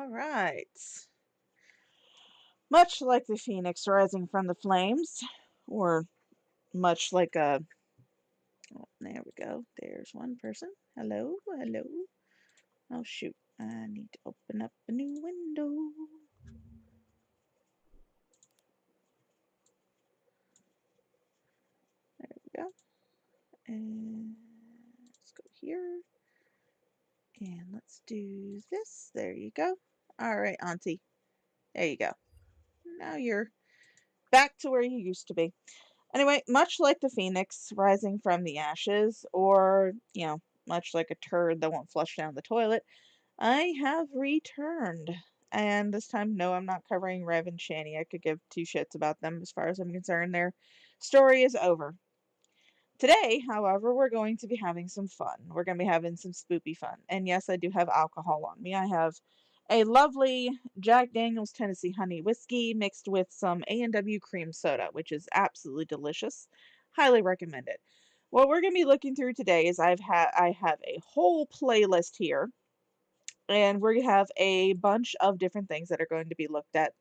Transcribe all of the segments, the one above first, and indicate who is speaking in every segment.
Speaker 1: All right. Much like the phoenix rising from the flames, or much like a. Oh, there we go. There's one person. Hello, hello. Oh, shoot. I need to open up a new window. There we go. And let's go here. And let's do this. There you go. All right, Auntie. There you go. Now you're back to where you used to be. Anyway, much like the phoenix rising from the ashes, or, much like a turd that won't flush down the toilet, I have returned. And this time, no, I'm not covering Rev and Shani. I could give two shits about them as far as I'm concerned. Their story is over. Today, however, we're going to be having some fun. We're going to be having some spoopy fun. And yes, I do have alcohol on me. I have a lovely Jack Daniel's Tennessee Honey Whiskey mixed with some A&W cream soda, which is absolutely delicious. Highly recommend it. What we're going to be looking through today is I have a whole playlist here, and we have a bunch of different things that are going to be looked at.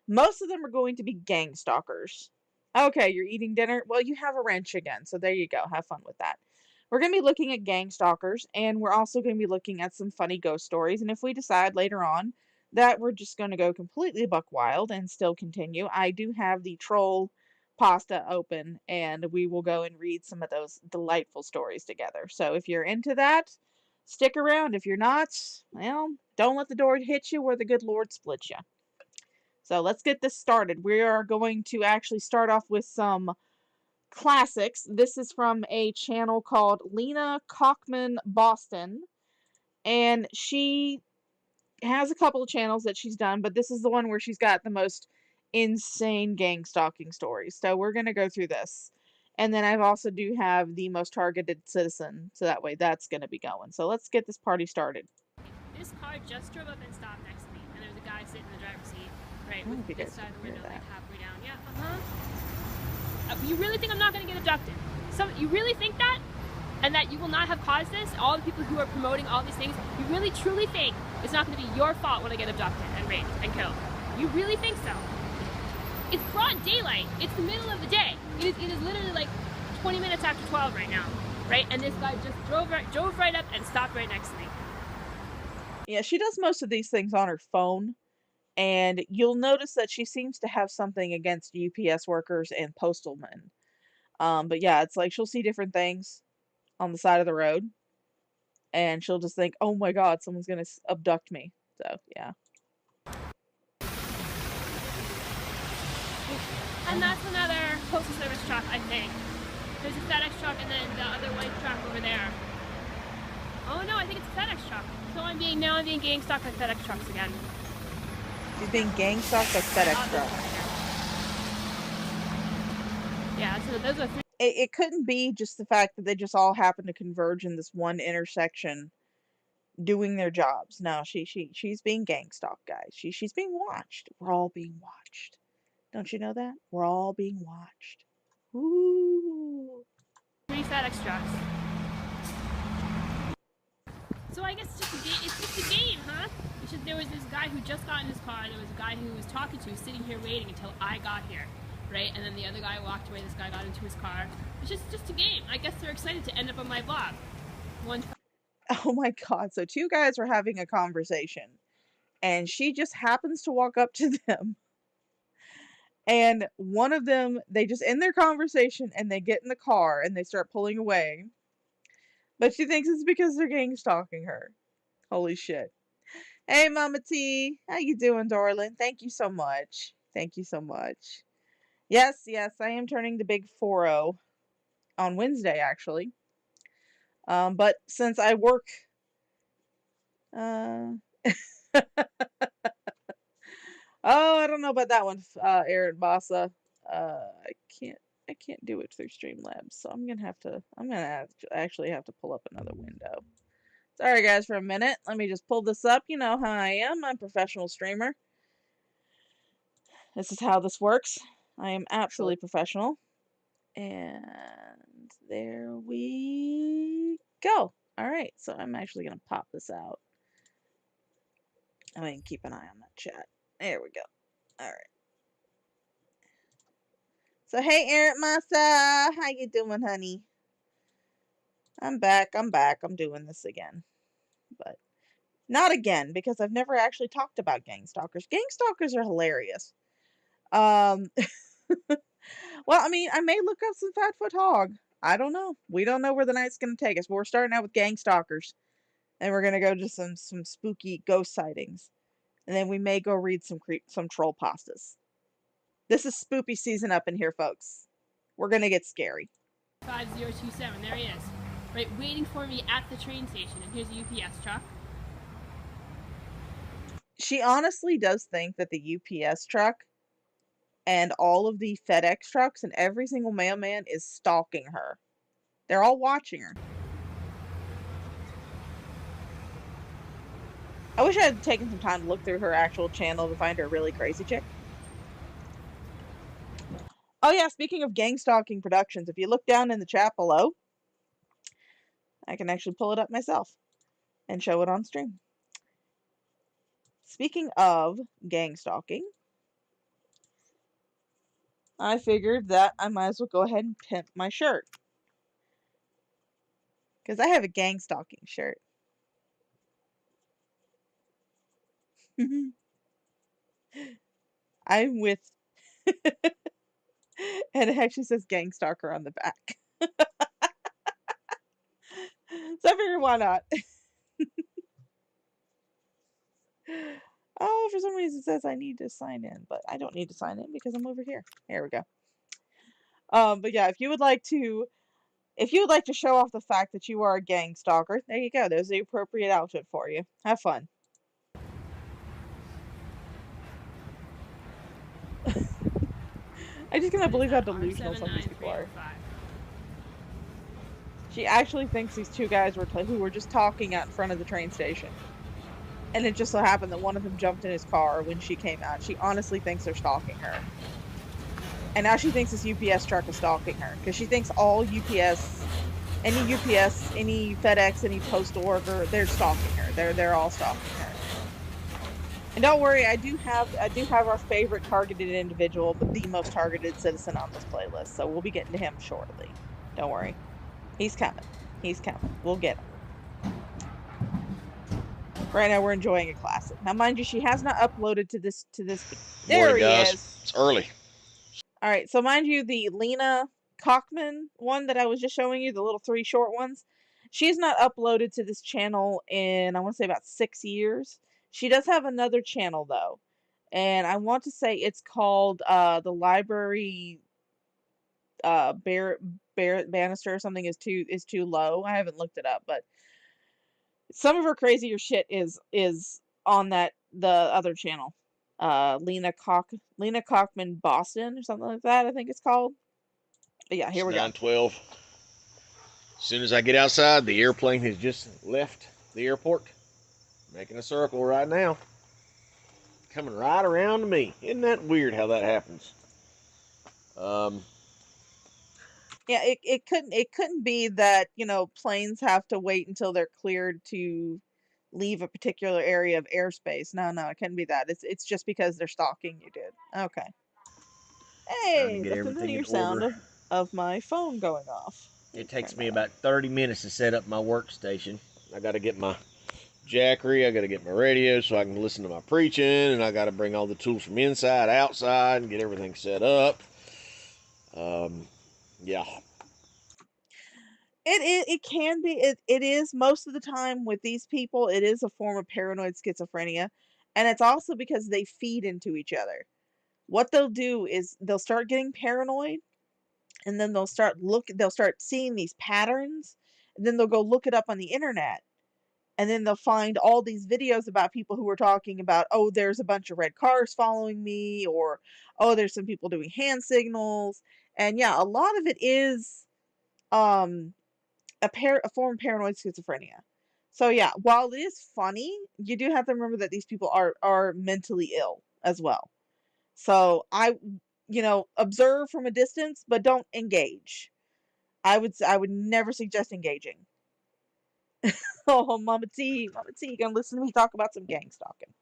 Speaker 1: Most of them are going to be gang stalkers. Okay, you're eating dinner? Well, you have a wrench again, so there you go. Have fun with that. We're going to be looking at gang stalkers, and we're also going to be looking at some funny ghost stories. And if we decide later on that we're just going to go completely buck wild and still continue, I do have the troll pasta open, and we will go and read some of those delightful stories together. So if you're into that, stick around. If you're not, well, don't let the door hit you where the good Lord splits you. So let's get this started. We are going to actually start off with some classics. This is from a channel called Lena Cockman Boston, and she has a couple of channels that she's done, but this is the one where she's got the most insane gang stalking stories. So we're going to go through this. And then I also do have the most targeted citizen, so that way that's going to be going. So let's get this party started.
Speaker 2: This car just drove up and stopped next to me, and there's a guy sitting in the driver's seat, right,
Speaker 1: I
Speaker 2: with
Speaker 1: hope you
Speaker 2: this
Speaker 1: guys
Speaker 2: side of the
Speaker 1: can hear
Speaker 2: window, like
Speaker 1: that.
Speaker 2: halfway down. Yeah, you really think I'm not going to get abducted? You really think that? And that you will not have caused this? All the people who are promoting all these things, you really truly think it's not going to be your fault when I get abducted and raped and killed? You really think so? It's broad daylight. It's the middle of the day. It is literally like 20 minutes after 12 right now, right? And this guy just drove right up and stopped right next to me.
Speaker 1: Yeah, she does most of these things on her phone. And you'll notice that she seems to have something against UPS workers and postalmen. But yeah, it's like she'll see different things on the side of the road, and she'll just think, "Oh my God, someone's gonna abduct me." So yeah.
Speaker 2: And that's another postal service truck, I think. There's a FedEx truck and then the other white truck over there. Oh no, I think it's a FedEx truck. So I'm being gang stalked by FedEx trucks again.
Speaker 1: She's being gang stalked by FedEx trucks.
Speaker 2: Yeah, so those are three.
Speaker 1: It couldn't be just the fact that they just all happen to converge in this one intersection doing their jobs. No, she's being gang stalked, guys. She's being watched. We're all being watched. Don't you know that? We're all being watched. Ooh.
Speaker 2: 3 FedEx trucks. So I guess it's just a game, huh? There was this guy who just got in his car. There was a guy who was talking to, sitting here waiting until I got here, right? And then the other guy walked away. This guy got into his car. It's just a game. I guess they're excited to end up on my blog.
Speaker 1: Oh my God. So two guys were having a conversation, and she just happens to walk up to them. And one of them, they just end their conversation and they get in the car and they start pulling away. But she thinks it's because they're gang stalking her. Holy shit. Hey, Mama T. How you doing, darling? Thank you so much. Thank you so much. Yes, I am turning the big 40 on Wednesday, actually. But since I work, uh, oh, I don't know about that one, Aaron Bassa. I can't, I can't do it through Streamlabs, so I'm gonna actually have to pull up another window. Sorry, guys, for a minute. Let me just pull this up. You know how I am. I'm a professional streamer. This is how this works. I am absolutely professional. And there we go. All right, so I'm actually gonna pop this out. I mean, keep an eye on that chat. There we go. All right. So hey, Aunt Masa, how you doing, honey? I'm back. I'm doing this again, but not again because I've never actually talked about gang stalkers. Gang stalkers are hilarious. Um, well, I mean, I may look up some Fatfoot Hog. I don't know. We don't know where the night's gonna take us. But we're starting out with gang stalkers, and we're gonna go to some spooky ghost sightings, and then we may go read some troll pastas. This is spoopy season up in here, folks. We're gonna get scary.
Speaker 2: 5027, there he is. Right, waiting for me at the train station. And here's a UPS truck.
Speaker 1: She honestly does think that the UPS truck and all of the FedEx trucks and every single mailman is stalking her. They're all watching her. I wish I had taken some time to look through her actual channel to find her really crazy chick. Oh yeah, speaking of gang stalking productions, if you look down in the chat below, I can actually pull it up myself and show it on stream. Speaking of gang stalking, I figured that I might as well go ahead and pimp my shirt. Because I have a gang stalking shirt. I'm with, and it actually says gang stalker on the back. So I figured why not? Oh, for some reason it says I need to sign in, but I don't need to sign in because I'm over here. There we go. But yeah, if you would like to show off the fact that you are a gang stalker, there you go. There's the appropriate outfit for you. Have fun. I just cannot believe how delusional some of these people are. She actually thinks these two guys who were just talking out in front of the train station. And it just so happened that one of them jumped in his car when she came out. She honestly thinks they're stalking her. And now she thinks this UPS truck is stalking her. Because she thinks all UPS, any FedEx, any postal worker, they're stalking her. They're all stalking her. And don't worry, I do have our favorite targeted individual, but the most targeted citizen on this playlist. So we'll be getting to him shortly. Don't worry. He's coming. He's coming. We'll get him. Right now we're enjoying a classic. Now mind you, she has not uploaded to this there
Speaker 3: Morning,
Speaker 1: he
Speaker 3: guys.
Speaker 1: is.
Speaker 3: It's early.
Speaker 1: Alright, so mind you, the Lena Cockman one that I was just showing you, the little 3 short ones, she's not uploaded to this channel in, I want to say, about 6 years. She does have another channel, though. And I want to say it's called, the Library, Bannister or something is too low. I haven't looked it up, but some of her crazier shit is on the other channel. Lena Cockman Boston or something like that, I think it's called. But yeah, here
Speaker 3: It's
Speaker 1: we go.
Speaker 3: 9:12. As soon as I get outside, the airplane has just left the airport, making a circle right now, coming right around to me. Isn't that weird how that happens? Um,
Speaker 1: Yeah, it couldn't be that, planes have to wait until they're cleared to leave a particular area of airspace. No, it couldn't be that. It's just because they're stalking you, dude. Okay.
Speaker 3: trying to
Speaker 1: Hey,
Speaker 3: get
Speaker 1: the
Speaker 3: everything in
Speaker 1: familiar sound
Speaker 3: order.
Speaker 1: of my phone going off.
Speaker 3: It
Speaker 1: Let's
Speaker 3: takes
Speaker 1: turn
Speaker 3: me
Speaker 1: that off.
Speaker 3: about 30 minutes to set up my workstation. I got to get my jackery, I got to get my radio so I can listen to my preaching, and I got to bring all the tools from inside, outside, and get everything set up. Yeah.
Speaker 1: It can be it is most of the time with these people, it is a form of paranoid schizophrenia, and it's also because they feed into each other. What they'll do is they'll start getting paranoid, and then they'll start seeing these patterns, and then they'll go look it up on the internet, and then they'll find all these videos about people who are talking about, oh, there's a bunch of red cars following me, or oh, there's some people doing hand signals. And yeah, a lot of it is um a form of paranoid schizophrenia. So yeah, while it is funny, you do have to remember that these people are mentally ill as well. So observe from a distance, but don't engage. I would never suggest engaging. Oh, Mama T, you gonna listen to me talk about some gang stalking?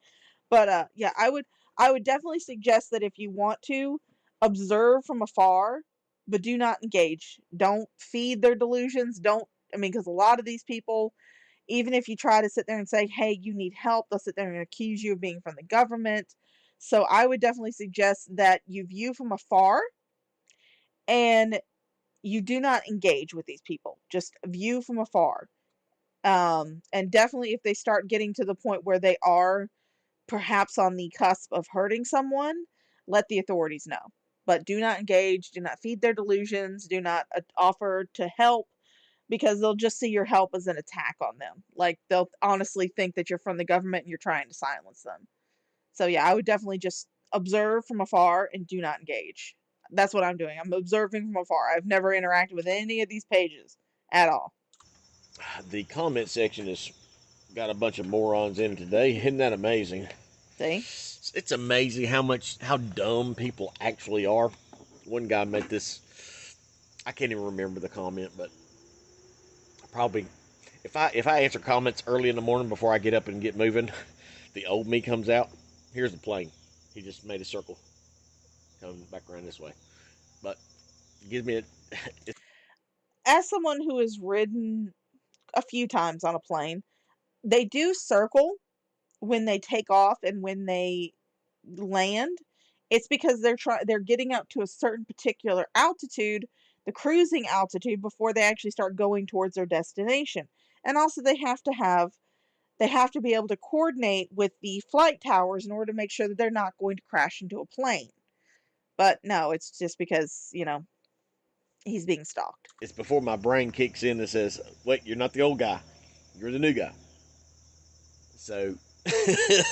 Speaker 1: But yeah, I would definitely suggest that if you want to observe from afar, but do not engage. Don't feed their delusions. Don't I mean, because a lot of these people, even if you try to sit there and say, "Hey, you need help," they'll sit there and accuse you of being from the government. So I would definitely suggest that you view from afar and you do not engage with these people. Just view from afar. And definitely if they start getting to the point where they are perhaps on the cusp of hurting someone, let the authorities know. But do not engage, do not feed their delusions, do not offer to help because they'll just see your help as an attack on them. Like they'll honestly think that you're from the government and you're trying to silence them. So yeah, I would definitely just observe from afar and do not engage. That's what I'm doing. I'm observing from afar. I've never interacted with any of these pages at all.
Speaker 3: The comment section has got a bunch of morons in it today. Isn't that amazing?
Speaker 1: See?
Speaker 3: It's amazing how dumb people actually are. One guy made this. I can't even remember the comment, but probably if I answer comments early in the morning before I get up and get moving, the old me comes out. Here's the plane. He just made a circle, coming back around this way. But it gives me a.
Speaker 1: As someone who has ridden a few times on a plane, they do circle when they take off and when they land. It's because they're getting up to a certain particular altitude, the cruising altitude, before they actually start going towards their destination. And also they have to be able to coordinate with the flight towers in order to make sure that they're not going to crash into a plane. But no, it's just because, he's being stalked.
Speaker 3: It's before my brain kicks in and says, "Wait, you're not the old guy. You're the new guy." So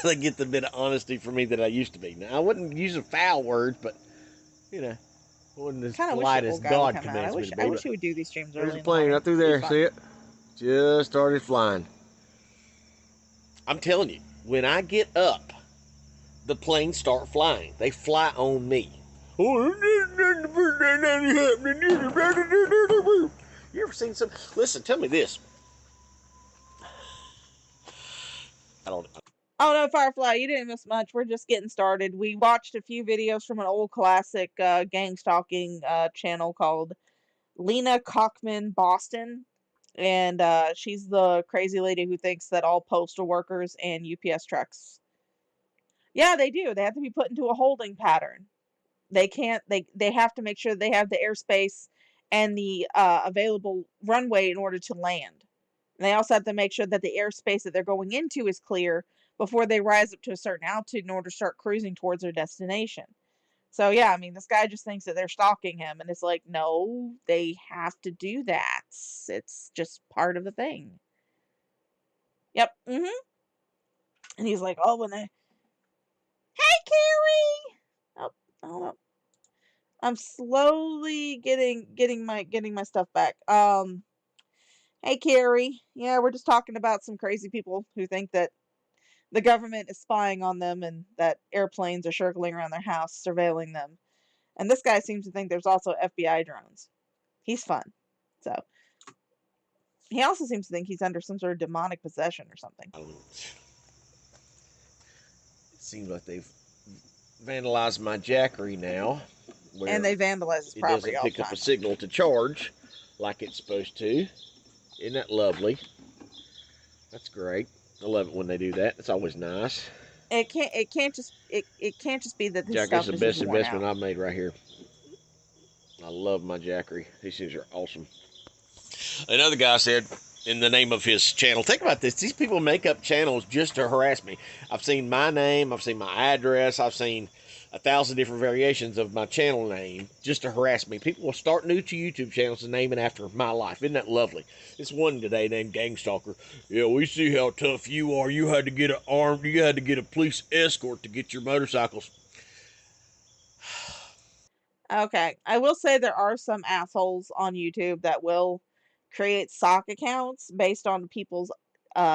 Speaker 3: they get the bit of honesty from me that I used to be. Now I wouldn't use a foul words, but I wasn't as
Speaker 1: Kind of wish the
Speaker 3: polite as
Speaker 1: old guy would
Speaker 3: God
Speaker 1: come out. I
Speaker 3: commands me
Speaker 1: wish
Speaker 3: to
Speaker 1: I
Speaker 3: be.
Speaker 1: wish
Speaker 3: But
Speaker 1: he would do these streams
Speaker 3: there's
Speaker 1: early
Speaker 3: a
Speaker 1: in the
Speaker 3: plane
Speaker 1: morning.
Speaker 3: right through
Speaker 1: It'd be
Speaker 3: there.
Speaker 1: fun.
Speaker 3: See it? Just started flying. I'm telling you, when I get up, the planes start flying. They fly on me. You ever seen some? Listen, tell me this. I don't.
Speaker 1: Oh no, Firefly, you didn't miss much. We're just getting started. We watched a few videos from an old classic gang stalking channel called Lena Cockman Boston. And she's the crazy lady who thinks that all postal workers and UPS trucks. Yeah, they do. They have to be put into a holding pattern. They can't. They have to make sure they have the airspace and the available runway in order to land. And they also have to make sure that the airspace that they're going into is clear before they rise up to a certain altitude in order to start cruising towards their destination. So yeah, I mean, this guy just thinks that they're stalking him, and it's like, no, they have to do that. It's just part of the thing. Yep. And he's like, oh, when they, hey, Carrie. Oh, hold up. I'm slowly getting my stuff back. Hey, Carrie. Yeah, we're just talking about some crazy people who think that the government is spying on them and that airplanes are circling around their house, surveilling them. And this guy seems to think there's also FBI drones. He's fun. So he also seems to think he's under some sort of demonic possession or something.
Speaker 3: It seems like they've vandalized my Jackery now,
Speaker 1: And
Speaker 3: where
Speaker 1: they vandalize his
Speaker 3: it
Speaker 1: property
Speaker 3: doesn't
Speaker 1: all the
Speaker 3: pick up a
Speaker 1: time.
Speaker 3: signal to charge like it's supposed to. Isn't that lovely? That's great. I love it when they do that. It's always nice.
Speaker 1: It can't just be that this
Speaker 3: Jack, it's
Speaker 1: stuff
Speaker 3: the
Speaker 1: is just
Speaker 3: best
Speaker 1: worn
Speaker 3: investment
Speaker 1: out.
Speaker 3: I've made right here. I love my Jackery. These things are awesome. Another guy said, in the name of his channel, think about this. These people make up channels just to harass me. I've seen my name, I've seen my address, I've seen 1,000 different variations of my channel name just to harass me. People will start new to YouTube channels and name it after my life. Isn't that lovely? This one today named Gangstalker. Yeah, we see how tough you are. You had to get a police escort to get your motorcycles.
Speaker 1: Okay, I will say there are some assholes on YouTube that will create sock accounts based on people's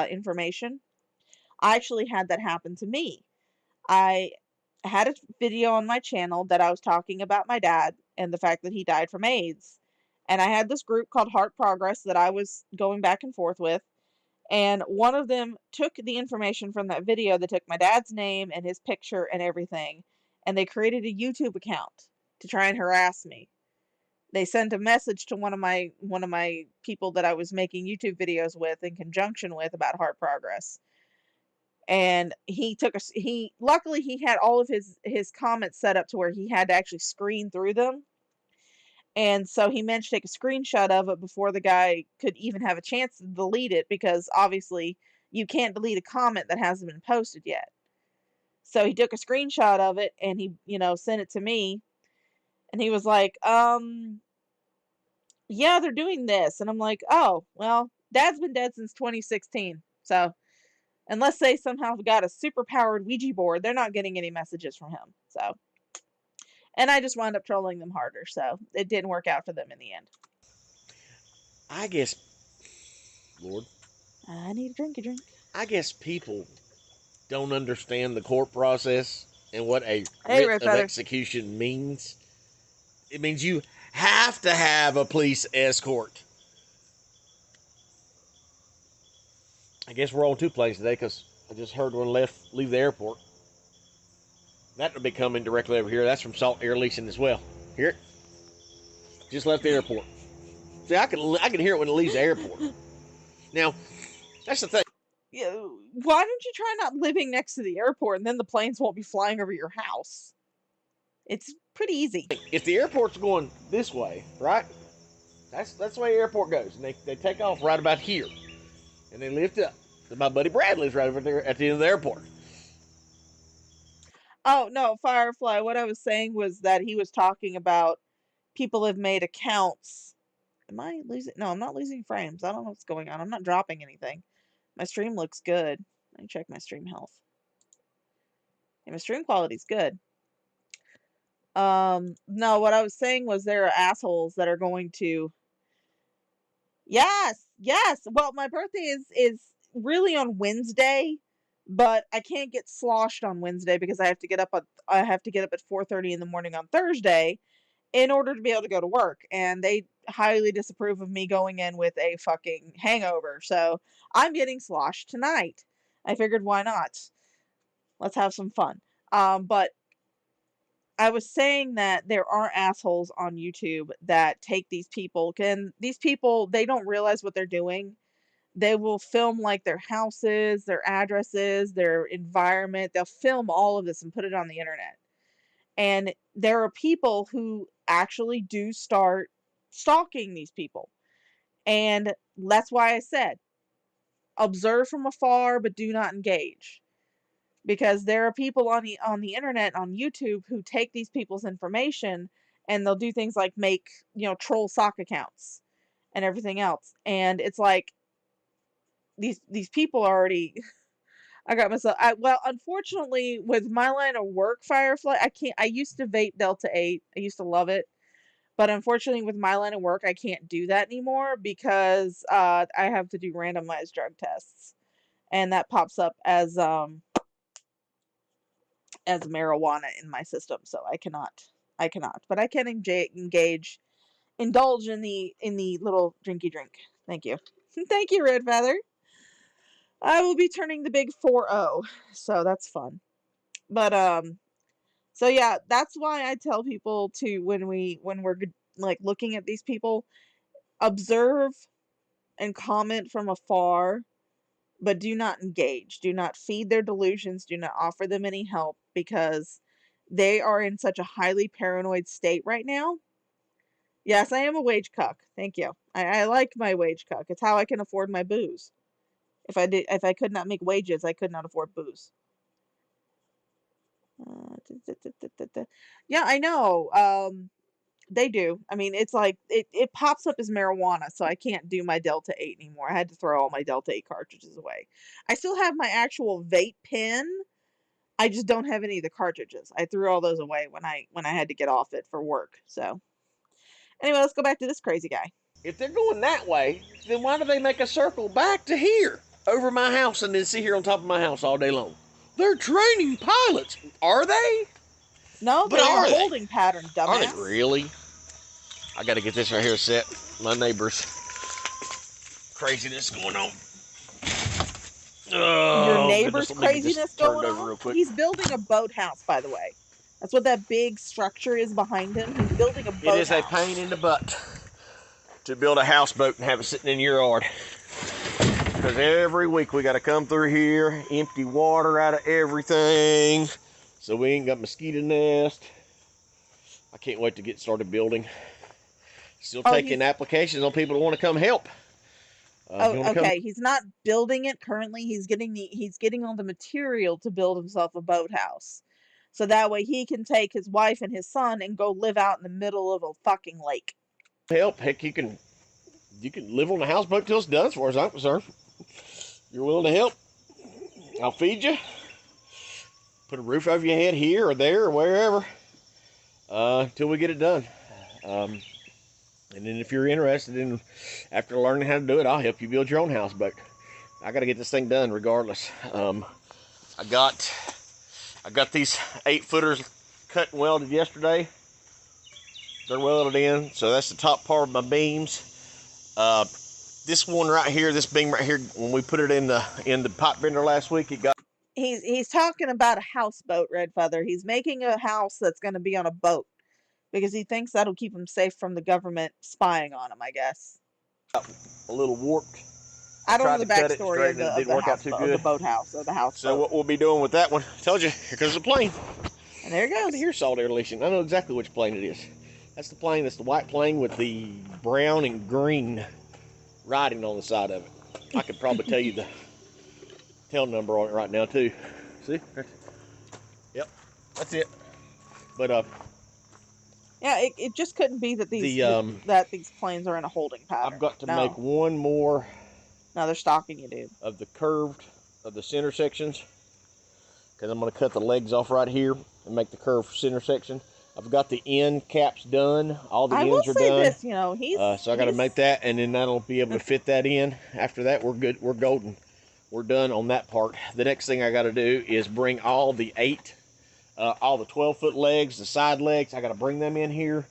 Speaker 1: information. I actually had that happen to me. I had a video on my channel that I was talking about my dad and the fact that he died from AIDS. And I had this group called Heart Progress that I was going back and forth with. And one of them took the information from that video. They took my dad's name and his picture and everything, and they created a YouTube account to try and harass me. They sent a message to one of my people that I was making YouTube videos with in conjunction with about Heart Progress. And he luckily he had all of his comments set up to where he had to actually screen through them. And so he managed to take a screenshot of it before the guy could even have a chance to delete it, because obviously you can't delete a comment that hasn't been posted yet. So he took a screenshot of it and he, sent it to me, and he was like, yeah, they're doing this. And I'm like, oh, well, Dad's been dead since 2016. So unless they somehow got a super powered Ouija board, they're not getting any messages from him. So, and I just wound up trolling them harder. So it didn't work out for them in the end.
Speaker 3: I guess, Lord,
Speaker 1: I need a drink.
Speaker 3: I guess people don't understand the court process and what a
Speaker 1: Hey,
Speaker 3: writ
Speaker 1: Red
Speaker 3: of
Speaker 1: Feather.
Speaker 3: execution means. It means you have to have a police escort. I guess we're on two planes today because I just heard one leave the airport. That would be coming directly over here. That's from Salt Air Leasing as well. Hear it? Just left the airport. See, I can hear it when it leaves the airport. Now, that's the thing.
Speaker 1: Yeah, why don't you try not living next to the airport, and then the planes won't be flying over your house? It's pretty easy.
Speaker 3: If the airport's going this way, right? That's the way the airport goes. And they take off right about here. And they lift up. So my buddy Brad lives right over there at the end of the airport.
Speaker 1: Oh, no, Firefly, what I was saying was that he was talking about people have made accounts. Am I losing? No, I'm not losing frames. I don't know what's going on. I'm not dropping anything. My stream looks good. Let me check my stream health. Yeah, my stream quality's good. No, what I was saying was there are assholes that are going to. Yes. Well, my birthday is really on Wednesday, but I can't get sloshed on Wednesday because I have to get up at 4:30 in the morning on Thursday in order to be able to go to work, and they highly disapprove of me going in with a fucking hangover. So I'm getting sloshed tonight. I figured, why not? Let's have some fun. But I was saying that there are assholes on YouTube that take these people, and these people, they don't realize what they're doing. They will film like their houses, their addresses, their environment. They'll film all of this and put it on the internet. And there are people who actually do start stalking these people. And that's why I said, observe from afar, but do not engage. Because there are people on the internet, on YouTube, who take these people's information and they'll do things like make, troll sock accounts and everything else. And it's like these people already I got myself well, unfortunately with my line of work, Firefly, I used to vape Delta 8. I used to love it. But unfortunately with my line of work, I can't do that anymore because I have to do randomized drug tests. And that pops up as marijuana in my system, so I cannot. But I can indulge in the little drinky drink. Thank you. Thank you, Red Feather. I will be turning the big 4-0, so that's fun. But so yeah, that's why I tell people to when we're like looking at these people, observe and comment from afar, but do not engage. Do not feed their delusions. Do not offer them any help because they are in such a highly paranoid state right now. Yes, I am a wage cuck. Thank you. I like my wage cuck. It's how I can afford my booze. If I could not make wages, I could not afford booze. Yeah, I know. They do. I mean, it's like it pops up as marijuana, so I can't do my Delta 8 anymore. I had to throw all my Delta 8 cartridges away. I still have my actual vape pen. I just don't have any of the cartridges. I threw all those away when I had to get off it for work. So anyway, let's go back to this crazy guy.
Speaker 3: If they're going that way, then why do they make a circle back to here, over my house, and then sit here on top of my house all day long? They're training pilots. Are they?
Speaker 1: No,
Speaker 3: But
Speaker 1: they're
Speaker 3: are
Speaker 1: in a
Speaker 3: they?
Speaker 1: holding pattern, dumbass.
Speaker 3: Are they really? I got to get this right here set. My neighbor's craziness going on.
Speaker 1: your
Speaker 3: Oh
Speaker 1: neighbor's
Speaker 3: goodness, let me get
Speaker 1: craziness
Speaker 3: this turned
Speaker 1: going
Speaker 3: over
Speaker 1: on.
Speaker 3: real quick.
Speaker 1: He's building a boathouse, by the way. That's what that big structure is behind him. He's building a
Speaker 3: It is a pain
Speaker 1: boathouse.
Speaker 3: in the butt to build a houseboat and have it sitting in your yard. Because every week we got to come through here, empty water out of everything, so we ain't got mosquito nest. I can't wait to get started building. Still
Speaker 1: Oh,
Speaker 3: taking applications on people who want to come help. If you want to come,
Speaker 1: okay. He's not building it currently. He's getting all the material to build himself a boathouse. So that way he can take his wife and his son and go live out in the middle of a fucking lake.
Speaker 3: help. Heck, you can live on the houseboat till it's done, as far as I'm concerned. You're willing to help, I'll feed you. Put a roof over your head here or there or wherever until we get it done. And then if you're interested in, after learning how to do it, I'll help you build your own houseboat. I got to get this thing done regardless. I got these 8-footers cut and welded yesterday. They're welded in, so that's the top part of my beams. This one right here, this beam right here, when we put it in the pipe bender last week, it got.
Speaker 1: He's talking about a houseboat, Red Feather. He's making a house that's going to be on a boat because he thinks that'll keep him safe from the government spying on him, I guess.
Speaker 3: A little warped. I
Speaker 1: I don't
Speaker 3: tried
Speaker 1: know
Speaker 3: to
Speaker 1: the
Speaker 3: cut it and
Speaker 1: backstory
Speaker 3: straighten it. It
Speaker 1: of
Speaker 3: didn't
Speaker 1: the
Speaker 3: work out too
Speaker 1: houseboat, of the
Speaker 3: good.
Speaker 1: boathouse or the houseboat.
Speaker 3: So what we'll be doing with that one, I told you, here comes the plane.
Speaker 1: And there it goes.
Speaker 3: Here's salt air leashing. I know exactly which plane it is. That's the plane. That's the white plane with the brown and green writing on the side of it. I could probably tell you the tail number on it right now too. See? Yep, that's it. But
Speaker 1: Yeah, it just couldn't be that these planes are in a holding pattern.
Speaker 3: I've got to
Speaker 1: No.
Speaker 3: make one more
Speaker 1: No, they're stalking you, dude.
Speaker 3: of the curved of the center sections, because I'm going to cut the legs off right here and make the curved center section. I've got the end caps done. All the
Speaker 1: I will
Speaker 3: ends are
Speaker 1: say
Speaker 3: done.
Speaker 1: this,
Speaker 3: So I got to make that, and then that'll be able to fit that in. After that, we're good. We're golden. We're done on that part. The next thing I got to do is bring all the 12-foot legs, the side legs. I got to bring them in here,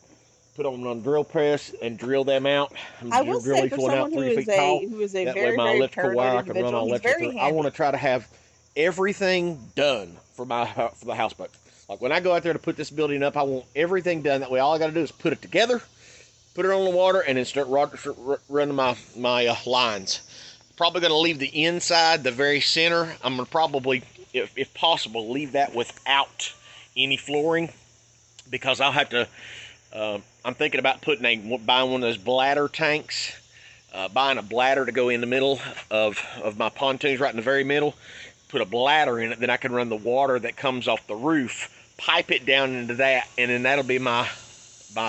Speaker 3: put them on the drill press, and drill them out.
Speaker 1: I will
Speaker 3: Drill
Speaker 1: say
Speaker 3: each
Speaker 1: for
Speaker 3: one out
Speaker 1: someone
Speaker 3: 3 feet tall.
Speaker 1: who is a
Speaker 3: That way,
Speaker 1: very,
Speaker 3: my
Speaker 1: very
Speaker 3: electrical
Speaker 1: paranoid
Speaker 3: wire, I can run my
Speaker 1: individual, he's
Speaker 3: electrical
Speaker 1: very
Speaker 3: through. I
Speaker 1: handy.
Speaker 3: want to try to have everything done for the houseboat. Like when I go out there to put this building up, I want everything done. That way, all I got to do is put it together, put it on the water, and then start running my lines. Probably going to leave the inside, the very center. I'm going to probably, if possible, leave that without any flooring, because I'll have to. I'm thinking about buying one of those bladder tanks, buying a bladder to go in the middle of my pontoons, right in the very middle. Put a bladder in it, then I can run the water that comes off the roof, pipe it down into that, and then that'll be my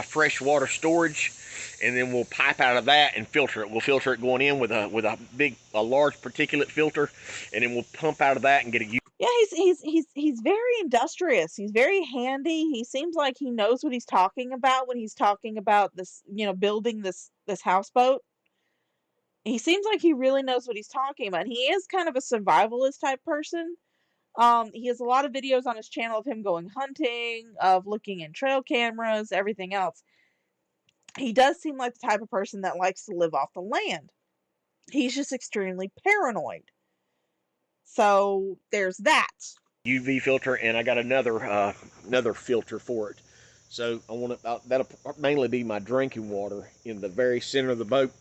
Speaker 3: fresh water storage. And then we'll pipe out of that and filter it. We'll filter it going in with a large particulate filter, and then we'll pump out of that and get a.
Speaker 1: Yeah, he's very industrious. He's very handy. He seems like he knows what he's talking about when he's talking about this, building this houseboat. He seems like he really knows what he's talking about. He is kind of a survivalist type person. He has a lot of videos on his channel of him going hunting, of looking in trail cameras, everything else. He does seem like the type of person that likes to live off the land. He's just extremely paranoid. So there's that.
Speaker 3: UV filter, and I got another filter for it. So I want that'll mainly be my drinking water in the very center of the boat.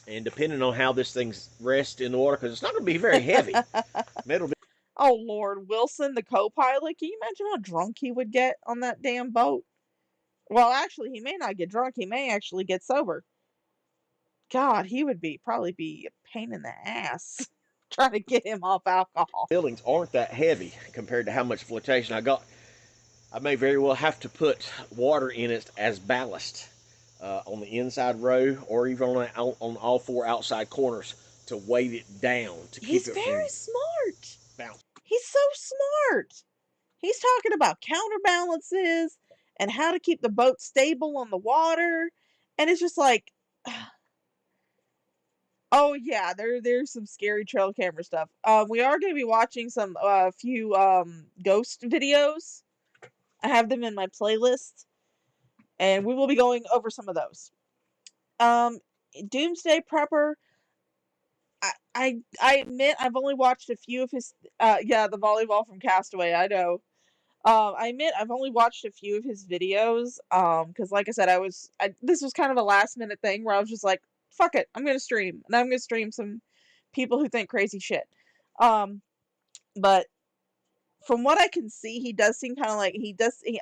Speaker 3: And depending on how this thing's rests in the water, because it's not going to be very heavy. It'll be.
Speaker 1: Oh Lord, Wilson, the co-pilot. Can you imagine how drunk he would get on that damn boat? Well, actually, he may not get drunk. He may actually get sober. God, he would probably be a pain in the ass trying to get him off alcohol.
Speaker 3: Buildings aren't that heavy compared to how much flotation I got. I may very well have to put water in it as ballast on the inside row, or even on all 4 outside corners to weight it down to keep
Speaker 1: He's
Speaker 3: it
Speaker 1: very
Speaker 3: from
Speaker 1: smart.
Speaker 3: bouncing.
Speaker 1: He's so smart. He's talking about counterbalances and how to keep the boat stable on the water. And it's just like, oh yeah, there's some scary trail camera stuff. We are going to be watching some few ghost videos. I have them in my playlist, and we will be going over some of those. Doomsday Prepper. I admit I've only watched a few of his. Yeah, the volleyball from Castaway. I know. I admit I've only watched a few of his videos. Because like I said, this was kind of a last minute thing where I was just like, fuck it, I'm gonna stream, and I'm gonna stream some people who think crazy shit. But from what I can see, he does seem kind of like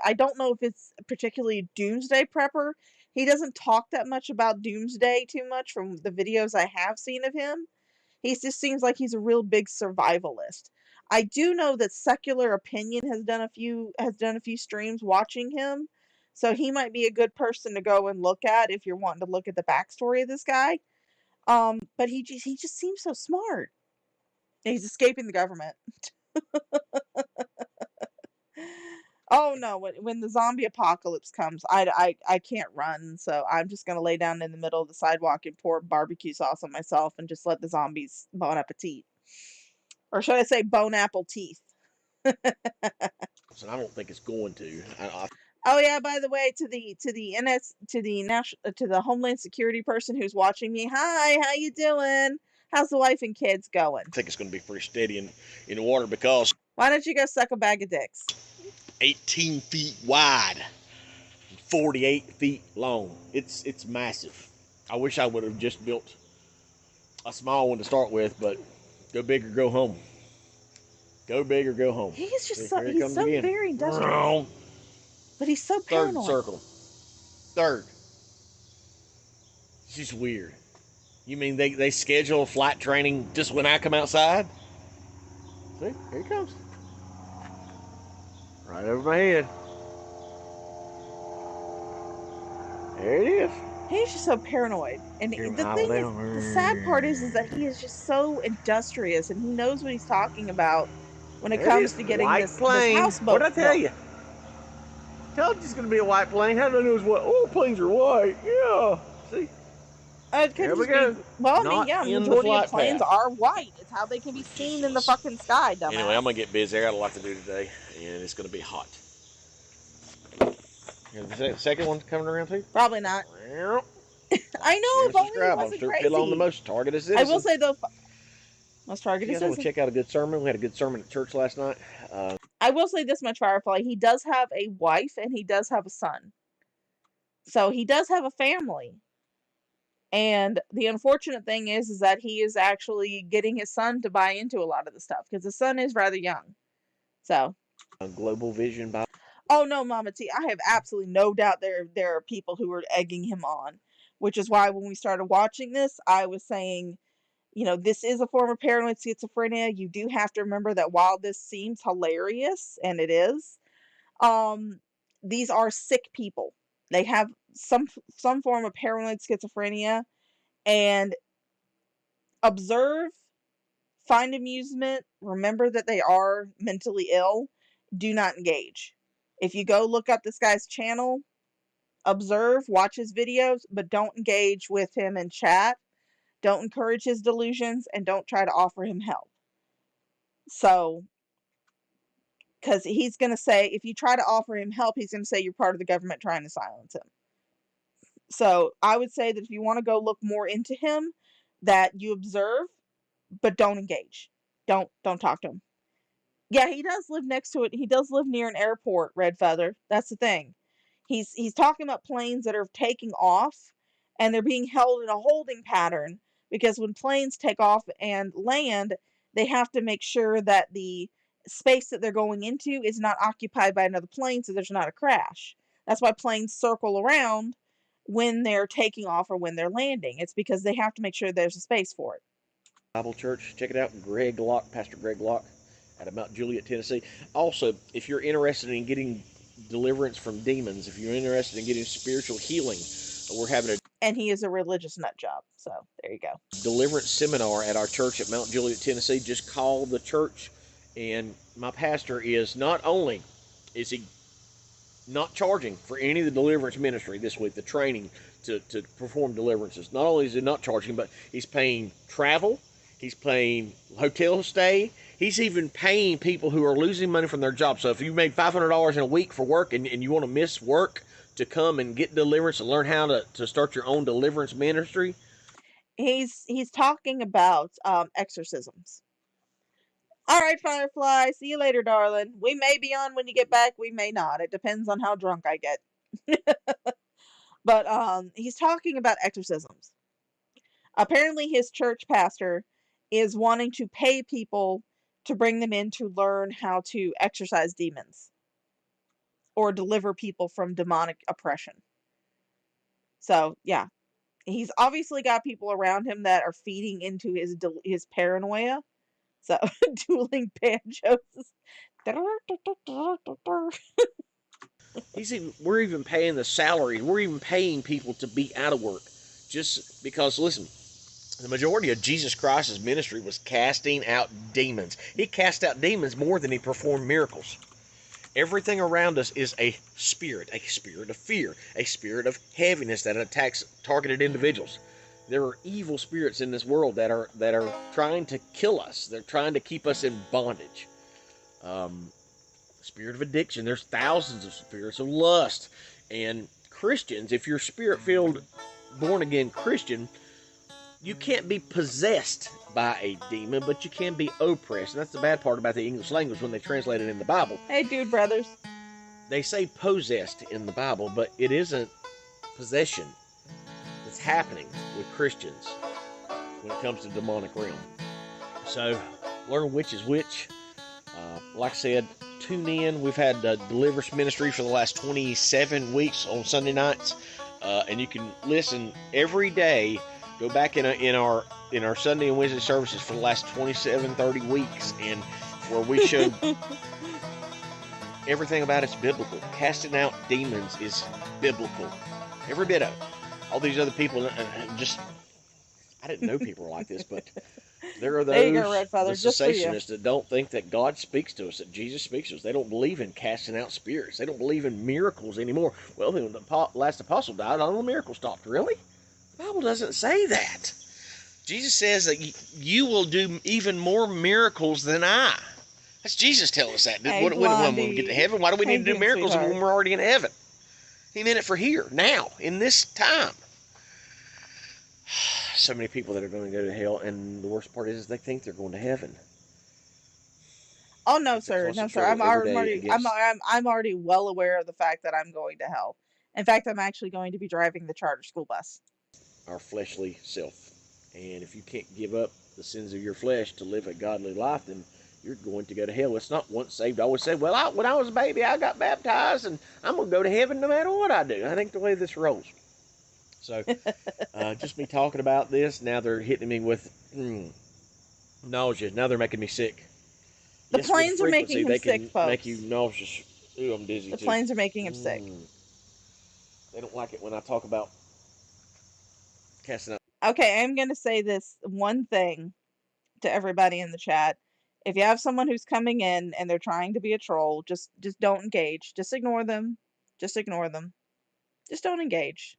Speaker 1: I don't know if it's particularly doomsday prepper. He doesn't talk that much about doomsday too much from the videos I have seen of him. He just seems like he's a real big survivalist. I do know that Secular Opinion has done a few streams watching him, so he might be a good person to go and look at if you're wanting to look at the backstory of this guy. But he just seems so smart. He's escaping the government. Oh no! When the zombie apocalypse comes, I can't run, so I'm just gonna lay down in the middle of the sidewalk and pour barbecue sauce on myself and just let the zombies bon appetit, or should I say bone apple teeth?
Speaker 3: And I don't think it's going to.
Speaker 1: Oh yeah, by the way, to the NS to the Homeland Security person who's watching me, hi, how you doing? How's the wife and kids going?
Speaker 3: I think it's going to be pretty steady in the water because
Speaker 1: Why don't you go suck a bag of dicks?
Speaker 3: 18 feet wide, 48 feet long. It's massive. I wish I would have just built a small one to start with, but go big or go home. Go big or go home.
Speaker 1: He's just
Speaker 3: Here it
Speaker 1: he's
Speaker 3: comes
Speaker 1: so
Speaker 3: again.
Speaker 1: very industrious, but he's so
Speaker 3: Third
Speaker 1: paranoid.
Speaker 3: circle. Third. It's just weird. You mean they schedule flight training just when I come outside? See, here he comes. Right over my head. There it is.
Speaker 1: He's just so paranoid, and the sad part is that he is just so industrious, and he knows what he's talking about when it
Speaker 3: There
Speaker 1: comes to getting
Speaker 3: white
Speaker 1: this
Speaker 3: plane.
Speaker 1: houseboat.
Speaker 3: What'd I tell
Speaker 1: built.
Speaker 3: you? Told you it's gonna be a white plane. How do I know it's what? Oh, planes are white. Yeah. See.
Speaker 1: It could
Speaker 3: There we
Speaker 1: just
Speaker 3: go.
Speaker 1: be. Well, I mean,
Speaker 3: Not
Speaker 1: yeah, the
Speaker 3: in the
Speaker 1: majority
Speaker 3: flight
Speaker 1: of planes
Speaker 3: path.
Speaker 1: are white. It's how they can be seen in the fucking sky, dumbass.
Speaker 3: Anyway, I'm gonna get busy. I got a lot to do today, and it's gonna be hot. The second one's coming around too.
Speaker 1: Probably not.
Speaker 3: Well,
Speaker 1: I know, if only it
Speaker 3: subscribe. I'm
Speaker 1: wasn't
Speaker 3: Stuart Piddle on the
Speaker 1: crazy.
Speaker 3: most targeted citizen.
Speaker 1: I will say though, most
Speaker 3: If
Speaker 1: targeted
Speaker 3: you guys want to
Speaker 1: citizen.
Speaker 3: check out a good sermon, we had a good sermon at church last night.
Speaker 1: I will say this much, Firefly. He does have a wife and he does have a son, so he does have a family. And the unfortunate thing is that he is actually getting his son to buy into a lot of the stuff because his son is rather young. So.
Speaker 3: Global Vision by.
Speaker 1: Oh no, Mama T, I have absolutely no doubt there are people who are egging him on, which is why when we started watching this, I was saying, this is a form of paranoid schizophrenia. You do have to remember that while this seems hilarious, and it is, these are sick people. They have some form of paranoid schizophrenia, and observe, find amusement, remember that they are mentally ill, do not engage. If you go look up this guy's channel, observe, watch his videos, but don't engage with him in chat. Don't encourage his delusions, and don't try to offer him help. So, because he's going to say, if you try to offer him help, he's going to say you're part of the government trying to silence him. So, I would say that if you want to go look more into him, that you observe, but don't engage. Don't talk to him. Yeah, he does live next to it. He does live near an airport, Red Feather. That's the thing. He's talking about planes that are taking off and they're being held in a holding pattern because when planes take off and land, they have to make sure that the space that they're going into is not occupied by another plane so there's not a crash. That's why planes circle around when they're taking off or when they're landing. It's because they have to make sure there's a space for it.
Speaker 3: Bible Church. Check it out. Greg Locke, Pastor Greg Locke out of Mount Juliet, Tennessee. Also, if you're interested in getting deliverance from demons, if you're interested in getting spiritual healing, we're having a
Speaker 1: And he is a religious nut job. So there you go.
Speaker 3: deliverance seminar at our church at Mount Juliet, Tennessee. Just call the church, and my pastor is not only is he not charging for any of the deliverance ministry this week, the training to perform deliverances. Not only is he not charging, but he's paying travel, he's paying hotel stay, he's even paying people who are losing money from their job. So if you made $500 in a week for work and you want to miss work to come and get deliverance and learn how to start your own deliverance ministry.
Speaker 1: He's talking about exorcisms. All right, Firefly. See you later, darling. We may be on when you get back. We may not. It depends on how drunk I get. But he's talking about exorcisms. Apparently, his church pastor is wanting to pay people to bring them in to learn how to exorcise demons or deliver people from demonic oppression. So, yeah, he's obviously got people around him that are feeding into his paranoia. So, dueling banjos.
Speaker 3: We're even paying the salaries. We're even paying people to be out of work, just because. Listen, the majority of Jesus Christ's ministry was casting out demons. He cast out demons more than he performed miracles. Everything around us is a spirit of fear, a spirit of heaviness that attacks targeted individuals. There are evil spirits in this world that are trying to kill us. They're trying to keep us in bondage. Spirit of addiction. There's thousands of spirits of lust. And Christians, if you're spirit-filled, born-again Christian, you can't be possessed by a demon, but you can be oppressed. And that's the bad part about the English language when they translate it in the Bible.
Speaker 1: Hey, dude, brothers.
Speaker 3: They say possessed in the Bible, but it isn't possession that's happening with Christians when it comes to demonic realm. So, learn which is which. Like I said, tune in. We've had deliverance ministry for the last 27 weeks on Sunday nights, and you can listen every day. Go back in our Sunday and Wednesday services for the last 30 weeks, and where we showed everything about it's biblical. Casting out demons is biblical, every bit of it. All these other people, I didn't know people were like this, but there are those
Speaker 1: There you go, Red Feather,
Speaker 3: the
Speaker 1: just for you.
Speaker 3: cessationists that don't think that God speaks to us, that Jesus speaks to us. They don't believe in casting out spirits. They don't believe in miracles anymore. Well, when the last apostle died, all the miracles stopped. Really? The Bible doesn't say that. Jesus says that you will do even more miracles than I. That's Jesus telling us that.
Speaker 1: Hey,
Speaker 3: when we get to heaven, why do we
Speaker 1: How you
Speaker 3: need to do
Speaker 1: doing,
Speaker 3: miracles
Speaker 1: sweetheart?
Speaker 3: when we're already in heaven? He meant it for here, now, in this time. So many people that are going to go to hell, and the worst part is they think they're going to heaven.
Speaker 1: Oh no,
Speaker 3: It's a
Speaker 1: sir, no,
Speaker 3: constant
Speaker 1: sir.
Speaker 3: struggle every day against
Speaker 1: I'm already well aware of the fact that I'm going to hell. In fact, I'm actually going to be driving the charter school bus.
Speaker 3: our fleshly self. And if you can't give up the sins of your flesh to live a godly life, then you're going to go to hell. It's not once saved, always saved. Well, when I was a baby, I got baptized, and I'm going to go to heaven no matter what I do. I think the way this rolls. So, just me talking about this, now they're hitting me with nausea. Now they're making me sick.
Speaker 1: The
Speaker 3: Yes, with
Speaker 1: planes are making
Speaker 3: frequency,
Speaker 1: him
Speaker 3: they
Speaker 1: sick,
Speaker 3: can make you
Speaker 1: folks.
Speaker 3: nauseous. Ooh, I'm dizzy
Speaker 1: The
Speaker 3: too.
Speaker 1: planes are making him sick.
Speaker 3: They don't like it when I talk about casting out.
Speaker 1: Okay, I'm going to say this one thing to everybody in the chat. If you have someone who's coming in and they're trying to be a troll, just don't engage. Just ignore them. Just ignore them. Just don't engage.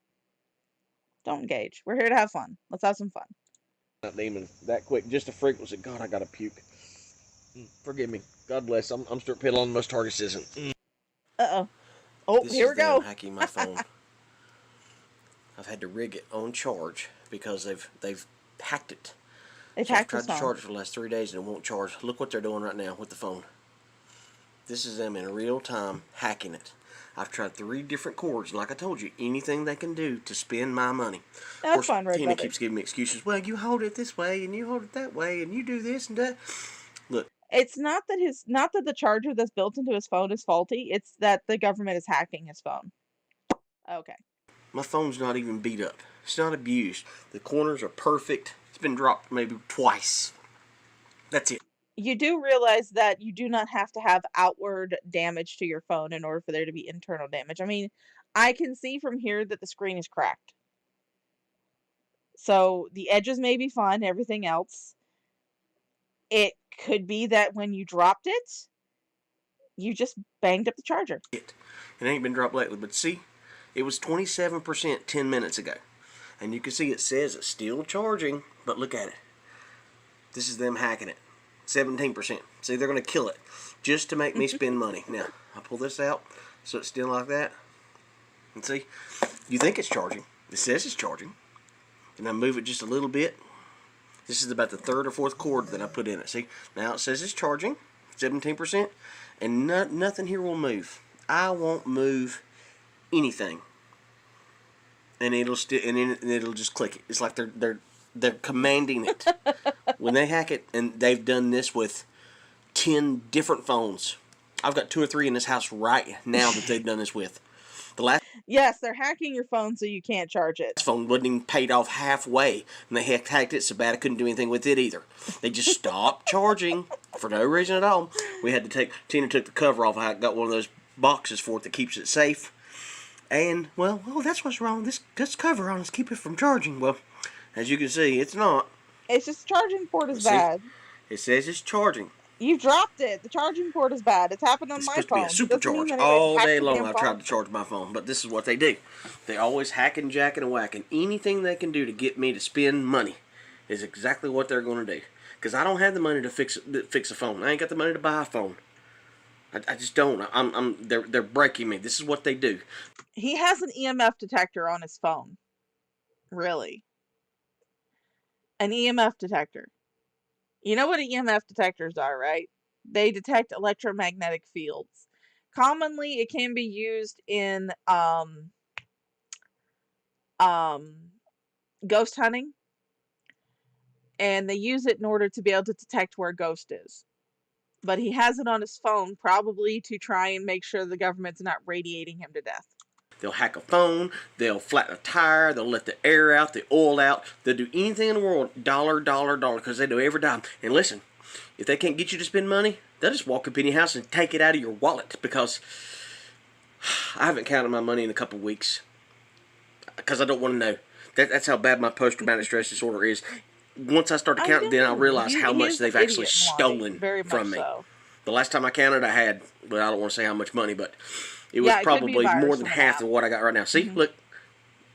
Speaker 1: Don't engage. We're here to have fun. Let's have some fun.
Speaker 3: Demon that quick, just a frequency. God, I gotta puke. Forgive me. God bless. I'm Stuart Piddle on the most target season.
Speaker 1: Uh-oh. Oh,
Speaker 4: This
Speaker 1: here
Speaker 4: is
Speaker 1: we
Speaker 4: them
Speaker 1: go.
Speaker 4: hacking my phone. I've had to rig it on charge because they've hacked it.
Speaker 1: They've
Speaker 4: So I've
Speaker 1: hacked
Speaker 4: tried
Speaker 1: his
Speaker 4: to
Speaker 1: phone.
Speaker 4: charge it for the last 3 days and it won't charge. Look what they're doing right now with the phone. This is them in real time hacking it. I've tried 3 different cords, and like I told you, anything they can do to spend my money.
Speaker 1: That's
Speaker 4: Of course,
Speaker 1: fine, Red
Speaker 4: Tina
Speaker 1: Brother.
Speaker 4: keeps giving me excuses. Well, you hold it this way, and you hold it that way, and you do this and that. Look,
Speaker 1: It's not that the charger that's built into his phone is faulty. It's that the government is hacking his phone. Okay.
Speaker 4: my phone's not even beat up. It's not abused. The corners are perfect. It's been dropped maybe twice. That's it.
Speaker 1: You do realize that you do not have to have outward damage to your phone in order for there to be internal damage. I mean, I can see from here that the screen is cracked. So the edges may be fine, everything else. It could be that when you dropped it, you just banged up the charger.
Speaker 4: It ain't been dropped lately, but see, it was 27% 10 minutes ago. And you can see it says it's still charging, but look at it. This is them hacking it. 17%. See, they're going to kill it just to make me spend money. Now, I pull this out so it's still like that. And see, you think it's charging. It says it's charging. and I move it just a little bit. This is about the third or fourth cord that I put in it. See, now it says it's charging, 17%, and nothing here will move. I won't move anything, and it'll still, and it'll just click it. It's like they're commanding it. When they hack it, and they've done this with 10 different phones. I've got 2 or 3 in this house right now that they've done this with. The last
Speaker 1: Yes, they're hacking your phone so you can't charge it.
Speaker 4: phone wasn't even paid off halfway, and they hacked it so bad I couldn't do anything with it either. They just stopped charging for no reason at all. We had to Tina took the cover off. I got one of those boxes for it that keeps it safe. And, well, that's what's wrong. This cover on us keep it from charging. Well, as you can see, it's not.
Speaker 1: It's just charging port is
Speaker 4: See?
Speaker 1: bad.
Speaker 4: It says it's charging.
Speaker 1: You've dropped it. The charging port is bad. It's happened on
Speaker 4: It's
Speaker 1: my
Speaker 4: supposed
Speaker 1: phone.
Speaker 4: to be a
Speaker 1: Doesn't mean
Speaker 4: supercharge.
Speaker 1: that
Speaker 4: All
Speaker 1: anybody's
Speaker 4: day
Speaker 1: hacked your
Speaker 4: long
Speaker 1: damn
Speaker 4: I've tried
Speaker 1: phone.
Speaker 4: to charge my phone, but this is what they do. They always hacking, jacking, and whacking. Anything they can do to get me to spend money is exactly what they're going to do. Because I don't have the money to fix a phone. I ain't got the money to buy a phone. I just don't. They're breaking me. This is what they do.
Speaker 1: He has an EMF detector on his phone. Really. An EMF detector. You know what EMF detectors are, right? They detect electromagnetic fields. Commonly, it can be used in ghost hunting. And they use it in order to be able to detect where a ghost is. But he has it on his phone probably to try and make sure the government's not radiating him to death.
Speaker 4: They'll hack a phone, they'll flatten a tire, they'll let the air out, the oil out. They'll do anything in the world, dollar, because they do every dime. And listen, if they can't get you to spend money, they'll just walk up in your house and take it out of your wallet. Because I haven't counted my money in a couple of weeks. Because I don't want to know. That's how bad my post-traumatic stress disorder is. Once I start to count, then I'll realize how much they've actually stolen from me.
Speaker 1: So.
Speaker 4: The last time I counted, I had, well, I don't want to say how much money, but it was probably more than half of what I got right now. See, look,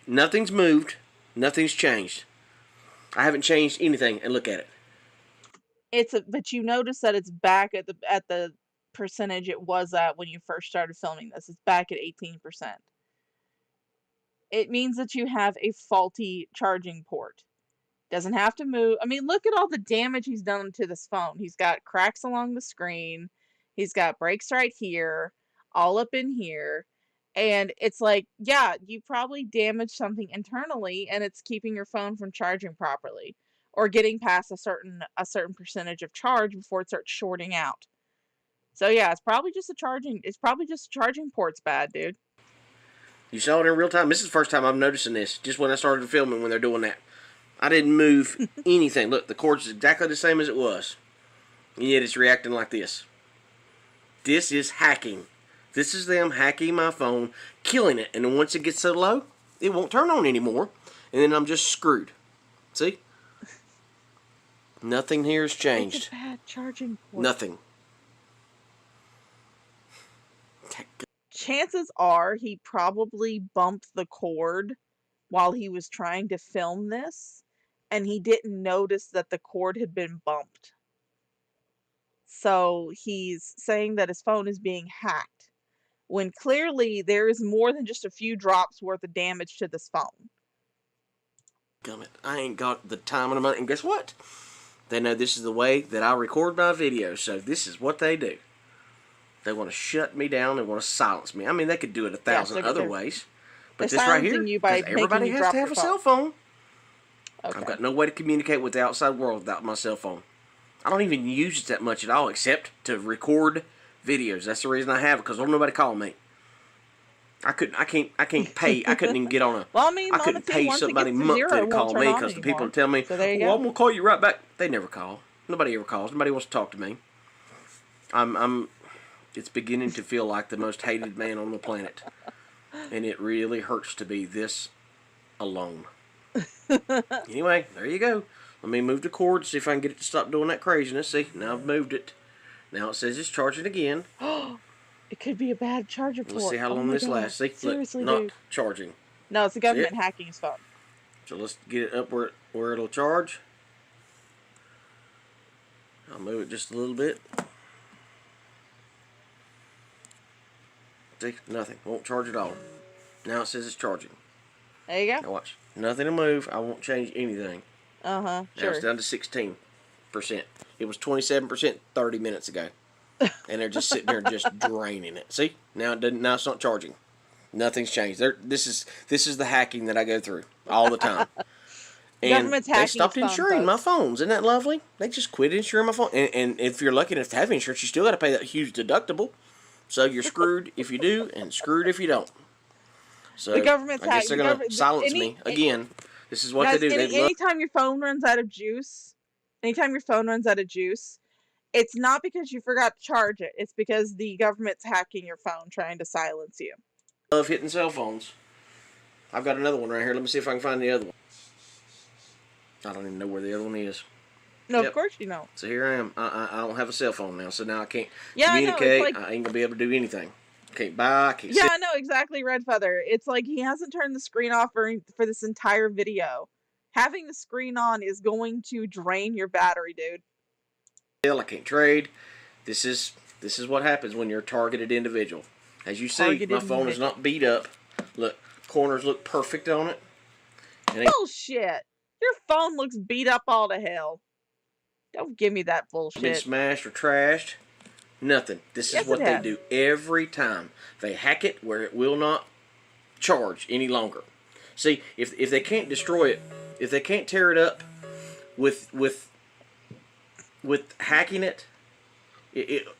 Speaker 4: nothing's moved, nothing's changed. I haven't changed anything, and look at it.
Speaker 1: But you notice that it's back at the percentage it was at when you first started filming this. It's back at 18%. It means that you have a faulty charging port. Doesn't have to move. I mean, look at all the damage he's done to this phone. He's got cracks along the screen. He's got breaks right here, all up in here. And it's like, yeah, you probably damaged something internally and it's keeping your phone from charging properly or getting past a certain percentage of charge before it starts shorting out. So yeah, it's probably just a charging port's bad, dude.
Speaker 4: You saw it in real time. This is the first time I'm noticing this, just when I started filming when they're doing that. I didn't move anything. Look, the cord's exactly the same as it was. And yet it's reacting like this. This is hacking. This is them hacking my phone, killing it. And then once it gets so low, it won't turn on anymore. And then I'm just screwed. See? Nothing here has changed.
Speaker 1: It's a bad charging port.
Speaker 4: Nothing.
Speaker 1: Chances are he probably bumped the cord while he was trying to film this. And he didn't notice that the cord had been bumped. So he's saying that his phone is being hacked, when clearly there is more than just a few drops worth of damage to this phone.
Speaker 4: Gummit, I ain't got the time and the money. And guess what? They know this is the way that I record my videos, so this is what they do. They want to shut me down. They want to silence me. I mean, they could do it 1,000 other ways. But this right here,
Speaker 1: you by
Speaker 4: everybody has to have a cell phone.
Speaker 1: Okay.
Speaker 4: I've got no way to communicate with the outside world without my cell phone. I don't even use it that much at all, except to record videos. That's the reason I have it, because don't nobody call me. I can't pay. I couldn't even get on a.
Speaker 1: Well, I mean,
Speaker 4: I couldn't pay somebody monthly to call me because the people tell me,
Speaker 1: so there you
Speaker 4: "Well,
Speaker 1: go.
Speaker 4: I'm gonna call you right back." They never call. Nobody ever calls. Nobody wants to talk to me. It's beginning to feel like the most hated man on the planet, and it really hurts to be this alone. Anyway, there you go. Let me move the cord, see if I can get it to stop doing that craziness. See, now I've moved it. Now it says it's charging again.
Speaker 1: It could be a bad charger port.
Speaker 4: Let's see how long this lasts. See,
Speaker 1: seriously,
Speaker 4: look, not
Speaker 1: dude.
Speaker 4: charging.
Speaker 1: No, it's the government hacking his phone.
Speaker 4: So let's get it up where it'll charge. I'll move it just a little bit. See, nothing. Won't charge at all. Now it says it's charging.
Speaker 1: There you go.
Speaker 4: Now watch. Nothing to move. I won't change anything.
Speaker 1: Uh-huh,
Speaker 4: Now
Speaker 1: sure.
Speaker 4: it's down to 16%. It was 27% 30 minutes ago. And they're just sitting there just draining it. See? Now it doesn't, now it's not charging. Nothing's changed. This is the hacking that I go through all the time. And
Speaker 1: Government's
Speaker 4: they
Speaker 1: hacking
Speaker 4: stopped
Speaker 1: its phone,
Speaker 4: insuring my
Speaker 1: folks.
Speaker 4: phones. Isn't that lovely? They just quit insuring my phone. And if you're lucky enough to have insurance, you still got to pay that huge deductible. So you're screwed if you do, and screwed if you don't. So
Speaker 1: The government's
Speaker 4: I guess they're going to silence
Speaker 1: any-
Speaker 4: me again. This is what
Speaker 1: Guys,
Speaker 4: they do.
Speaker 1: anytime your phone runs out of juice, it's not because you forgot to charge it. It's because the government's hacking your phone, trying to silence you.
Speaker 4: love hitting cell phones. I've got another one right here. Let me see if I can find the other one. I don't even know where the other one is.
Speaker 1: No,
Speaker 4: Yep.
Speaker 1: of course you don't.
Speaker 4: So here I am. I don't have a cell phone now, so now I can't
Speaker 1: Yeah, I know,
Speaker 4: communicate.
Speaker 1: it's like-
Speaker 4: I ain't gonna be able to do anything. Can't buy. Can't
Speaker 1: Yeah, I know exactly, Red Feather. It's like he hasn't turned the screen off for this entire video. Having the screen on is going to drain your battery, dude.
Speaker 4: sell. I can't trade. This is what happens when you're a targeted individual. As you see,
Speaker 1: Targeted
Speaker 4: my phone is not beat up. Look, corners look perfect on it. And
Speaker 1: Bullshit! Your phone looks beat up all to hell. Don't give me that
Speaker 4: it's been
Speaker 1: bullshit.
Speaker 4: smashed or trashed. Nothing. This
Speaker 1: Yes,
Speaker 4: is what
Speaker 1: it
Speaker 4: they
Speaker 1: has.
Speaker 4: do every time. They hack it where it will not charge any longer. See, if they can't destroy it, if they can't tear it up with hacking it,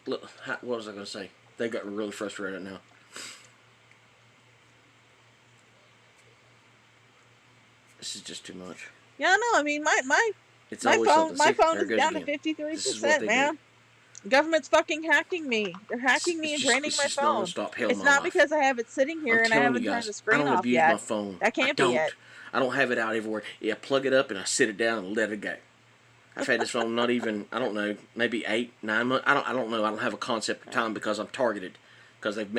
Speaker 4: look, what was I going to say? They got really frustrated now. This is just too much.
Speaker 1: Yeah, no, I mean my
Speaker 4: It's
Speaker 1: my
Speaker 4: always
Speaker 1: phone
Speaker 4: something. See,
Speaker 1: phone
Speaker 4: there
Speaker 1: is
Speaker 4: it goes
Speaker 1: down to
Speaker 4: again.
Speaker 1: 53%, man. Government's fucking hacking me. They're hacking me and draining my phone.
Speaker 4: Stop hell
Speaker 1: It's
Speaker 4: my
Speaker 1: not
Speaker 4: life.
Speaker 1: because I have it sitting here
Speaker 4: I'm
Speaker 1: and I
Speaker 4: telling
Speaker 1: haven't
Speaker 4: you
Speaker 1: turned
Speaker 4: guys,
Speaker 1: the
Speaker 4: I
Speaker 1: screen
Speaker 4: don't
Speaker 1: off
Speaker 4: abuse
Speaker 1: yet.
Speaker 4: my phone.
Speaker 1: That can't
Speaker 4: I
Speaker 1: be
Speaker 4: don't.
Speaker 1: it.
Speaker 4: I don't have it out everywhere. Yeah, I plug it up and I sit it down and let it go. I've had this phone not even, I don't know, maybe 8, 9 months. I don't know. I don't have a concept of time because I'm targeted. Because they've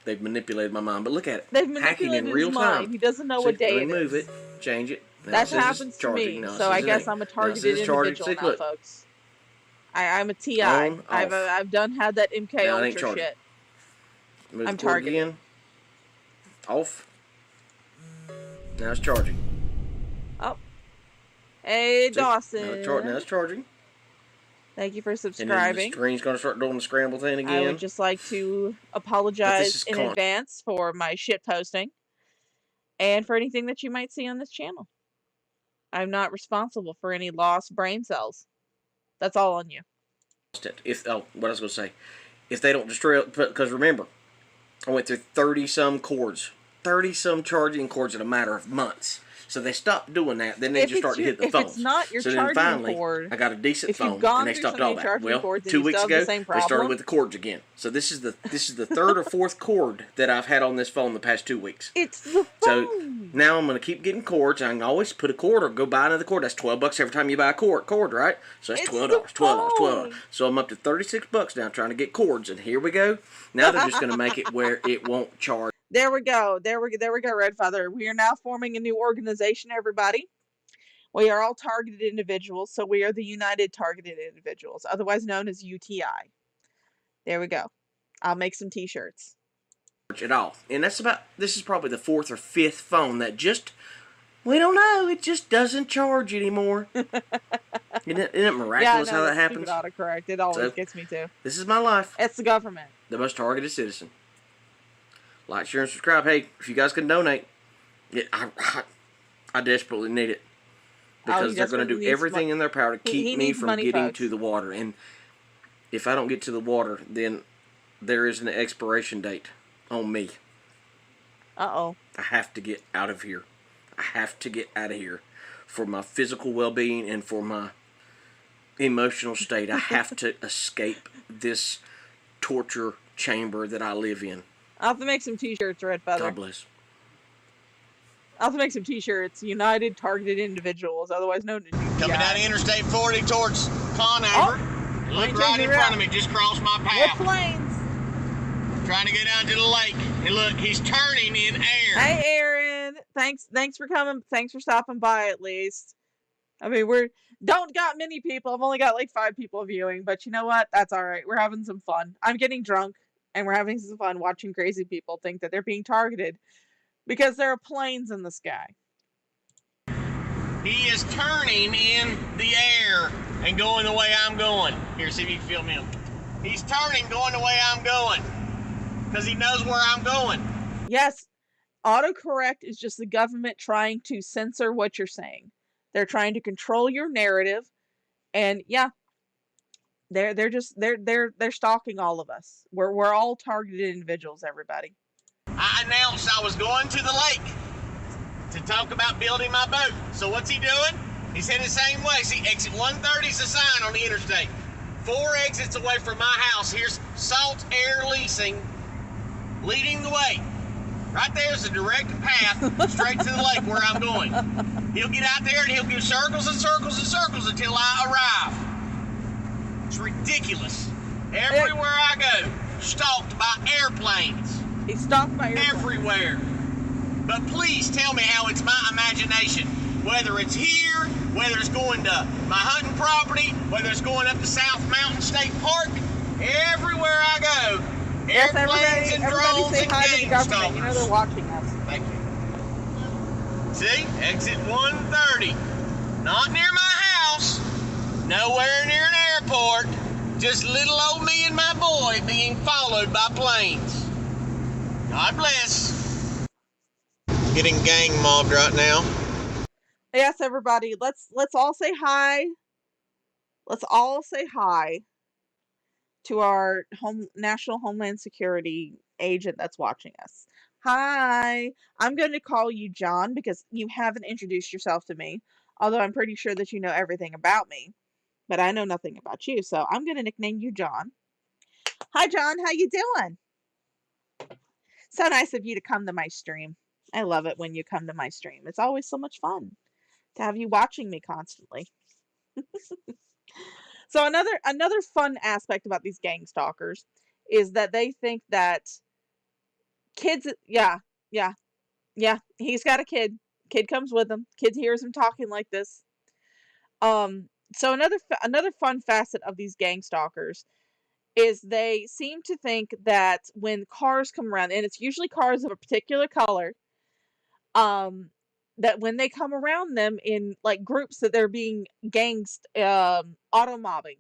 Speaker 4: they've manipulated my mind. But look at it.
Speaker 1: They've
Speaker 4: Hacking
Speaker 1: manipulated
Speaker 4: in real
Speaker 1: his mind.
Speaker 4: time.
Speaker 1: He doesn't know
Speaker 4: See,
Speaker 1: what day
Speaker 4: let
Speaker 1: it
Speaker 4: me move
Speaker 1: is.
Speaker 4: it, change it. Now
Speaker 1: That
Speaker 4: it says it's
Speaker 1: happens to
Speaker 4: charging.
Speaker 1: me,
Speaker 4: Now it
Speaker 1: so
Speaker 4: says
Speaker 1: I
Speaker 4: it
Speaker 1: guess
Speaker 4: ain't.
Speaker 1: I'm a
Speaker 4: Now it
Speaker 1: targeted
Speaker 4: says it's charging.
Speaker 1: individual
Speaker 4: See,
Speaker 1: now,
Speaker 4: look.
Speaker 1: folks. I'm a TI.
Speaker 4: On,
Speaker 1: I've
Speaker 4: off.
Speaker 1: done had that MK
Speaker 4: Now it ain't
Speaker 1: Ultra
Speaker 4: charging.
Speaker 1: shit.
Speaker 4: Move
Speaker 1: I'm
Speaker 4: the cord
Speaker 1: targeted.
Speaker 4: again. Off. Now it's charging.
Speaker 1: Oh. Hey,
Speaker 4: See?
Speaker 1: Dawson.
Speaker 4: Now it's charging.
Speaker 1: Thank you for
Speaker 4: And then the
Speaker 1: subscribing.
Speaker 4: screen's going to start doing the scramble thing again.
Speaker 1: I would just like to apologize
Speaker 4: is
Speaker 1: in advance for my shit posting and for anything that you might see on this channel. I'm not responsible for any lost brain cells. That's all on you.
Speaker 4: What I was going to say. If they don't destroy it, because remember, I went through 30-some cords. 30-some charging cords in a matter of months. So they stopped doing that. Then they just started to hit the
Speaker 1: if
Speaker 4: phones.
Speaker 1: it's not your
Speaker 4: so then
Speaker 1: charging
Speaker 4: finally,
Speaker 1: cord,
Speaker 4: I got a decent
Speaker 1: if you've
Speaker 4: phone,
Speaker 1: gone
Speaker 4: and they
Speaker 1: through
Speaker 4: stopped
Speaker 1: so
Speaker 4: all
Speaker 1: many
Speaker 4: that.
Speaker 1: charging
Speaker 4: Well,
Speaker 1: cords and
Speaker 4: 2
Speaker 1: you
Speaker 4: weeks
Speaker 1: still have the
Speaker 4: ago,
Speaker 1: same
Speaker 4: they started
Speaker 1: problem?
Speaker 4: with the cords again. So this is the third or fourth cord that I've had on this phone the past 2 weeks.
Speaker 1: It's the phone.
Speaker 4: So now I'm going to keep getting cords. I can always put a cord or go buy another cord. That's $12 every time you buy a cord, right? So that's
Speaker 1: It's
Speaker 4: $12,
Speaker 1: the
Speaker 4: $12, $12.
Speaker 1: phone.
Speaker 4: So I'm up to $36 now trying to get cords. And here we go. Now they're just going to make it where it won't charge.
Speaker 1: There we go. There we go, Red Feather. We are now forming a new organization, everybody. We are all targeted individuals, so we are the United Targeted Individuals, otherwise known as UTI. There we go. I'll make some t-shirts.
Speaker 4: At all. And this is probably the 4th or 5th phone that we don't know, it just doesn't charge anymore. Isn't it miraculous how that happens?
Speaker 1: Autocorrect. It always gets me too.
Speaker 4: This is my life.
Speaker 1: It's the government.
Speaker 4: The most targeted citizen. Like, share, and subscribe. Hey, if you guys can donate, I desperately need it. Because they're going to do everything in their power to keep me from getting to the water. And if I don't get to the water, then there is an expiration date on me.
Speaker 1: Uh-oh.
Speaker 4: I have to get out of here. I have to get out of here for my physical well-being and for my emotional state. I have to escape this torture chamber that I live in.
Speaker 1: I'll have to make some t-shirts, Red Feather.
Speaker 4: God bless.
Speaker 1: I'll have to make some t-shirts. United Targeted Individuals, otherwise known as UTI.
Speaker 3: Coming down Interstate 40 towards Conover. Look right in front of me, just crossed my path.
Speaker 1: With planes.
Speaker 3: Trying to get down to the lake. And look, he's turning in air.
Speaker 1: Hey, Aaron. Thanks for coming. Thanks for stopping by at least. I mean, don't got many people. I've only got like 5 people viewing, but you know what? That's all right. We're having some fun. I'm getting drunk, and we're having some fun watching crazy people think that they're being targeted because there are planes in the sky.
Speaker 3: He is turning in the air and going the way I'm going. Here, see if you can film him. He's turning, going the way I'm going, because he knows where I'm going.
Speaker 1: Yes, autocorrect is just the government trying to censor what you're saying. They're trying to control your narrative, and yeah, they're stalking all of us. We're all targeted individuals, everybody.
Speaker 3: I announced I was going to the lake to talk about building my boat. So what's he doing? He's heading the same way. See, exit 130 is the sign on the interstate. 4 exits away from my house, here's Salt Air Leasing leading the way. Right there's a direct path straight to the lake where I'm going. He'll get out there and he'll do circles and circles and circles until I arrive. It's ridiculous. Everywhere I go, stalked by airplanes.
Speaker 1: He's stalked by airplanes.
Speaker 3: Everywhere. But please tell me how it's my imagination. Whether it's here, whether it's going to my hunting property, whether it's going up to South Mountain State Park, everywhere I go,
Speaker 1: Yes,
Speaker 3: airplanes and
Speaker 1: everybody
Speaker 3: drones
Speaker 1: say
Speaker 3: and
Speaker 1: hi to the
Speaker 3: game
Speaker 1: government. You know
Speaker 3: stalkers.
Speaker 1: they're watching us.
Speaker 3: Thank you. See? Exit 130. Not near my house. Nowhere near an airport. Just little old me and my boy being followed by planes. God bless. Getting gang mobbed right now.
Speaker 1: Yes, everybody. Let's all say hi. Let's all say hi to our National Homeland Security agent that's watching us. Hi. I'm going to call you John because you haven't introduced yourself to me. Although I'm pretty sure that you know everything about me, but I know nothing about you. So I'm going to nickname you John. Hi, John. How you doing? So nice of you to come to my stream. I love it when you come to my stream. It's always so much fun to have you watching me constantly. So another fun aspect about these gang stalkers is that they think that kids, yeah, he's got a kid. Kid comes with him. Kid hears him talking like this. So another fun facet of these gang stalkers is they seem to think that when cars come around, and it's usually cars of a particular color, that when they come around them in like groups that they're being auto mobbing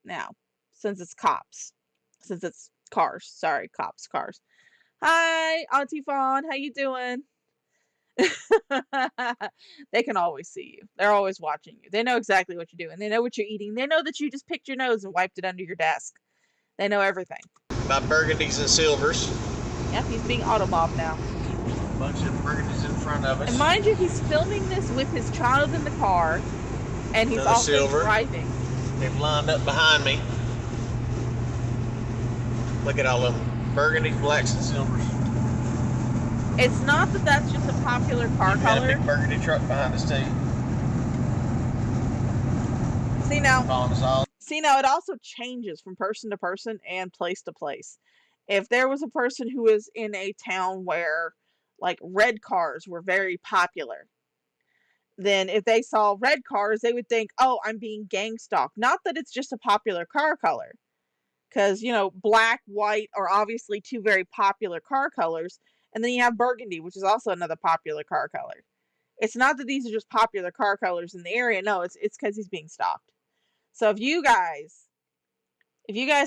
Speaker 1: now, since it's cars. Sorry, cars. Hi, Auntie Fawn, how you doing? They can always see you. They're always watching you. They know exactly what you're doing. They know what you're eating. They know that you just picked your nose and wiped it under your desk. They know everything.
Speaker 3: My burgundies and silvers.
Speaker 1: Yep, he's being auto mobbed now.
Speaker 3: A bunch of burgundies in front of us.
Speaker 1: And mind you, he's filming this with his child in the car, and he's
Speaker 3: Another
Speaker 1: also
Speaker 3: silver.
Speaker 1: driving.
Speaker 3: They've lined up behind me. Look at all of them. Burgundies, blacks, and silvers.
Speaker 1: It's not that that's just a popular car
Speaker 3: We've had a
Speaker 1: color.
Speaker 3: big burgundy truck behind us too.
Speaker 1: See now,
Speaker 3: Following us all.
Speaker 1: it also changes from person to person and place to place. If there was a person who was in a town where like red cars were very popular, then if they saw red cars, they would think, oh, I'm being gang stalked. Not that it's just a popular car color. Because, black, white are obviously two very popular car colors. And then you have burgundy, which is also another popular car color. It's not that these are just popular car colors in the area. No, it's because he's being stalked. So if you guys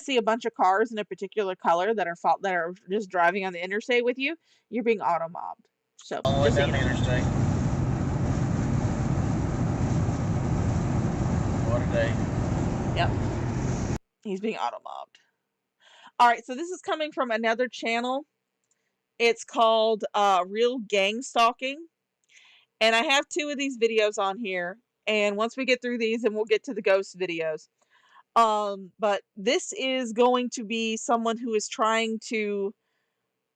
Speaker 1: see a bunch of cars in a particular color that are just driving on the interstate with you, you're being auto mobbed. So
Speaker 3: All the way
Speaker 1: just so
Speaker 3: down
Speaker 1: you
Speaker 3: the
Speaker 1: know.
Speaker 3: interstate. What a day.
Speaker 1: Yep. He's being auto mobbed. All right, so this is coming from another channel. It's called Real Gang Stalking. And I have 2 of these videos on here. And once we get through these, then we'll get to the ghost videos. But this is going to be someone who is trying to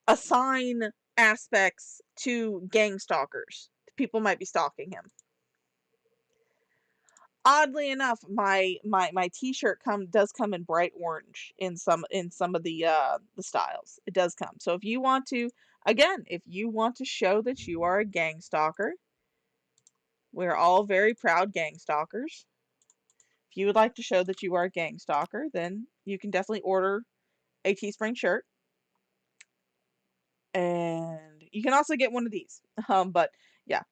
Speaker 1: assign aspects to gang stalkers. People might be stalking him. Oddly enough, my t-shirt does come in bright orange in some of the styles. It does come. So if you want to show that you are a gang stalker, we're all very proud gang stalkers. If you would like to show that you are a gang stalker, then you can definitely order a Teespring shirt. And you can also get one of these. But yeah.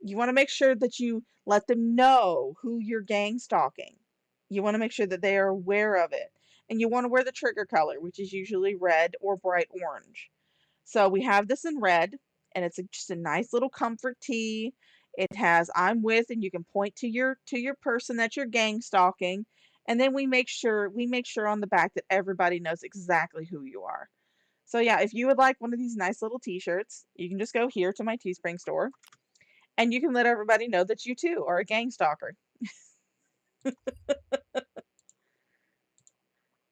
Speaker 1: You want to make sure that you let them know who you're gang stalking. You want to make sure that they are aware of it. And you want to wear the trigger color, which is usually red or bright orange. So we have this in red, and it's just a nice little comfort tee. It has "I'm with," and you can point to your person that you're gang stalking. And then we make sure on the back that everybody knows exactly who you are. So yeah, if you would like one of these nice little t-shirts, you can just go here to my Teespring store and you can let everybody know that you too are a gang stalker.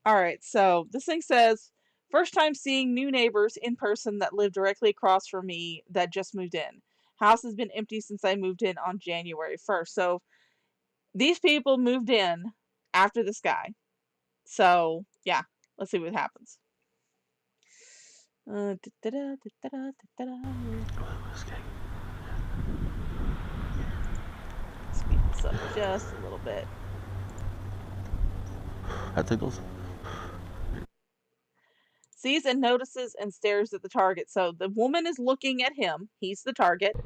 Speaker 1: All right, so this thing says, first time seeing new neighbors in person that live directly across from me that just moved in. House has been empty since I moved in on January 1st. So these people moved in after this guy. So yeah, let's see what happens. Da-da-da, da-da-da, da-da-da. Speed this up just a little bit.
Speaker 5: That tickles.
Speaker 1: Sees and notices and stares at the target. So the woman is looking at him. He's the target.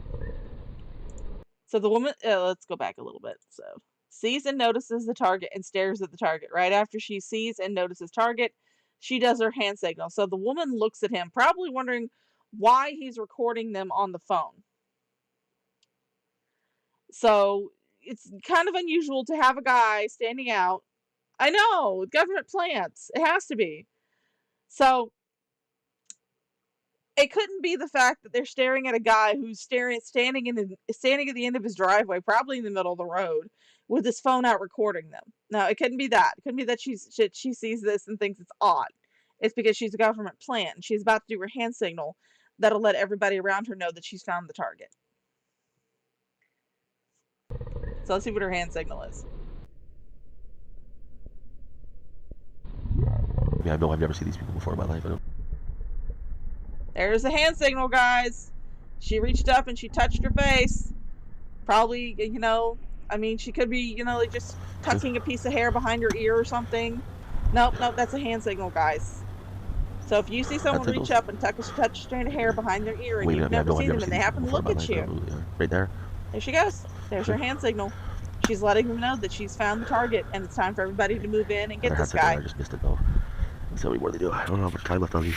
Speaker 1: So the woman, let's go back a little bit. So sees and notices the target and stares at the target. Right after she sees and notices target, she does her hand signal. So the woman looks at him, probably wondering why he's recording them on the phone. So it's kind of unusual to have a guy standing out. I know, government plants. It has to be. So it couldn't be the fact that they're staring at a guy who's standing at the end of his driveway, probably in the middle of the road, with his phone out recording them. No, it couldn't be that. It couldn't be that she sees this and thinks it's odd. It's because she's a government plant. She's about to do her hand signal that'll let everybody around her know that she's found the target. So let's see what her hand signal is.
Speaker 5: Yeah, I've never seen these people before in my life. I don't.
Speaker 1: There's the hand signal, guys. She reached up and she touched her face. Probably, I mean, she could be, like just tucking a piece of hair behind her ear or something. Nope, that's a hand signal, guys. So if you see someone reach up and touch a strand of hair behind their ear and you've never seen them and they happen to look at you,
Speaker 5: Right there.
Speaker 1: there she goes. There's her hand signal. She's letting them know that she's found the target and it's time for everybody to move in and get this guy.
Speaker 5: I just missed it though. Let's see what they do. I don't know how much time left on these.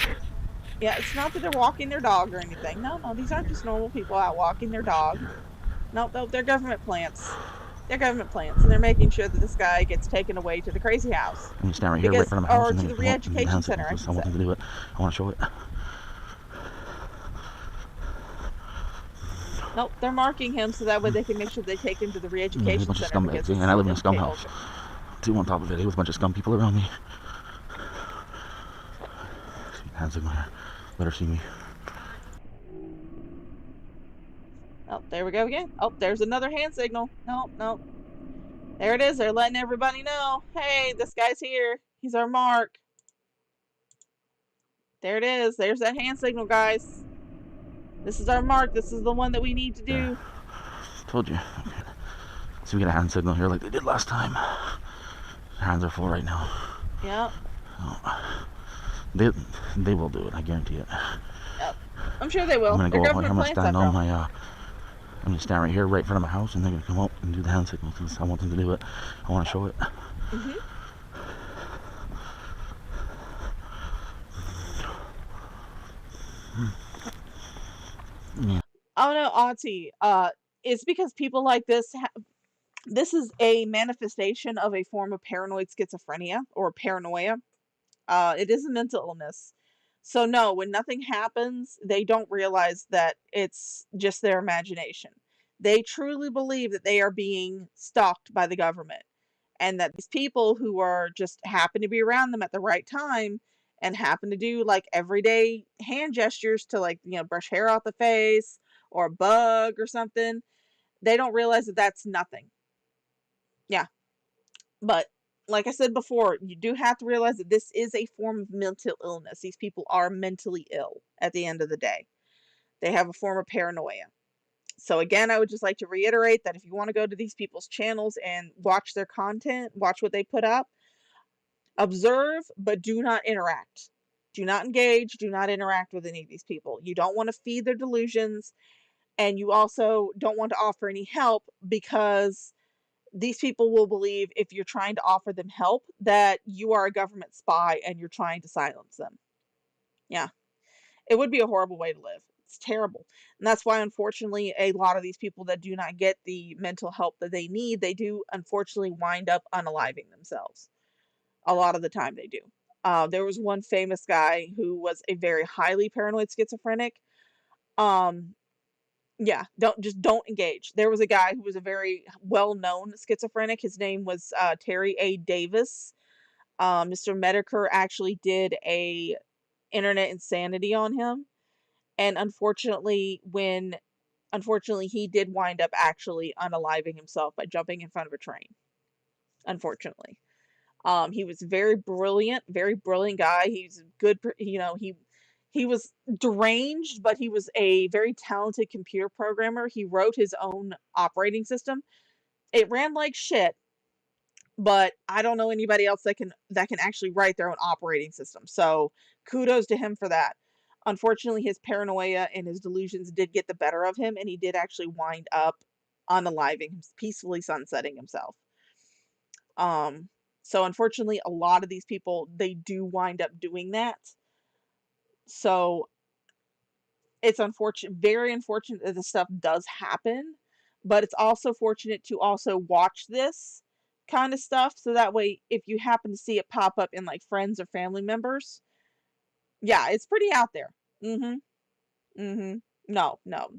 Speaker 1: Yeah, it's not that they're walking their dog or anything. No, these aren't just normal people out walking their dog. No, they're government plants. They're government plants, and they're making sure that this guy gets taken away to the crazy house.
Speaker 5: I'm stand right here, right in front of my house,
Speaker 1: or
Speaker 5: and
Speaker 1: to the re-education center. I
Speaker 5: want them to do it. I want to show it.
Speaker 1: Nope, they're marking him so that way they can make sure they take him to the re-education center.
Speaker 5: And I live in a scum house. Two on top of it, with a bunch of scum people around me. Hand signal here. Let her see me.
Speaker 1: Oh, there we go again. Oh, there's another hand signal. Nope. There it is. They're letting everybody know. Hey, this guy's here. He's our mark. There it is. There's that hand signal, guys. This is our mark. This is the one that we need to do.
Speaker 5: Told you. So we get a hand signal here like they did last time. Their hands are full right now.
Speaker 1: Yep.
Speaker 5: Oh. They will do it. I guarantee it.
Speaker 1: Yep. I'm sure they will.
Speaker 5: I'm gonna
Speaker 1: They're
Speaker 5: go. I'm
Speaker 1: government
Speaker 5: gonna
Speaker 1: plants,
Speaker 5: stand
Speaker 1: after
Speaker 5: on
Speaker 1: all.
Speaker 5: my. I'm gonna stand right here, right in front of my house, and they're gonna come up and do the hand signal because I want them to do it. I want to show it.
Speaker 1: Mm-hmm.
Speaker 5: Yeah.
Speaker 1: Oh no, Auntie. It's because people like this. This is a manifestation of a form of paranoid schizophrenia or paranoia. It is a mental illness. So no, when nothing happens, they don't realize that it's just their imagination. They truly believe that they are being stalked by the government and that these people who are just happen to be around them at the right time and happen to do like everyday hand gestures to like, brush hair off the face or a bug or something, they don't realize that that's nothing. Yeah. But like I said before, you do have to realize that this is a form of mental illness. These people are mentally ill at the end of the day. They have a form of paranoia. So again, I would just like to reiterate that if you want to go to these people's channels and watch their content, watch what they put up, observe, but do not interact. Do not engage, do not interact with any of these people. You don't want to feed their delusions, And you also don't want to offer any help because these people will believe if you're trying to offer them help that you are a government spy and you're trying to silence them. Yeah, it would be a horrible way to live. It's terrible. And that's why, unfortunately, a lot of these people that do not get the mental help that they need, they do unfortunately wind up unaliving themselves. A lot of the time they do. There was one famous guy who was a very highly paranoid schizophrenic. Um, yeah, don't engage. There was a guy who was a very well-known schizophrenic. His name was Terry A. Davis. Mr. Medicare actually did a internet insanity on him, and unfortunately he did wind up actually unaliving himself by jumping in front of a train. Unfortunately. He was very brilliant guy. He's good, he was deranged, but he was a very talented computer programmer. He wrote his own operating system. It ran like shit, but I don't know anybody else that can actually write their own operating system. So kudos to him for that. Unfortunately, his paranoia and his delusions did get the better of him, and he did actually wind up unaliving, peacefully sunsetting himself. Um, so unfortunately, a lot of these people, they do wind up doing that. So it's unfortunate, very unfortunate that this stuff does happen, but it's also fortunate to also watch this kind of stuff. So that way, if you happen to see it pop up in like friends or family members, yeah, it's pretty out there. Mm-hmm. Mm-hmm. No, no.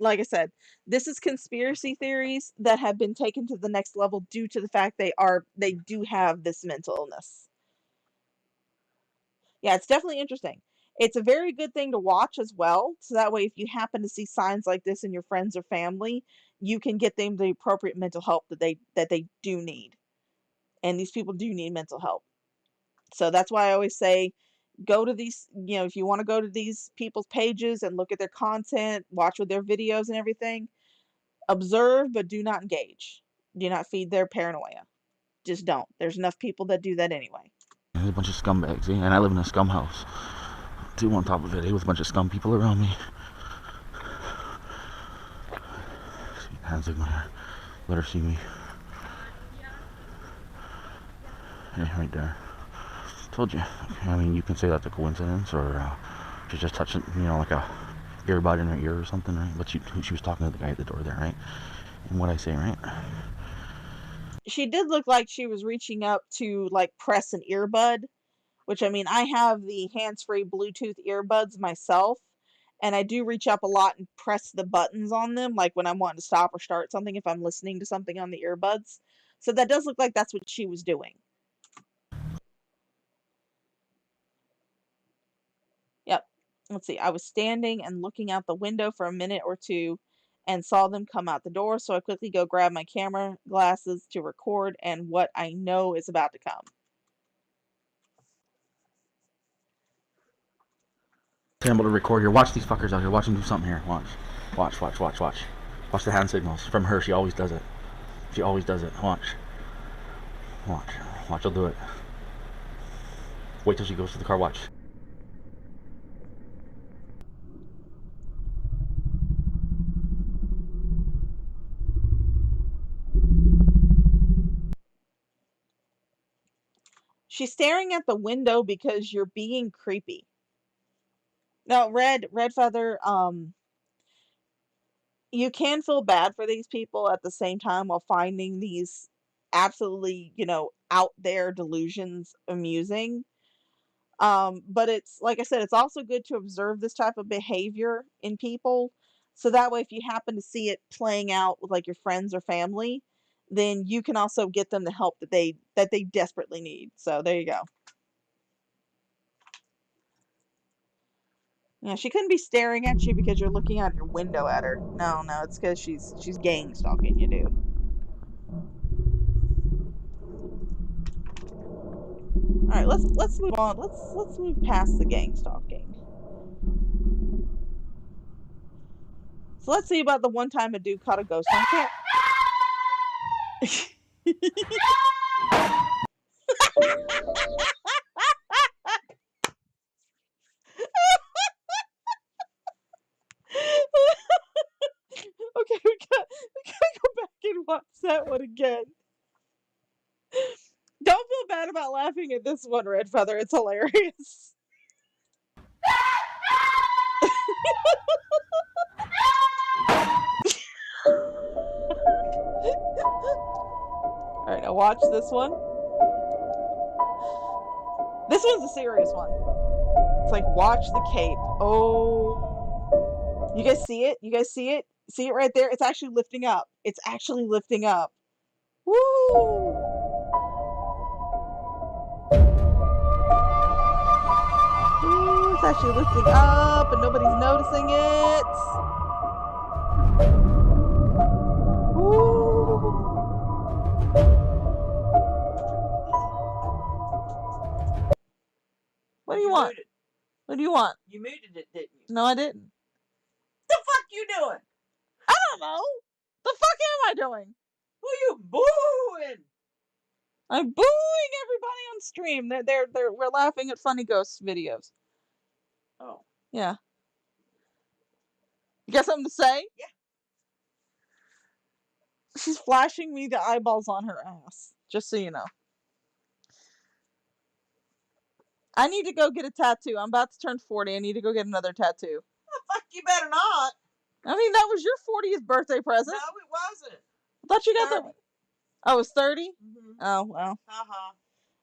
Speaker 1: Like I said, this is conspiracy theories that have been taken to the next level due to the fact they do have this mental illness. Yeah, it's definitely interesting. It's a very good thing to watch as well. So that way, if you happen to see signs like this in your friends or family, you can get them the appropriate mental help that they do need. And these people do need mental help. So that's why I always say go to these, if you want to go to these people's pages and look at their content, watch with their videos and everything, observe but do not engage. Do not feed their paranoia. Just don't. There's enough people that do that anyway.
Speaker 5: There's a bunch of scumbags, see? And I live in a scum house. Two on top of it, with a bunch of scum people around me. Hand signal here. Let her see me. Yeah, right there. Told you. I mean, you can say that's a coincidence, or she's just touching, like a earbud in her ear or something, right? But she was talking to the guy at the door there, right? And what I say, right?
Speaker 1: She did look like she was reaching up to like press an earbud, which I mean, I have the hands-free Bluetooth earbuds myself, and I do reach up a lot and press the buttons on them, like when I'm wanting to stop or start something if I'm listening to something on the earbuds. So that does look like that's what she was doing. Yep. Let's see. I was standing and looking out the window for a minute or two and saw them come out the door, so I quickly go grab my camera glasses to record and what I know is about to come.
Speaker 5: I'm able to record here. Watch these fuckers out here. Watch them do something here. Watch. Watch, watch, watch, watch. Watch the hand signals. From her, she always does it. She always does it. Watch. Watch. Watch, I'll do it. Wait till she goes to the car. Watch.
Speaker 1: She's staring at the window because you're being creepy. No, Red Feather, you can feel bad for these people at the same time while finding these absolutely, out there delusions amusing. But it's like I said, it's also good to observe this type of behavior in people. So that way if you happen to see it playing out with like your friends or family, then you can also get them the help that they desperately need. So there you go. Yeah, she couldn't be staring at you because you're looking out your window at her. No, no, it's because she's gang stalking you, dude. All right, let's move on. Let's move past the gang stalking. So let's see about the one time a dude caught a ghost on camera. watch that one again. Don't feel bad about laughing at this one, Red Feather. It's hilarious. Alright, now watch this one. This one's a serious one. It's like, watch the cape. Oh. You guys see it? You guys see it? See it right there? It's actually lifting up. It's actually lifting up. Woo! Ooh, it's actually lifting up and nobody's noticing it. Ooh. What do you want?
Speaker 6: Muted.
Speaker 1: What do you want?
Speaker 6: You muted it, didn't you?
Speaker 1: No, I didn't.
Speaker 6: The fuck you doing?
Speaker 1: I don't know. The fuck am I doing?
Speaker 6: Who you booing?
Speaker 1: I'm booing everybody on stream. We're laughing at funny ghost videos.
Speaker 6: Oh.
Speaker 1: Yeah. You got something to say?
Speaker 6: Yeah.
Speaker 1: She's flashing me the eyeballs on her ass. Just so you know. I need to go get a tattoo. I'm about to turn 40. I need to go get another tattoo.
Speaker 6: The fuck you better not.
Speaker 1: I mean, that was your 40th birthday present.
Speaker 6: No, it wasn't.
Speaker 1: I thought you got
Speaker 6: 30.
Speaker 1: that. Oh, it was 30?
Speaker 6: Mm-hmm.
Speaker 1: Oh, well.
Speaker 6: Uh-huh.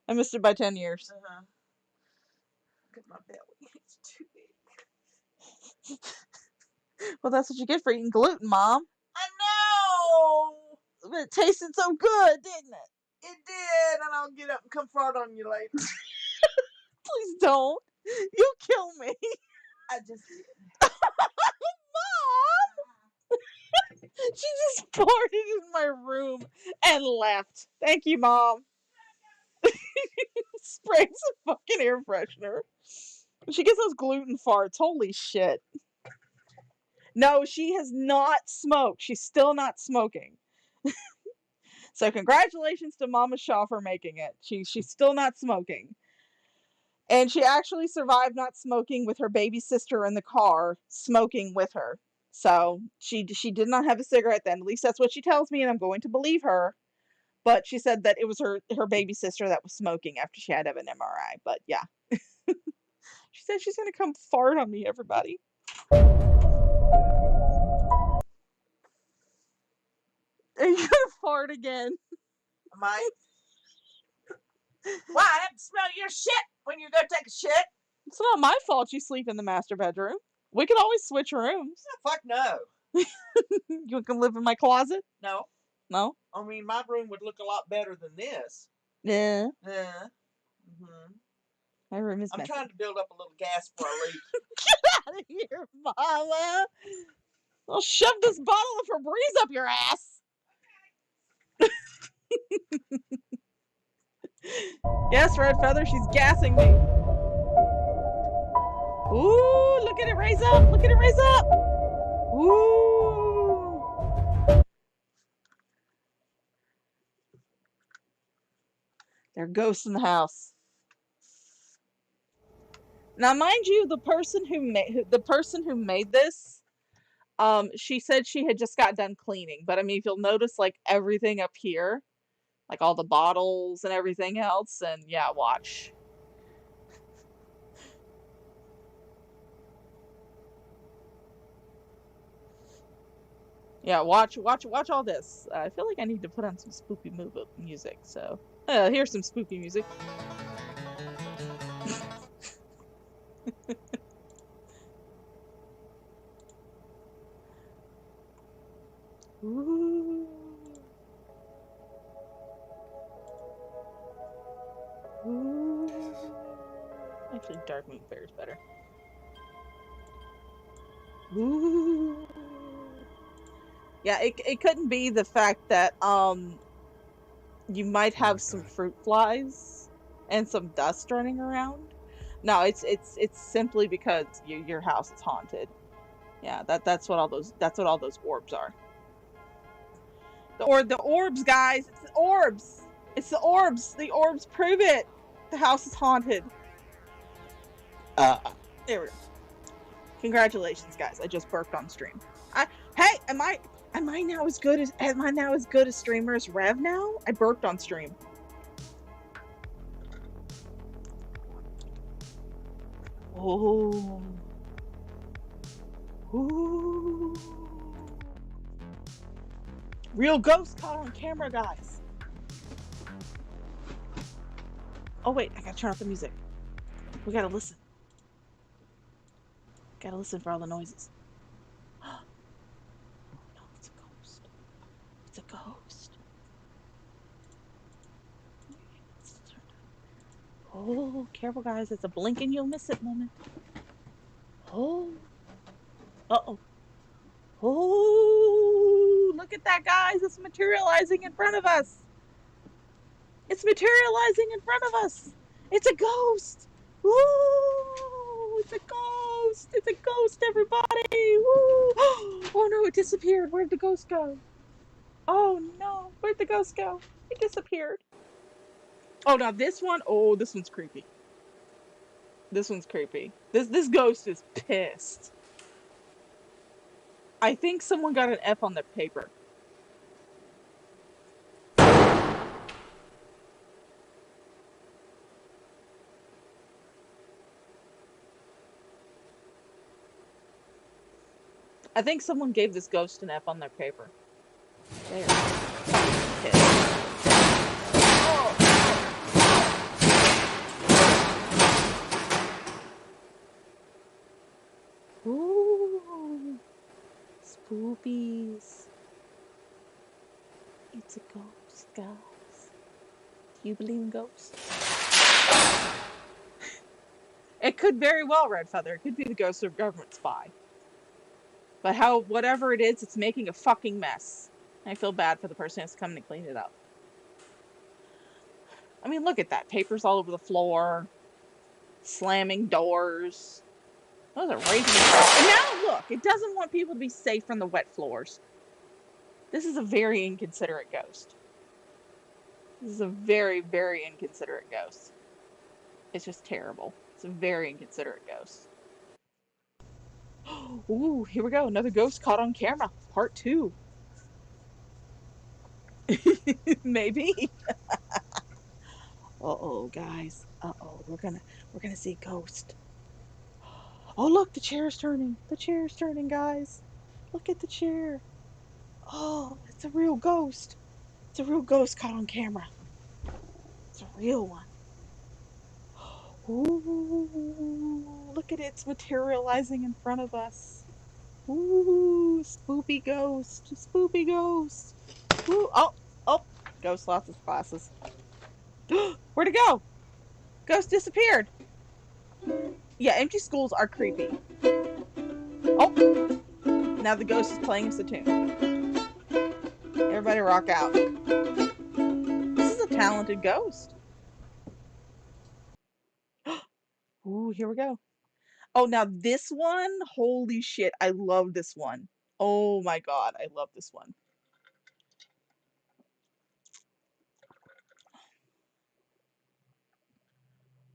Speaker 1: I missed it by 10 years.
Speaker 6: Uh-huh. Look at my belly. It's too big.
Speaker 1: Well, that's what you get for eating gluten, Mom.
Speaker 6: I know.
Speaker 1: But it tasted so good, didn't it?
Speaker 6: It did, and I'll get up and come fart on you later.
Speaker 1: Please don't. You'll kill me.
Speaker 6: I just did.
Speaker 1: Mom! She just farted in my room and left. Thank you, Mom. Spraying some fucking air freshener. She gets those gluten farts. Holy shit. No, she has not smoked. She's still not smoking. So congratulations to Mama Shaw for making it. She's still not smoking. And she actually survived not smoking with her baby sister in the car, smoking with her. So she did not have a cigarette then. At least that's what she tells me, and I'm going to believe her. But she said that it was her baby sister that was smoking after she had to have an MRI. But yeah. She said she's going to come fart on me, everybody. Are you going to fart again?
Speaker 6: Am I? Why? I have to smell your shit when you go take a shit.
Speaker 1: It's not my fault you sleep in the master bedroom. We could always switch rooms.
Speaker 6: Fuck no.
Speaker 1: You can live in my closet?
Speaker 6: No.
Speaker 1: No?
Speaker 6: I mean, my room would look a lot better than this.
Speaker 1: Yeah.
Speaker 6: Yeah. Mm-hmm.
Speaker 1: My room is
Speaker 6: I'm
Speaker 1: messy.
Speaker 6: trying to build up a little gas before I leave.
Speaker 1: Get out of here, Mama! I'll shove this bottle of Febreze up your ass! Yes, Red Feather, she's gassing me. Ooh, look at it raise up! Look at it raise up! Ooh! There are ghosts in the house. Now, mind you, the person who made this, she said she had just got done cleaning. But I mean, if you'll notice, like everything up here, like all the bottles and everything else, and yeah, watch. Yeah, watch all this. I feel like I need to put on some spoopy music. So here's some spoopy music. Ooh. Ooh. Actually, Dark Moon Fair is better. Ooh. Yeah, it couldn't be the fact that you might have some fruit flies and some dust running around. No, it's simply because your house is haunted. Yeah, that's what all those orbs are. The orbs, guys. It's the orbs. It's the orbs. The orbs prove it. The house is haunted. There we go. Congratulations, guys! I just burped on stream. Hey, am I now as good as streamer as Rev now? I burped on stream. Oh. Ooh. Real ghost caught on camera, guys. Oh wait, I gotta turn off the music. We gotta listen. Gotta listen for all the noises. Oh no, it's a ghost. It's a ghost. Oh, careful, guys. It's a blink and you'll miss it moment. Oh. Uh-oh. Oh, look at that, guys. It's materializing in front of us. It's materializing in front of us. It's a ghost. Ooh, it's a ghost. It's a ghost, everybody. Ooh. Oh, no, it disappeared. Where'd the ghost go? Oh, no. Where'd the ghost go? It disappeared. Oh, now this one. Oh, this one's creepy. This one's creepy. This ghost is pissed. I think someone got an F on their paper. I think someone gave this ghost an F on their paper. There. Ooh. Spoopies. It's a ghost, guys. Do you believe in ghosts? It could very well, Red Feather. It could be the ghost of a government spy. But whatever it is, it's making a fucking mess. I feel bad for the person who's coming to clean it up. I mean, look at that. Papers all over the floor. Slamming doors. Those are raising. And now look, it doesn't want people to be safe from the wet floors. This is a very inconsiderate ghost. This is a very, very inconsiderate ghost. It's just terrible. It's a very inconsiderate ghost. Ooh, here we go. Another ghost caught on camera. Part 2. Maybe. Uh-oh, guys. Uh-oh, we're gonna see a ghost. Oh, look, the chair's turning. The chair's turning, guys. Look at the chair. Oh, it's a real ghost. It's a real ghost caught on camera. It's a real one. Ooh, look at it. It's materializing in front of us. Ooh, spoopy ghost. Spoopy ghost. Ooh, oh, ghost lost his glasses. Where'd it go? Ghost disappeared. Yeah, empty schools are creepy. Oh, now the ghost is playing us a tune. Everybody rock out. This is a talented ghost. Ooh, here we go. Oh, now this one, holy shit, I love this one. Oh my god, I love this one.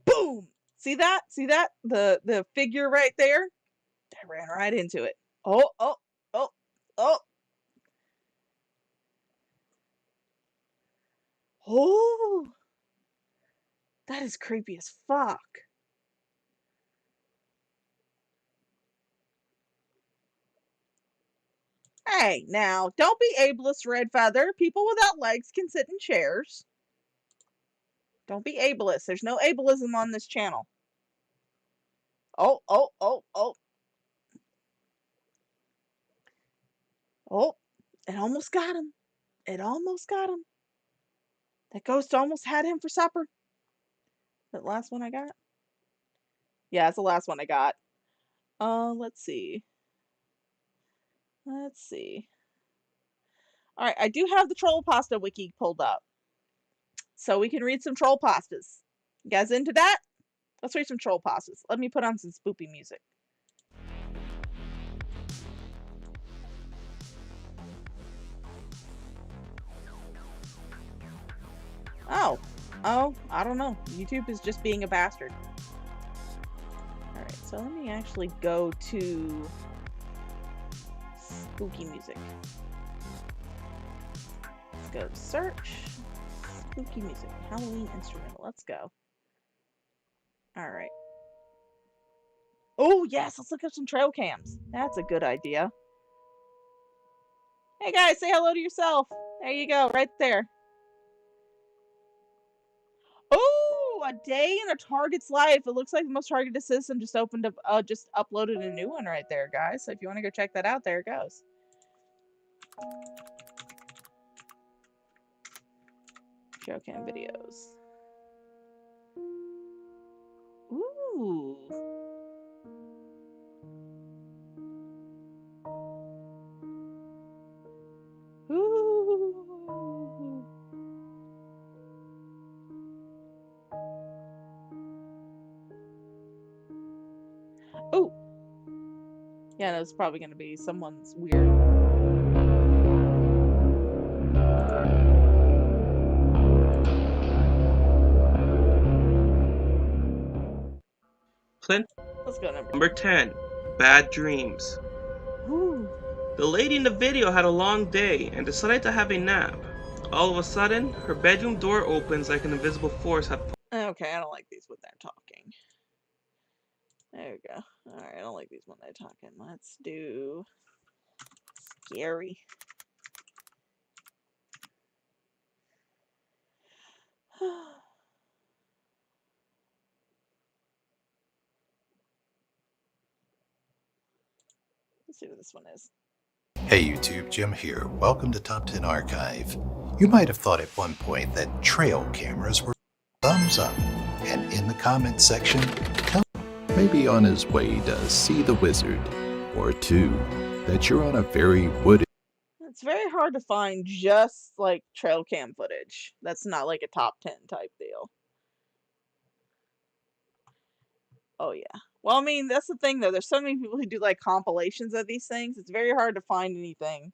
Speaker 1: Boom! See that? See that? The figure right there? I ran right into it. Oh, oh, oh, oh. Oh! That is creepy as fuck. Hey, now, don't be ableist, Red Feather. People without legs can sit in chairs. Don't be ableist. There's no ableism on this channel. Oh, oh, oh, oh. Oh, it almost got him. It almost got him. That ghost almost had him for supper. That last one I got? Yeah, it's the last one I got. Let's see. Let's see. Alright, I do have the Troll Pasta wiki pulled up. So we can read some Troll Pastas. You guys into that? Let's read some Troll Pastas. Let me put on some spoopy music. Oh, I don't know. YouTube is just being a bastard. Alright, so So let me actually go to spooky music. Let's go to search. Spooky music. Halloween instrumental. Let's go. Alright. Oh, yes! Let's look up some trail cams. That's a good idea. Hey guys, say hello to yourself. There you go, right there. Oh, a day in a target's life. It looks like the most targeted system just opened up, just uploaded a new one right there, guys. So if you want to go check that out, there it goes. Trail cam videos. Ooh. Ooh. Oh. Yeah, that's probably going to be someone's weird. Let's go
Speaker 7: Number 10, Bad Dreams.
Speaker 1: Ooh.
Speaker 7: The lady in the video had a long day and decided to have a nap. All of a sudden, her bedroom door opens like an invisible force had.
Speaker 1: Okay, I don't like these when they're talking. There we go. Alright, I don't like these when they're talking. Let's do scary. Let's see what this one is.
Speaker 8: Hey YouTube, Jim here. Welcome to Top 10 Archive. You might have thought at one point that trail cameras were thumbs up, and in the comments section, tell maybe on his way to see the wizard, or two, that you're on a very wooded.
Speaker 1: It's very hard to find just like trail cam footage. That's not like a top 10 type deal. Oh yeah. Well, I mean, that's the thing though. There's so many people who do like compilations of these things. It's very hard to find anything.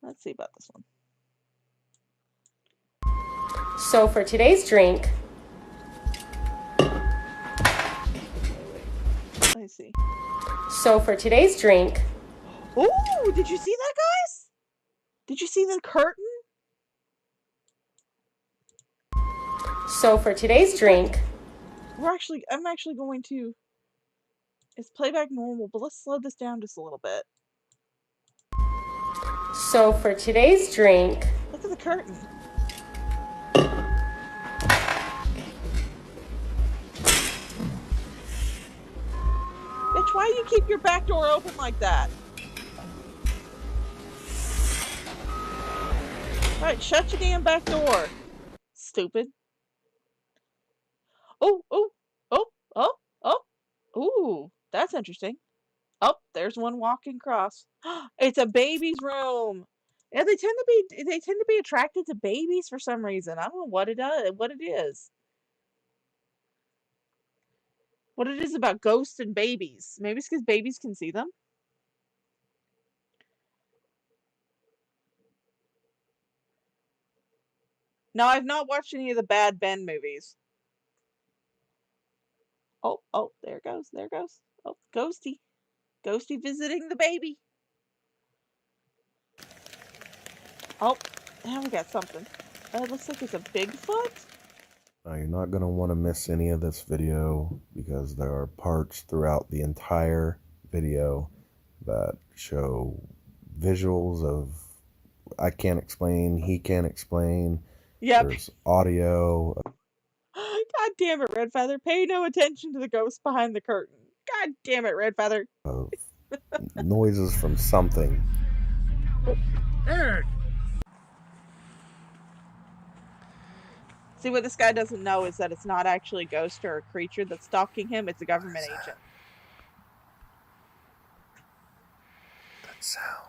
Speaker 1: Let's see about this one.
Speaker 2: So for today's drink,
Speaker 1: Let's see. Oh, did you see that, guys? Did you see the curtain?
Speaker 2: So for today's drink,
Speaker 1: I'm actually going to. It's playback normal, but let's slow this down just a little bit.
Speaker 2: So for today's drink,
Speaker 1: Look at the curtain. Bitch, why do you keep your back door open like that? Alright, shut your damn back door. Stupid. Oh, oh, oh, oh, oh. Ooh, that's interesting. Oh, there's one walking across. It's a baby's room. Yeah, they tend to be attracted to babies for some reason. I don't know what it is. What it is about ghosts and babies. Maybe it's because babies can see them. No, I've not watched any of the Bad Ben movies. Oh, oh, there it goes. There it goes. Oh, Ghosty. Ghosty visiting the baby. Oh, now we got something. It looks like it's a Bigfoot.
Speaker 9: Now you're not going to want to miss any of this video because there are parts throughout the entire video that show visuals of I can't explain, he can't explain.
Speaker 1: Yep.
Speaker 9: There's audio.
Speaker 1: God damn it, Red Feather. Pay no attention to the ghost behind the curtain. God damn it, Red Feather.
Speaker 9: Of noises from something.
Speaker 1: Eric. See, what this guy doesn't know is that it's not actually a ghost or a creature that's stalking him. It's a government agent.
Speaker 8: That sound.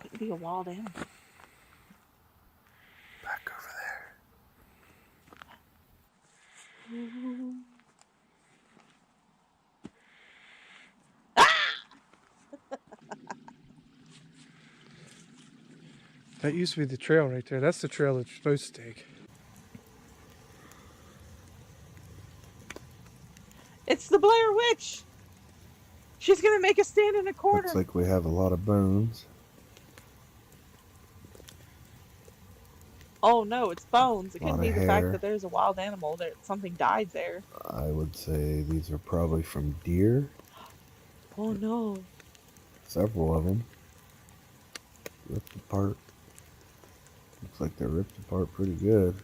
Speaker 1: Couldn't be a wild animal.
Speaker 8: Back over there.
Speaker 1: Ah!
Speaker 10: That used to be the trail right there. That's the trail that you're supposed to take.
Speaker 1: It's the Blair Witch. She's gonna make us stand in a corner.
Speaker 9: Looks like we have a lot of bones.
Speaker 1: Oh no, it's bones. It
Speaker 9: A lot
Speaker 1: couldn't
Speaker 9: of
Speaker 1: be the fact
Speaker 9: hair.
Speaker 1: that there's a wild animal, that something died there.
Speaker 9: I would say these are probably from deer.
Speaker 1: Oh no.
Speaker 9: Several of them. Ripped apart. Looks like they're ripped apart pretty good.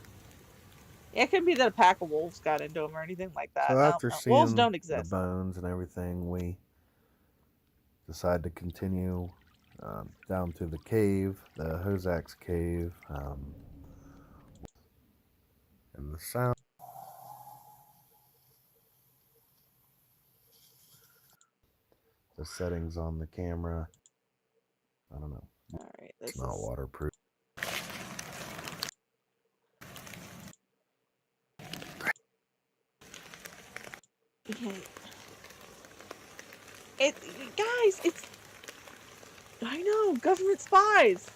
Speaker 1: It could be that a pack of wolves got into them or anything like that.
Speaker 9: So
Speaker 1: No,
Speaker 9: after
Speaker 1: no. Wolves
Speaker 9: seeing
Speaker 1: don't
Speaker 9: the
Speaker 1: exist.
Speaker 9: bones and everything, we decide to continue down to the cave, the Hozak's cave, and the sound. The settings on the camera, I don't know.
Speaker 1: All right, this
Speaker 9: It's not
Speaker 1: is
Speaker 9: waterproof.
Speaker 1: okay. It, guys, it's. I know, government spies.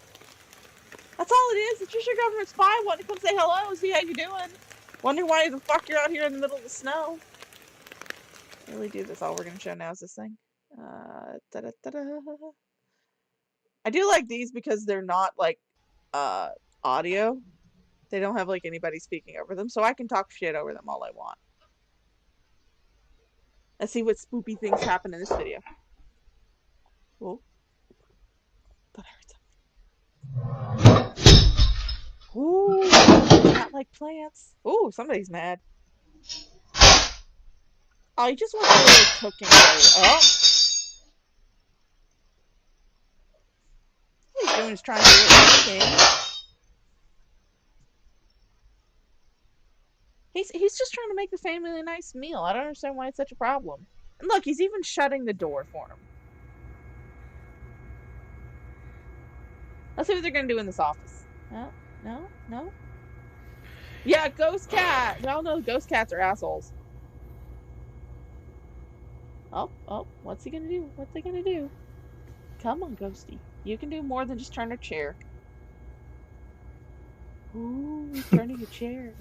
Speaker 1: That's all it is. It's just your government spy wanting to come say hello, see how you doing. Wondering why the fuck you're out here in the middle of the snow. Really do this. All we're gonna show now is this thing. Da-da-da-da. I do like these because they're not like audio. They don't have like anybody speaking over them, so I can talk shit over them all I want. Let's see what spoopy things happen in this video. Oh, thought I heard something. Ooh, it's not like plants. Ooh, somebody's mad. Oh, he just wants a little cooking. Oh. What he's doing is trying to do it cooking. He's just trying to make the family a nice meal. I don't understand why it's such a problem. And look, he's even shutting the door for him. Let's see what they're gonna do in this office. No, no, no. Yeah, ghost cat. We all know ghost cats are assholes. Oh, what's he gonna do? What's he gonna do? Come on, Ghosty. You can do more than just turn a chair. Ooh, he's turning a chair.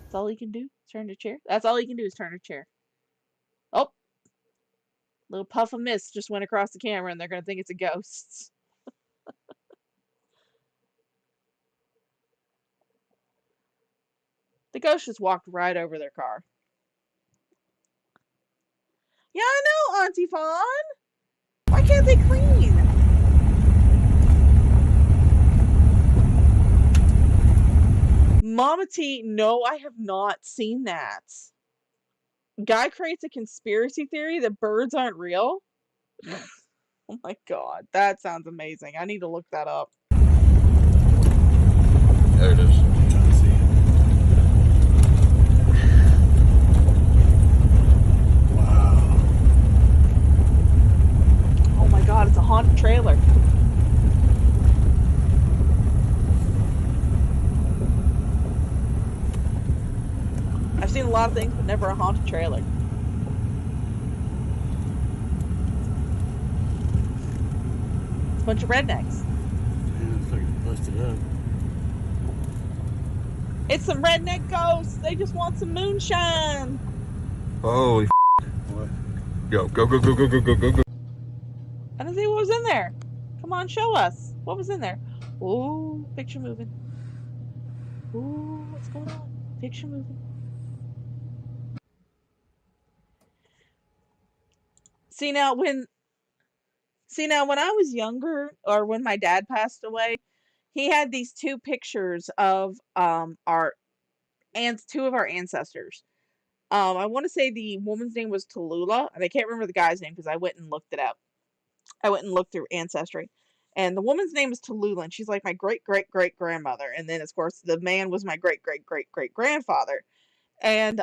Speaker 1: That's all he can do? Turn a chair? That's all he can do is turn a chair. Oh! Little puff of mist just went across the camera and they're gonna think it's a ghost. The ghost just walked right over their car. Yeah, I know, Auntie Fawn! Why can't they clean? Mama T, no, I have not seen that. Guy creates a conspiracy theory that birds aren't real? Oh my god, that sounds amazing. I need to look that up.
Speaker 3: There it is. I'm trying to see it. Wow.
Speaker 1: Oh my god, it's a haunted trailer. I've seen a lot of things, but never a haunted trailer. It's a bunch of rednecks.
Speaker 3: Yeah, it's like it's busted up.
Speaker 1: It's some redneck ghosts. They just want some moonshine.
Speaker 9: Holy
Speaker 3: What?
Speaker 9: Go, go, go, go, go, go, go, go, go.
Speaker 1: I don't see what was in there. Come on, show us. What was in there? Ooh, picture moving. Ooh, what's going on? Picture moving. See now when I was younger, or when my dad passed away, he had these two pictures of two of our ancestors. I want to say the woman's name was Tallulah, and I can't remember the guy's name because I went and looked it up. I went and looked through Ancestry. And the woman's name is Tallulah, and she's like my great great great grandmother. And then of course the man was my great great great great grandfather. And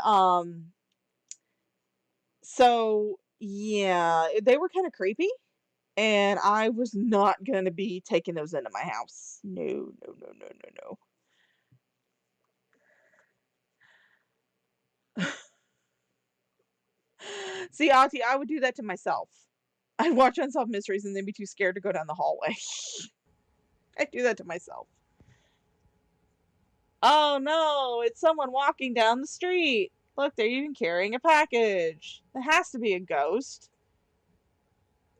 Speaker 1: so yeah, they were kind of creepy. And I was not gonna be taking those into my house. No, no, no, no, no, no. See, Auntie, I would do that to myself. I'd watch Unsolved Mysteries and then be too scared to go down the hallway. I do that to myself. Oh no, it's someone walking down the street. Look, they're even carrying a package. It has to be a ghost.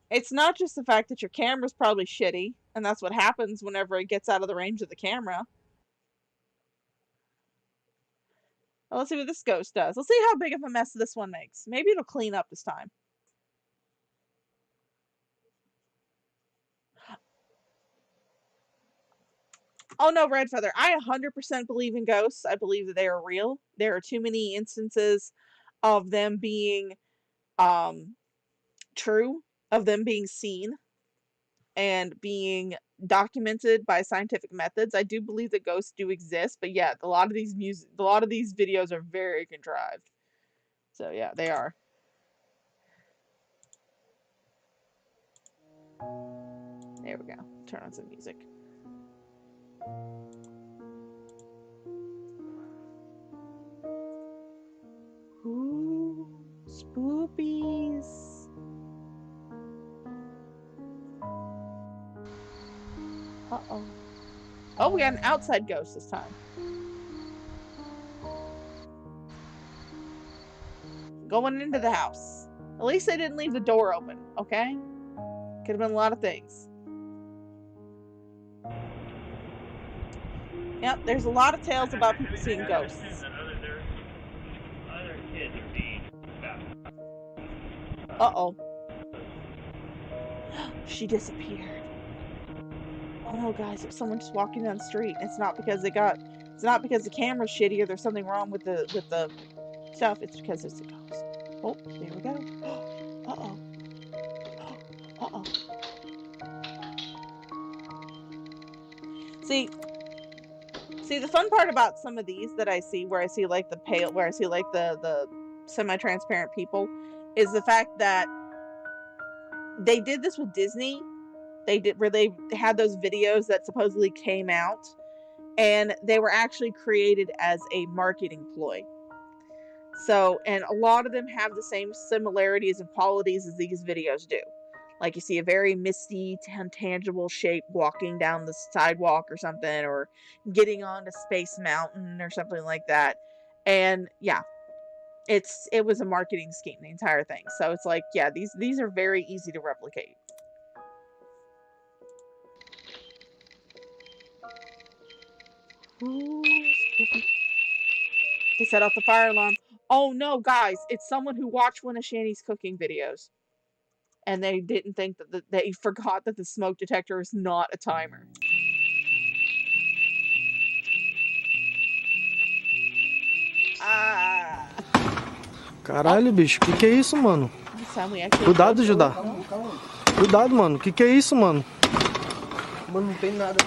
Speaker 1: It's not just the fact that your camera's probably shitty, and that's what happens whenever it gets out of the range of the camera. Well, let's see what this ghost does. Let's see how big of a mess this one makes. Maybe it'll clean up this time. Oh no, Red Feather. I 100% believe in ghosts. I believe that they are real. There are too many instances of them being true, of them being seen and being documented by scientific methods. I do believe that ghosts do exist, but yeah, a lot of these videos are very contrived. So yeah, they are. There we go. Turn on some music. Ooh, spoopies. Uh-oh. Oh, we got an outside ghost this time. Going into the house. At least they didn't leave the door open, okay? Could have been a lot of things. Yep, there's a lot of tales about people seeing ghosts. Uh-oh. She disappeared. Oh no, guys, there's someone just walking down the street. It's not because the camera's shitty or there's something wrong with the stuff. It's because it's a ghost. Oh, there we go. Uh-oh. Uh-oh. See, the fun part about some of these that I see, where I see like the semi-transparent people, is the fact that they did this with Disney. Where they had those videos that supposedly came out, and they were actually created as a marketing ploy. So, and a lot of them have the same similarities and qualities as these videos do. Like you see a very misty, tangible shape walking down the sidewalk or something, or getting onto Space Mountain or something like that. And yeah, it was a marketing scheme, the entire thing. So it's like, yeah, these are very easy to replicate. Ooh, they set off the fire alarm. Oh no, guys, it's someone who watched one of Shani's cooking videos. And they didn't think that they forgot that the smoke detector is not a timer. Ah.
Speaker 11: Caralho, bicho, que é isso, mano? Cuidado, Judá. Cuidado, mano, que é isso, mano?
Speaker 6: Mano, não tem nada.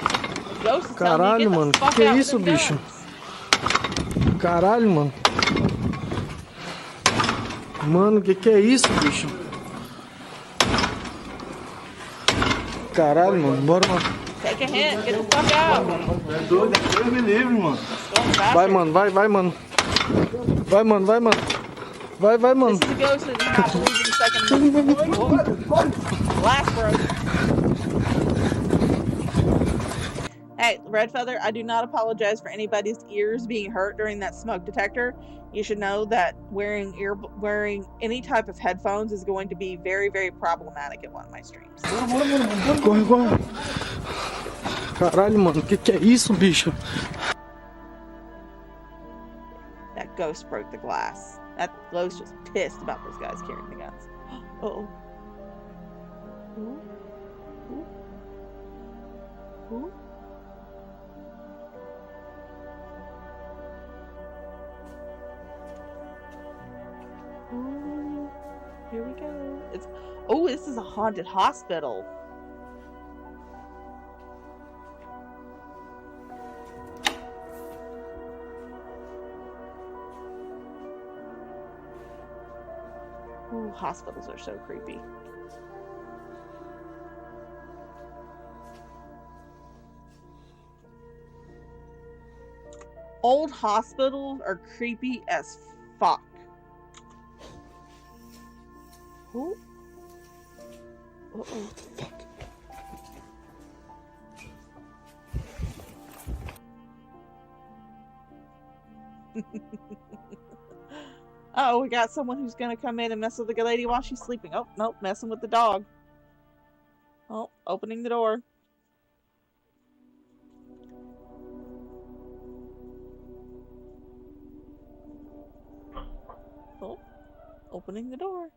Speaker 11: Caralho, mano, que é isso, bicho? Caralho, mano. Mano, que é isso, bicho? Caralho, mano, bora, mano.
Speaker 1: Take a hint, get the fuck out.
Speaker 11: É doido, Deus me livre, mano. Vai, mano, vai, mano. Vai, mano, vai, mano. Vai, mano.
Speaker 1: This is a ghost that does not believe in second. Glass broke. Hey, Red Feather, I do not apologize for anybody's ears being hurt during that smoke detector. You should know that wearing any type of headphones is going to be very, very problematic at one of my streams.
Speaker 11: Corre. Caralho, mano, que é isso, bicho?
Speaker 1: That ghost broke the glass. That ghost was pissed about those guys carrying the guns. Uh-oh. Ooh. Ooh, here we go. This is a haunted hospital. Ooh, hospitals are so creepy. Old hospitals are creepy as fuck. Ooh. Uh-oh.
Speaker 11: What the fuck?
Speaker 1: Oh, we got someone who's gonna come in and mess with the lady while she's sleeping. Oh, nope, messing with the dog. Oh, opening the door. Oh, opening the door.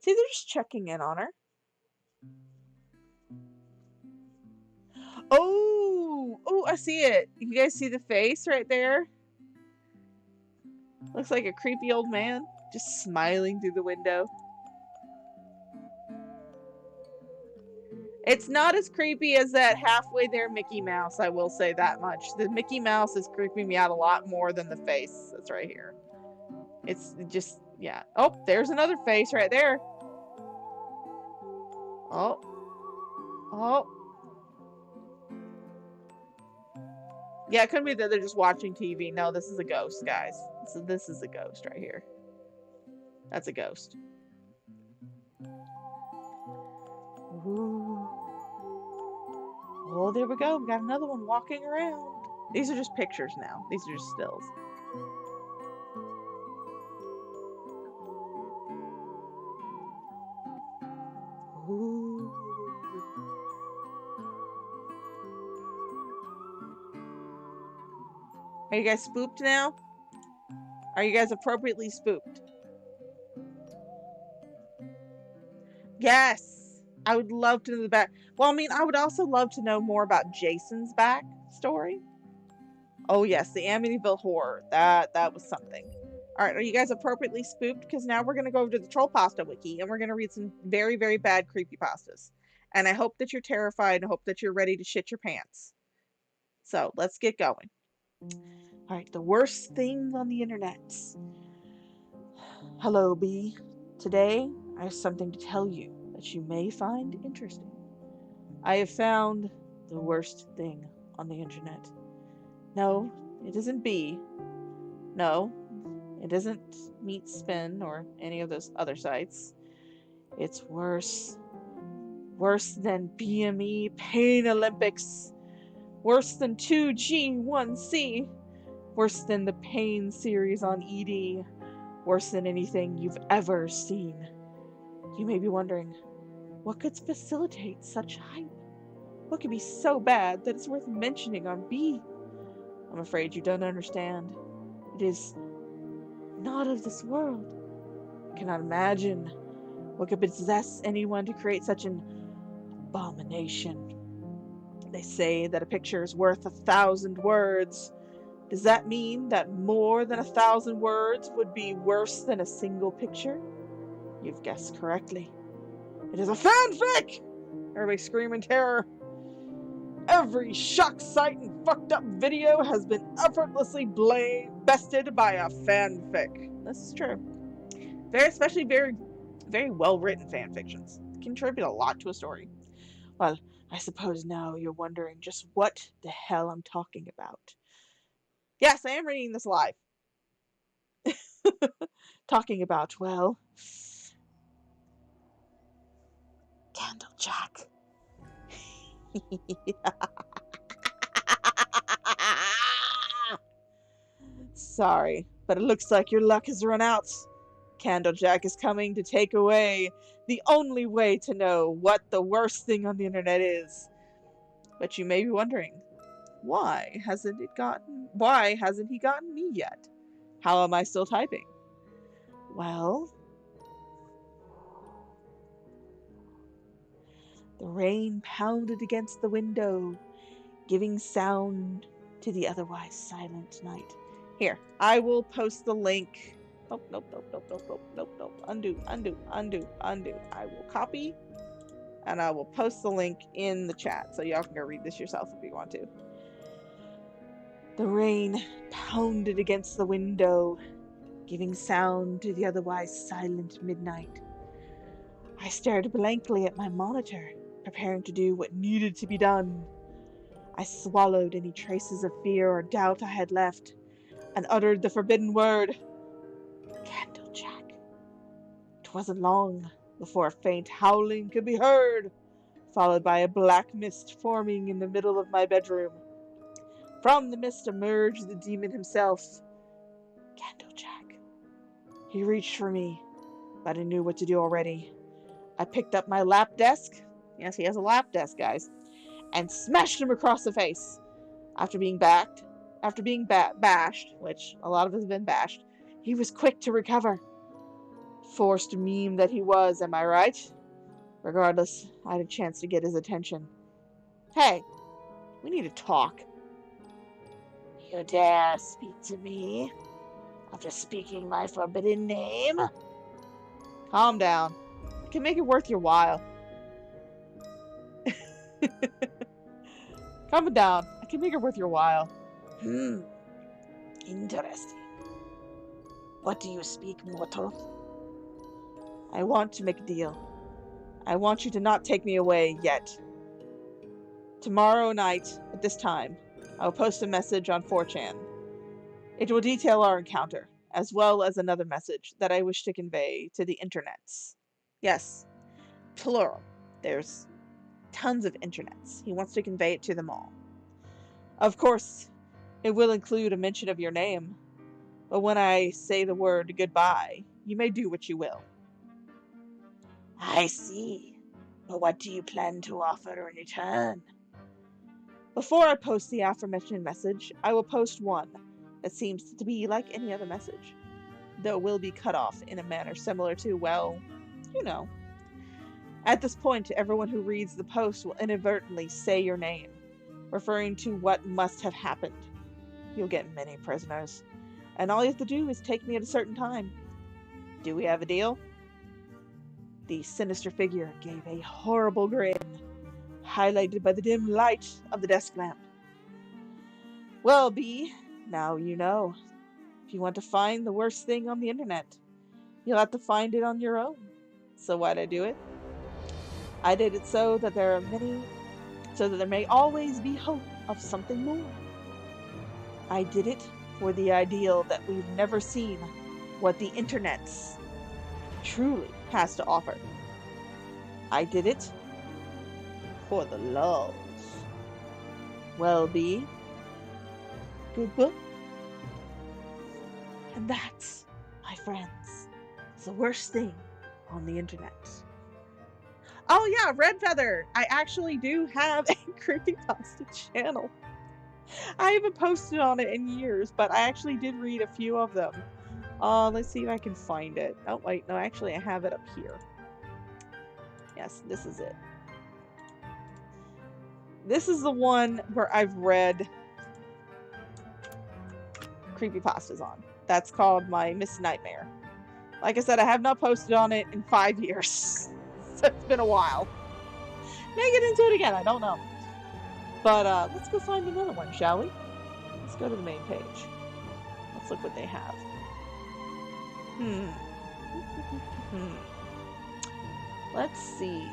Speaker 1: See, they're just checking in on her. Oh, oh, I see it. You guys see the face right there? Looks like a creepy old man just smiling through the window. It's not as creepy as that halfway there Mickey Mouse, I will say that much. The Mickey Mouse is creeping me out a lot more than the face that's right here. It's just, yeah. Oh, there's another face right there. Oh. Oh. Yeah, it could be that they're just watching TV. No, this is a ghost, guys. This is a ghost right here. That's a ghost. Ooh. Oh, there we go. We got another one walking around. These are just pictures now. These are just stills. Ooh. Are you guys spooked now? Are you guys appropriately spooked? Yes. I would love to know the back. Well, I mean, I would also love to know more about Jason's back story. Oh yes, the Amityville horror. That was something. All right, are you guys appropriately spooked? Because now we're gonna go over to the Troll Pasta wiki and we're gonna read some very, very bad creepypastas. And I hope that you're terrified and hope that you're ready to shit your pants. So let's get going. All right, the worst thing on the internet. Hello, B. Today I have something to tell you that you may find interesting. I have found the worst thing on the internet. No, it isn't B. No, it isn't Meat Spin or any of those other sites. It's worse. Worse than BME Pain Olympics. Worse than 2G1C. Worse than the Pain series on ED. Worse than anything you've ever seen. You may be wondering, what could facilitate such hype? What could be so bad that it's worth mentioning on B? I'm afraid you don't understand. It is not of this world. I cannot imagine what could possess anyone to create such an abomination. They say that a picture is worth 1,000 words. Does that mean that more than 1,000 words would be worse than a single picture? You've guessed correctly. It is a fanfic! Everybody scream in terror. Every shock site and fucked up video has been effortlessly bested by a fanfic. This is true. Especially very, very well written fanfictions contribute a lot to a story. Well, I suppose now you're wondering just what the hell I'm talking about. Yes, I am reading this live. Talking about, well, Candlejack. Sorry, but it looks like your luck has run out. Candlejack is coming to take away the only way to know what the worst thing on the internet is. But you may be wondering, why hasn't he gotten me yet? How am I still typing? Well, the rain pounded against the window, giving sound to the otherwise silent night. Here, I will post the link. Oh, nope. Undo. I will copy, and I will post the link in the chat, so y'all can go read this yourself if you want to. The rain pounded against the window, giving sound to the otherwise silent midnight. I stared blankly at my monitor, preparing to do what needed to be done. I swallowed any traces of fear or doubt I had left, and uttered the forbidden word, Candlejack. It wasn't long before a faint howling could be heard, followed by a black mist forming in the middle of my bedroom. From the mist emerged the demon himself, Candlejack. He reached for me, but I knew what to do already. I picked up my lap desk. Yes, he has a lap desk, guys. And smashed him across the face. After being bashed, which a lot of us have been bashed, he was quick to recover. Forced meme that he was, am I right? Regardless, I had a chance to get his attention. Hey, we need to talk. You dare speak to me after speaking my forbidden name? Calm down. I can make it worth your while. Calm down. I can make it worth your while. Interesting. What do you speak, mortal? I want to make a deal. I want you to not take me away yet. Tomorrow night, at this time, I will post a message on 4chan. It will detail our encounter, as well as another message that I wish to convey to the internets. Yes, plural. There's tons of internets. He wants to convey it to them all. Of course, it will include a mention of your name, but when I say the word goodbye, you may do what you will. I see. But what do you plan to offer in return? Before I post the aforementioned message, I will post one that seems to be like any other message, though it will be cut off in a manner similar to, well, you know. At this point, everyone who reads the post will inadvertently say your name, referring to what must have happened. You'll get many prisoners, and all you have to do is take me at a certain time. Do we have a deal? The sinister figure gave a horrible grin, highlighted by the dim light of the desk lamp. Well, B, now you know. If you want to find the worst thing on the internet, you'll have to find it on your own. So why'd I do it? I did it so that there may always be hope of something more. I did it for the ideal that we've never seen what the internet's truly has to offer. I did it for the love. Well, B, good book. And that, my friends, is the worst thing on the internet. Oh yeah, Red Feather! I actually do have a creepypasta channel. I haven't posted on it in years, but I actually did read a few of them. Let's see if I can find it. Oh wait, no, actually I have it up here. Yes, this is it. This is the one where I've read creepypastas on. That's called my Miss Nightmare. Like I said, I have not posted on it in 5 years. So it's been a while. May get into it again, I don't know. But let's go find another one, shall we? Let's go to the main page. Let's look what they have. Let's see.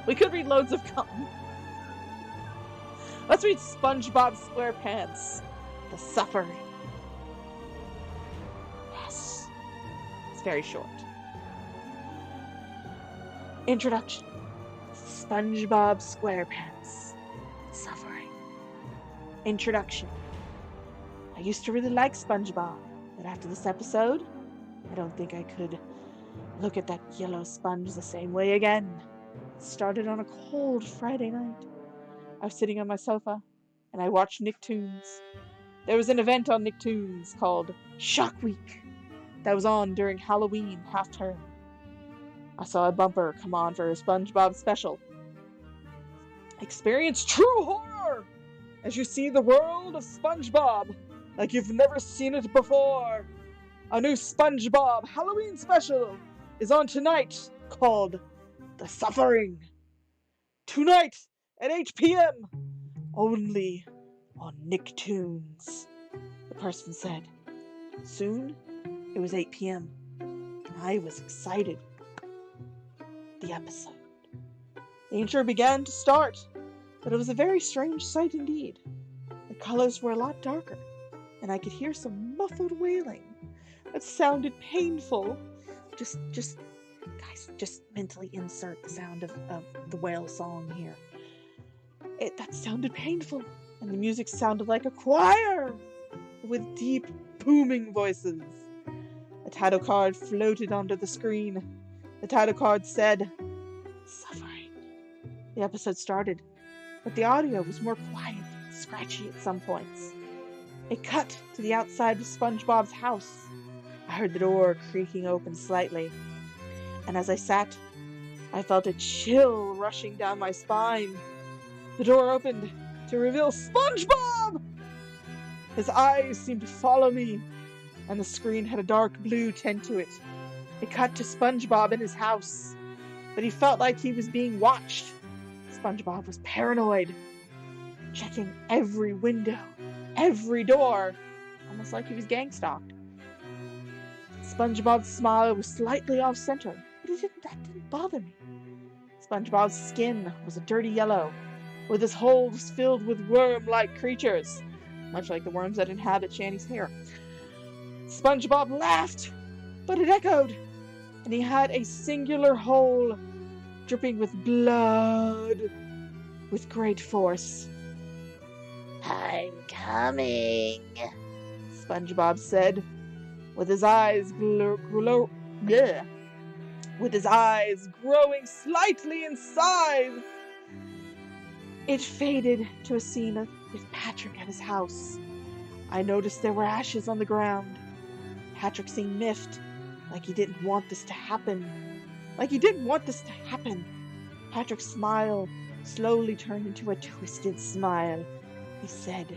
Speaker 1: We could read loads of cum. Let's read SpongeBob SquarePants. The Suffering. Yes. It's very short. Introduction. SpongeBob SquarePants. Suffering. Introduction. I used to really like SpongeBob, but after this episode, I don't think I could look at that yellow sponge the same way again. It started on a cold Friday night. I was sitting on my sofa, and I watched Nicktoons. There was an event on Nicktoons called Shock Week that was on during Halloween half-term. I saw a bumper come on for a SpongeBob special. Experience true horror as you see the world of SpongeBob like you've never seen it before. A new SpongeBob Halloween special is on tonight called The Suffering. Tonight at 8 p.m. only on Nicktoons, the person said. Soon it was 8 p.m. and I was excited. The episode. The intro began to start, but it was a very strange sight indeed. The colors were a lot darker, and I could hear some muffled wailing that sounded painful. Just mentally insert the sound of the whale song here. That sounded painful. and the music sounded like a choir with deep, booming voices. A title card floated onto the screen. The title card said, Suffering. The episode started, but the audio was more quiet and scratchy at some points. It cut to the outside of SpongeBob's house. I heard the door creaking open slightly, and as I sat, I felt a chill rushing down my spine. The door opened to reveal SpongeBob! His eyes seemed to follow me, and the screen had a dark blue tint to it. It cut to SpongeBob in his house, but he felt like he was being watched. SpongeBob was paranoid, checking every window, every door, almost like he was gang-stalked. SpongeBob's smile was slightly off-center, but that didn't bother me. SpongeBob's skin was a dirty yellow, with his holes filled with worm-like creatures, much like the worms that inhabit Shanty's hair. SpongeBob laughed, but it echoed, and he had a singular hole dripping with blood with great force. I'm coming, SpongeBob said, with his eyes with his eyes growing slightly in size. It faded to a scene with Patrick at his house. I noticed there were ashes on the ground. Patrick seemed miffed, like he didn't want this to happen. Patrick's smile slowly turned into a twisted smile. He said,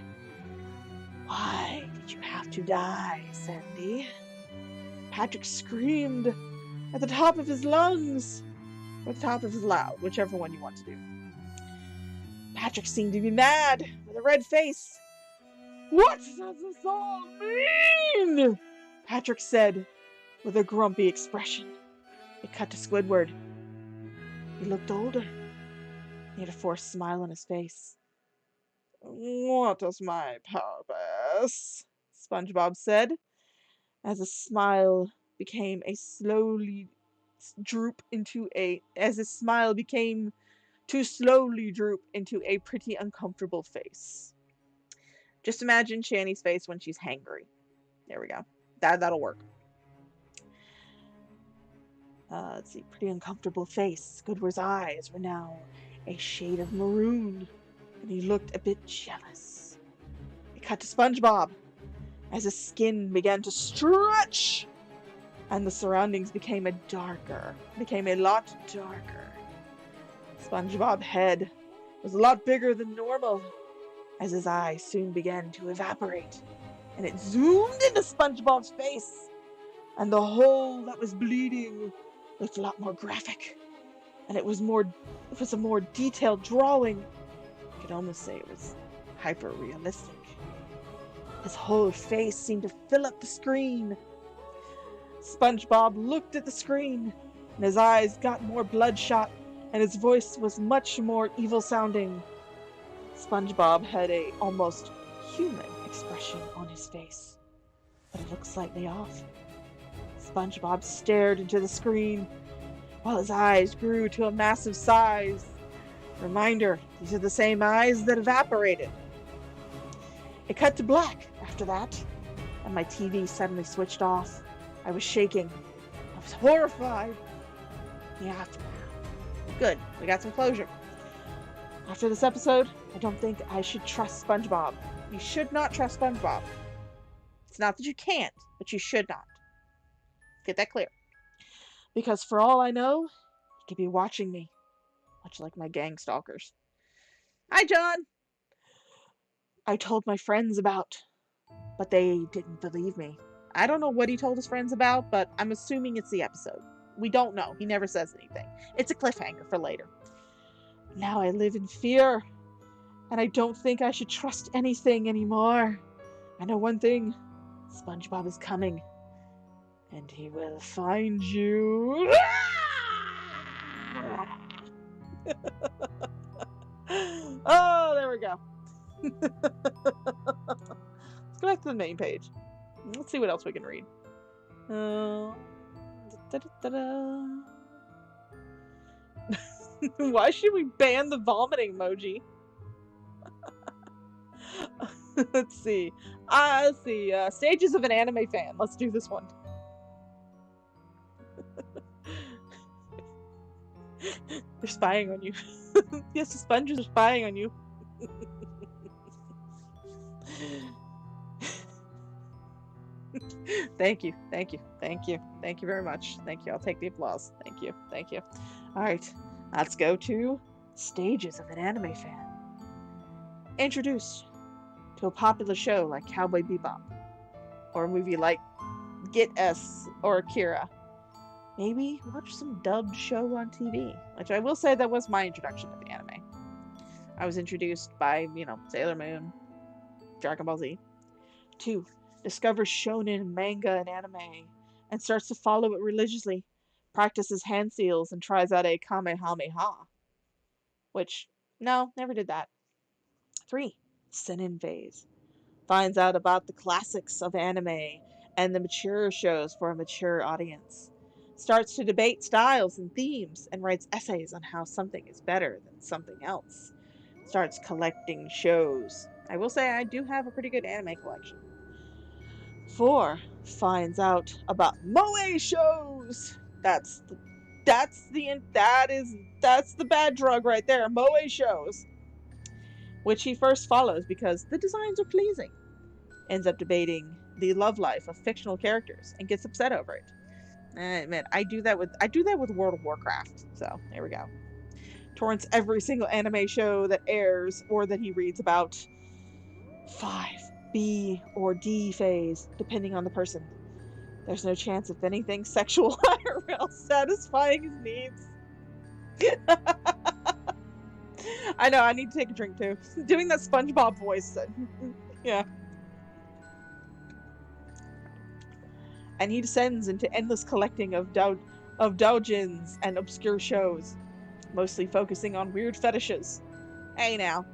Speaker 1: Why did you have to die, Sandy? Patrick screamed at the top of his lungs, or the top of his loud, whichever one you want to do. Patrick seemed to be mad, with a red face. What does this all mean? Patrick said, with a grumpy expression. It cut to Squidward. He looked older. He had a forced smile on his face. What is my purpose? SpongeBob said, as his smile became a slowly droop into as his smile became to slowly droop into a pretty uncomfortable face. Just imagine Shanny's face when she's hangry. There we go. That'll work. Let's see. Pretty uncomfortable face. Squidward's eyes were now a shade of maroon, and he looked a bit jealous. It cut to SpongeBob as his skin began to stretch, and the surroundings became a lot darker. SpongeBob's head was a lot bigger than normal, as his eyes soon began to evaporate, and it zoomed into SpongeBob's face, and the hole that was bleeding looked a lot more graphic, and it was a more detailed drawing. I could almost say it was hyper-realistic. His whole face seemed to fill up the screen. SpongeBob looked at the screen, and his eyes got more bloodshot, and his voice was much more evil-sounding. SpongeBob had a almost human expression on his face, but it looked slightly off. SpongeBob stared into the screen, while his eyes grew to a massive size. Reminder, these are the same eyes that evaporated. It cut to black after that, and my TV suddenly switched off. I was shaking. I was horrified. The aftermath. Good, we got some closure. After this episode, I don't think I should trust SpongeBob. You should not trust SpongeBob. It's not that you can't, but you should not. Get that clear. Because for all I know, he could be watching me, much like my gang stalkers. Hi, John! I told my friends about, but they didn't believe me. I don't know what he told his friends about, but I'm assuming it's the episode. We don't know. He never says anything. It's a cliffhanger for later. Now I live in fear, and I don't think I should trust anything anymore. I know one thing. SpongeBob is coming, and he will find you. Oh, there we go. Let's go back to the main page. Let's see what else we can read. Why should we ban the vomiting emoji? Let's see. Let's see. Stages of an anime fan. Let's do this one. They're spying on you. Yes, the sponges are spying on you. Thank you, thank you, thank you, thank you very much. Thank you. I'll take the applause. Thank you, thank you. All right, let's go to stages of an anime fan. Introduced to a popular show like Cowboy Bebop, or a movie like Get S or Akira. Maybe watch some dubbed show on TV, which I will say that was my introduction to the anime. I was introduced by, Sailor Moon, Dragon Ball Z. 2. Discovers shonen manga and anime and starts to follow it religiously, practices hand seals, and tries out a Kamehameha. Which, no, never did that. 3. Seinen phase. Finds out about the classics of anime and the mature shows for a mature audience. Starts to debate styles and themes and writes essays on how something is better than something else. Starts collecting shows. I will say I do have a pretty good anime collection. 4. Finds out about moe shows. That's the bad drug right there. Moe shows, which he first follows because the designs are pleasing. Ends up debating the love life of fictional characters and gets upset over it. Man, I do that with World of Warcraft. So there we go. Torrents every single anime show that airs or that he reads about. 5. B or D phase, depending on the person. There's no chance of anything sexual IRL satisfying his needs. I know, I need to take a drink too. Doing that SpongeBob voice. Yeah. And he descends into endless collecting of doujins and obscure shows, mostly focusing on weird fetishes. Hey now.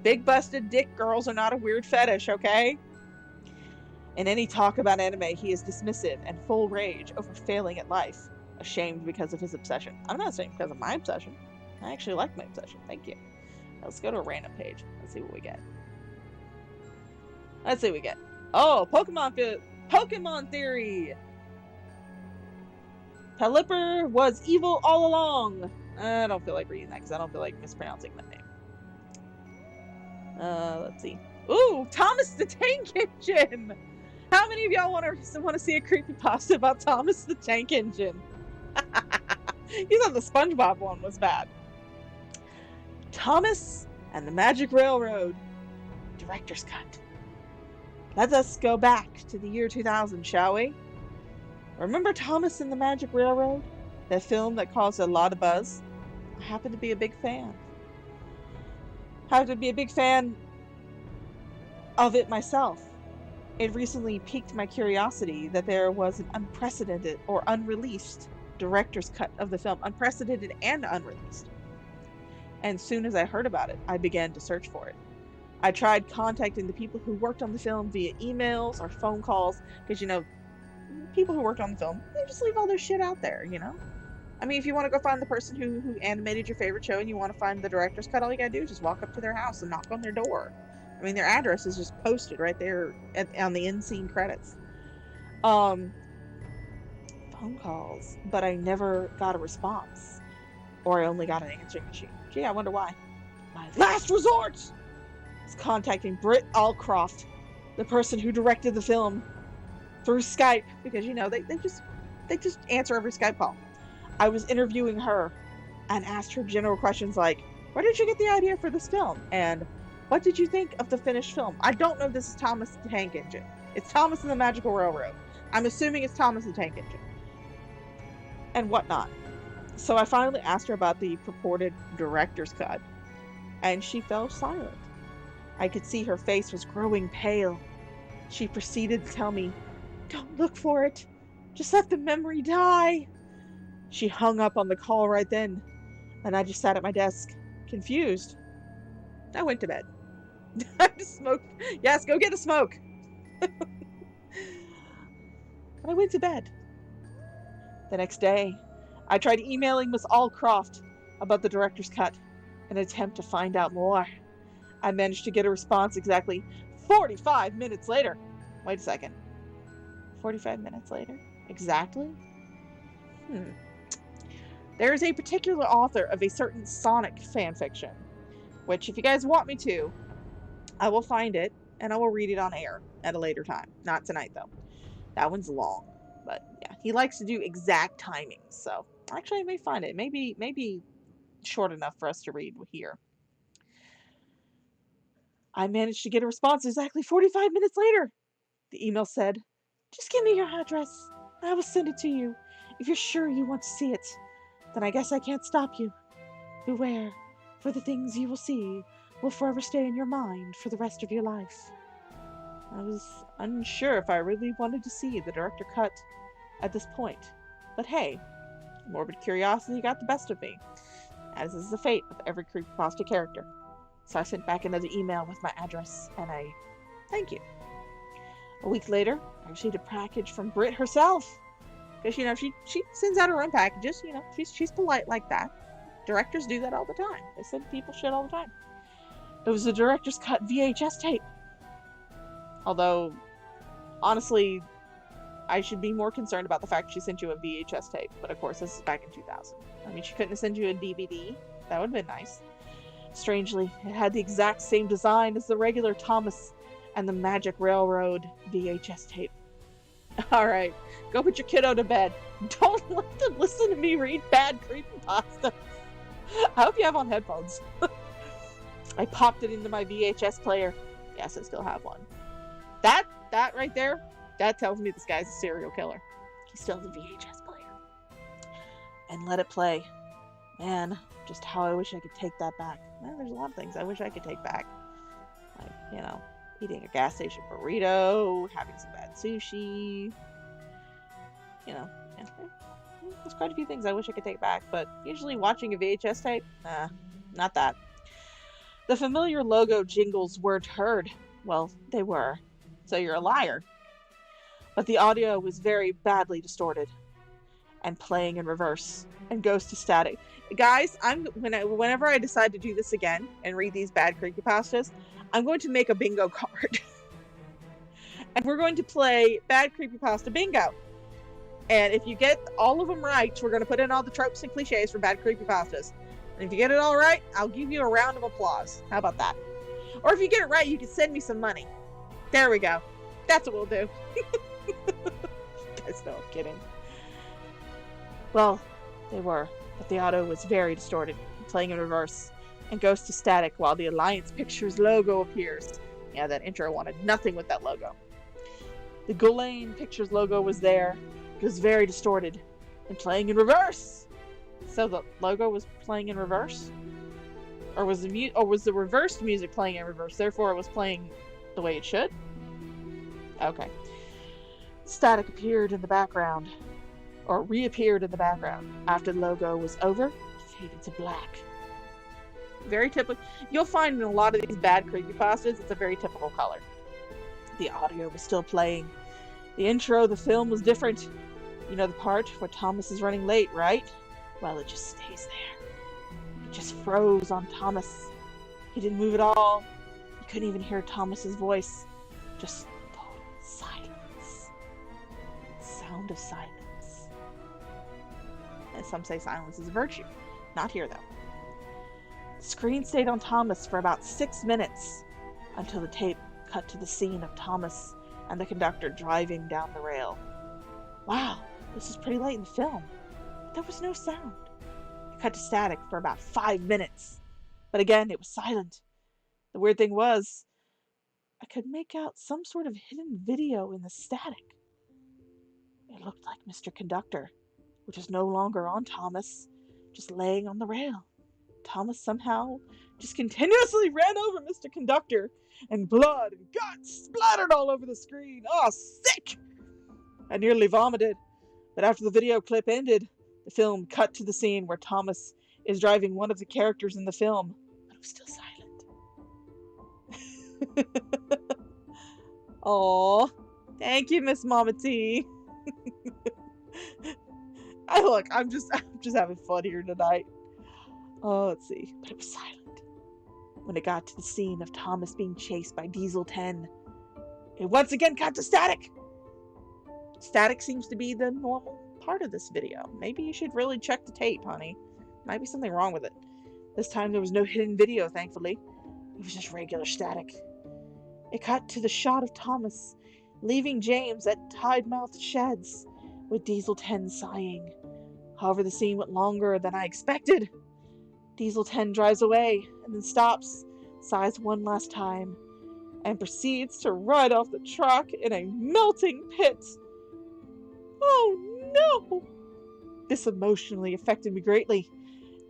Speaker 1: Big busted dick girls are not a weird fetish, okay? In any talk about anime, he is dismissive and full rage over failing at life, ashamed because of his obsession. I'm not saying because of my obsession. I actually like my obsession. Thank you. Let's go to a random page. Let's see what we get. Let's see what we get. Oh, Pokemon theory. Pelipper was evil all along. I don't feel like reading that because I don't feel like mispronouncing that name. Let's see. Ooh, Thomas the Tank Engine. How many of y'all want to see a creepypasta about Thomas the Tank Engine? You thought the SpongeBob one was bad. Thomas and the Magic Railroad. Director's cut. Let us go back to the year 2000, shall we? Remember Thomas and the Magic Railroad? That film that caused a lot of buzz? I happen to be a big fan. Of it myself. It recently piqued my curiosity that there was an unprecedented or unreleased director's cut of the film. Unprecedented and unreleased. And soon as I heard about it, I began to search for it. I tried contacting the people who worked on the film via emails or phone calls, because, people who worked on the film, they just leave all their shit out there, I mean, if you want to go find the person who animated your favorite show and you want to find the director's cut, all you gotta do is just walk up to their house and knock on their door. I mean, their address is just posted right there on the end scene credits. Phone calls, but I never got a response. Or I only got an answering machine. Gee, I wonder why. My last resort is contacting Britt Allcroft, the person who directed the film, through Skype, because they just answer every Skype call. I was interviewing her and asked her general questions like, where did you get the idea for this film? And what did you think of the finished film? I don't know if this is Thomas the Tank Engine. It's Thomas and the Magical Railroad. I'm assuming it's Thomas the Tank Engine. And whatnot. So I finally asked her about the purported director's cut, and she fell silent. I could see her face was growing pale. She proceeded to tell me, don't look for it. Just let the memory die. She hung up on the call right then, and I just sat at my desk, confused. I went to bed. I just smoked. Yes, go get a smoke. And I went to bed. The next day, I tried emailing Miss Allcroft about the director's cut in an attempt to find out more. I managed to get a response exactly 45 minutes later. Wait a second. 45 minutes later? Exactly? There is a particular author of a certain Sonic fanfiction, which if you guys want me to, I will find it and I will read it on air at a later time. Not tonight though. That one's long. But yeah, he likes to do exact timings, so actually I may find it. Maybe short enough for us to read here. I managed to get a response exactly 45 minutes later. The email said, "Just give me your address. I will send it to you. If you're sure you want to see it, then I guess I can't stop you. Beware, for the things you will see will forever stay in your mind for the rest of your life." I was unsure if I really wanted to see the director cut at this point. But hey, morbid curiosity got the best of me, as is the fate of every creepypasta character. So I sent back another email with my address and a thank you. A week later, I received a package from Brit herself. Because, you know, she sends out her own packages, you know, she's polite like that. Directors do that all the time. They send people shit all the time. It was a director's cut VHS tape. Although, honestly, I should be more concerned about the fact she sent you a VHS tape. But of course, this is back in 2000. I mean, she couldn't have sent you a DVD. That would have been nice. Strangely, it had the exact same design as the regular Thomas and the Magic Railroad VHS tape. Alright, go put your kiddo to bed. Don't let them listen to me read bad creepypasta. I hope you have on headphones. I popped it into my VHS player. Yes, I still have one. That right there, that tells me this guy's a serial killer. He still has a VHS player. And let it play. Man, just how I wish I could take that back. Man, there's a lot of things I wish I could take back. Like, you know, eating a gas station burrito, having some bad sushi. You know, yeah, there's quite a few things I wish I could take back, but usually watching a VHS tape, nah, not that. The familiar logo jingles weren't heard. Well, they were, so you're a liar. But the audio was very badly distorted and playing in reverse and goes to static. Guys, whenever I decide to do this again and read these bad creepypastas, I'm going to make a bingo card. And we're going to play bad creepypasta bingo. And if you get all of them right, we're going to put in all the tropes and cliches for bad creepypastas. And if you get it all right, I'll give you a round of applause. How about that? Or if you get it right, you can send me some money. There we go. That's what we'll do. You guys know I'm kidding. Well, they were, but the audio was very distorted, playing in reverse, and goes to static while the Alliance Pictures logo appears. Yeah, that intro wanted nothing with that logo. The Ghislaine Pictures logo was there. It was very distorted and playing in reverse. So the logo was playing in reverse? Or was the reversed music playing in reverse? Therefore it was playing the way it should? Okay. Static appeared in the background. Or reappeared in the background. After the logo was over, it faded to black. Very typical. You'll find in a lot of these bad creepypastas, it's a very typical color. The audio was still playing. The intro, the film was different. You know the part where Thomas is running late, right? Well, it just stays there. It just froze on Thomas. He didn't move at all. You couldn't even hear Thomas's voice. Just total silence. Sound of silence. And some say silence is a virtue. Not here, though. The screen stayed on Thomas for about 6 minutes until the tape cut to the scene of Thomas and the conductor driving down the rail. Wow, this is pretty late in the film. But there was no sound. It cut to static for about 5 minutes. But again, it was silent. The weird thing was, I could make out some sort of hidden video in the static. It looked like Mr. Conductor, which was no longer on Thomas, just laying on the rail. Thomas somehow just continuously ran over Mr. Conductor, and blood and guts splattered all over the screen. Oh, sick! I nearly vomited, but after the video clip ended, the film cut to the scene where Thomas is driving one of the characters in the film, but it was still silent. Aw, thank you, Miss Mama T. I'm just having fun here tonight. Oh, let's see. But it was silent. when it got to the scene of Thomas being chased by Diesel 10, it once again cut to static. Static seems to be the normal part of this video. Maybe you should really check the tape, honey. Might be something wrong with it. This time there was no hidden video, thankfully. It was just regular static. It cut to the shot of Thomas leaving James at Tidemouthed Sheds, with Diesel 10 sighing. However, the scene went longer than I expected. Diesel 10 drives away and then stops, sighs one last time, and proceeds to ride off the track in a melting pit. Oh no! This emotionally affected me greatly,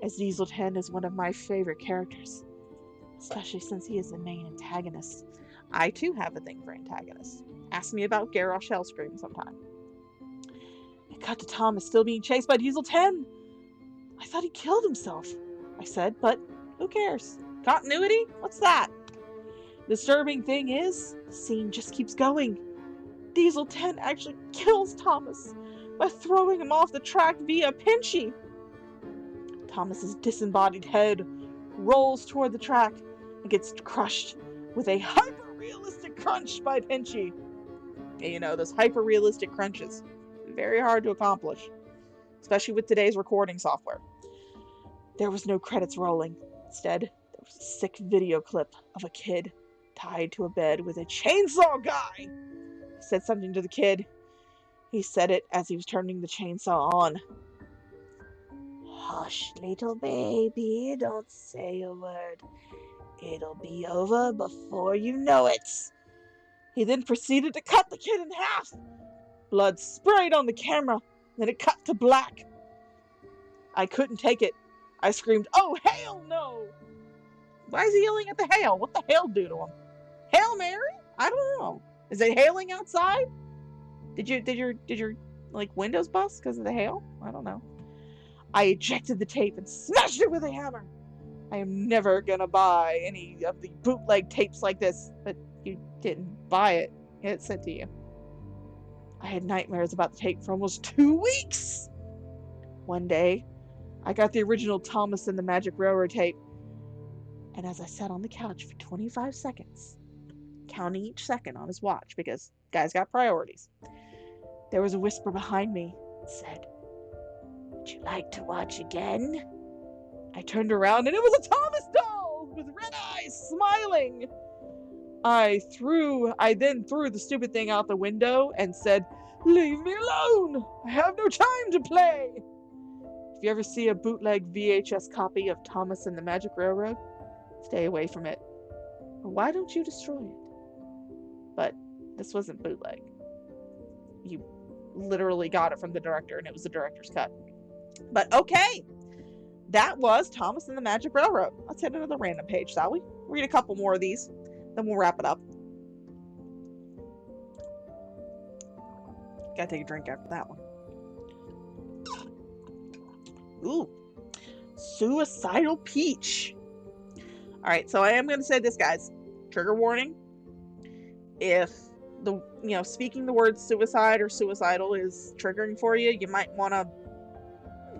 Speaker 1: as Diesel 10 is one of my favorite characters, especially since he is the main antagonist. I too have a thing for antagonists. Ask me about Garrosh Hellscream sometime. It cut to Thomas still being chased by Diesel 10. I thought he killed himself, I said, but who cares? Continuity? What's that? The disturbing thing is, the scene just keeps going. Diesel 10 actually kills Thomas by throwing him off the track via Pinchy. Thomas's disembodied head rolls toward the track and gets crushed with a hyper-realistic crunch by Pinchy. And you know, those hyper-realistic crunches. Very hard to accomplish, especially with today's recording software. There was no credits rolling. Instead, there was a sick video clip of a kid tied to a bed with a chainsaw guy. He said something to the kid. He said it as he was turning the chainsaw on. Hush, little baby, don't say a word. It'll be over before you know it. He then proceeded to cut the kid in half. Blood sprayed on the camera, then it cut to black. I couldn't take it. I screamed, "Oh, hell no!" Why is he yelling at the hail? What the hail do to him? Hail Mary? I don't know. Is it hailing outside? Did your like windows bust because of the hail? I don't know. I ejected the tape and smashed it with a hammer. I am never gonna buy any of the bootleg tapes like this. But you didn't buy it. It sent to you. I had nightmares about the tape for almost 2 weeks. One day, I got the original Thomas and the Magic Railroad tape, and as I sat on the couch for 25 seconds, counting each second on his watch because guy's got priorities, there was a whisper behind me that said, "Would you like to watch again?" I turned around and it was a Thomas doll with red eyes, smiling. I then threw the stupid thing out the window and said, "Leave me alone! I have no time to play!" If you ever see a bootleg VHS copy of Thomas and the Magic Railroad, stay away from it. Or why don't you destroy it? But this wasn't bootleg. You literally got it from the director, and it was the director's cut. But okay, that was Thomas and the Magic Railroad. Let's hit another random page, shall we? Read a couple more of these, then we'll wrap it up. Gotta take a drink after that one. Ooh, Suicidal Peach. Alright, so I am going to say this, guys. Trigger warning. If speaking the word suicide or suicidal is triggering for you, you might want to